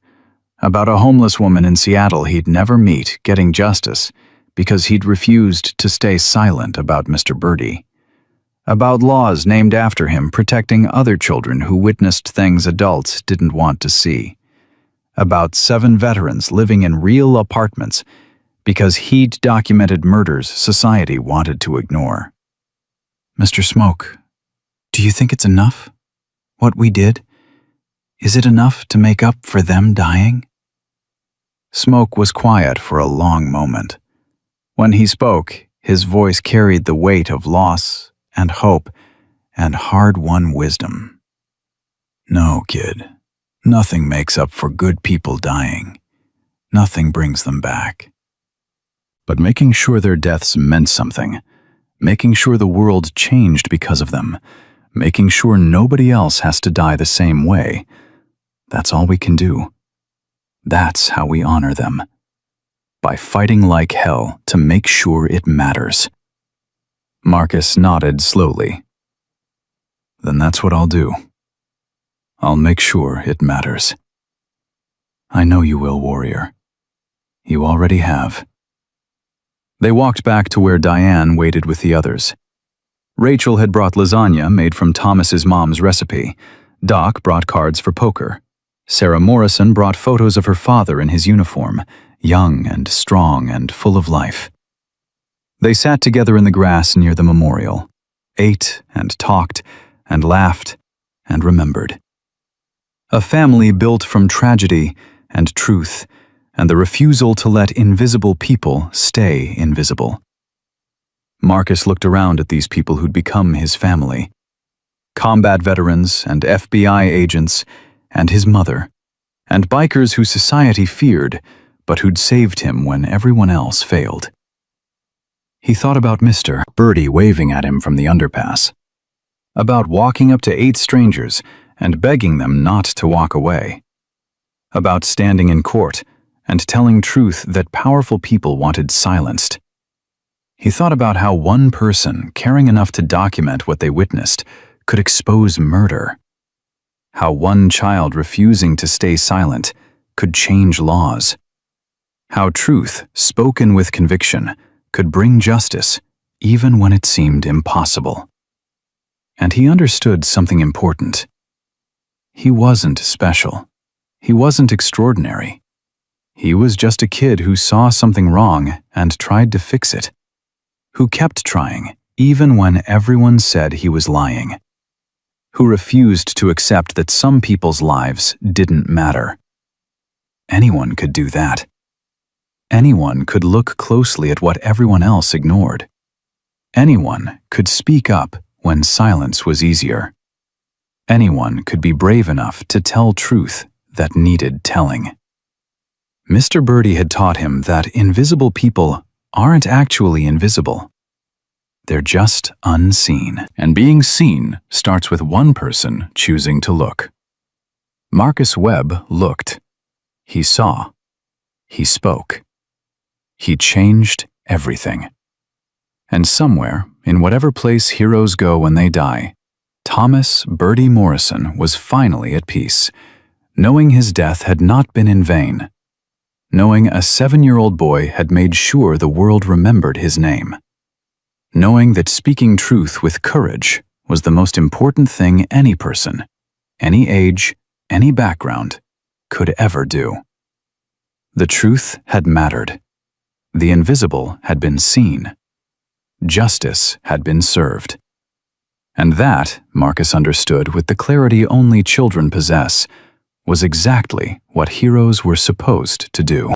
About a homeless woman in Seattle he'd never meet getting justice because he'd refused to stay silent about Mr. Birdie. About laws named after him protecting other children who witnessed things adults didn't want to see. About 7 veterans living in real apartments because he'd documented murders society wanted to ignore. Mr. Smoke, do you think it's enough? What we did? Is it enough to make up for them dying? Smoke was quiet for a long moment. When he spoke, his voice carried the weight of loss and hope and hard-won wisdom. No, kid. Nothing makes up for good people dying. Nothing brings them back. But making sure their deaths meant something, making sure the world changed because of them, making sure nobody else has to die the same way, that's all we can do. That's how we honor them. By fighting like hell to make sure it matters. Marcus nodded slowly. Then that's what I'll do. I'll make sure it matters. I know you will, warrior. You already have. They walked back to where Diane waited with the others. Rachel had brought lasagna made from Thomas's mom's recipe. Doc brought cards for poker. Sarah Morrison brought photos of her father in his uniform, young and strong and full of life. They sat together in the grass near the memorial, ate and talked and laughed and remembered. A family built from tragedy and truth and the refusal to let invisible people stay invisible. Marcus looked around at these people who'd become his family. Combat veterans and FBI agents and his mother, and bikers who society feared, but who'd saved him when everyone else failed. He thought about Mr. Birdie waving at him from the underpass, about walking up to 8 strangers and begging them not to walk away, about standing in court and telling truth that powerful people wanted silenced. He thought about how one person caring enough to document what they witnessed could expose murder. How one child refusing to stay silent could change laws. How truth, spoken with conviction, could bring justice even when it seemed impossible. And he understood something important. He wasn't special. He wasn't extraordinary. He was just a kid who saw something wrong and tried to fix it. Who kept trying, even when everyone said he was lying. Who refused to accept that some people's lives didn't matter. Anyone could do that. Anyone could look closely at what everyone else ignored. Anyone could speak up when silence was easier. Anyone could be brave enough to tell truth that needed telling. Mr. Birdie had taught him that invisible people aren't actually invisible. They're just unseen, and being seen starts with one person choosing to look. Marcus Webb looked. He saw. He spoke. He changed everything. And somewhere, in whatever place heroes go when they die, Thomas Bertie Morrison was finally at peace, knowing his death had not been in vain, knowing a 7-year-old boy had made sure the world remembered his name, knowing that speaking truth with courage was the most important thing any person, any age, any background, could ever do. The truth had mattered. The invisible had been seen. Justice had been served. And that, Marcus understood with the clarity only children possess, was exactly what heroes were supposed to do.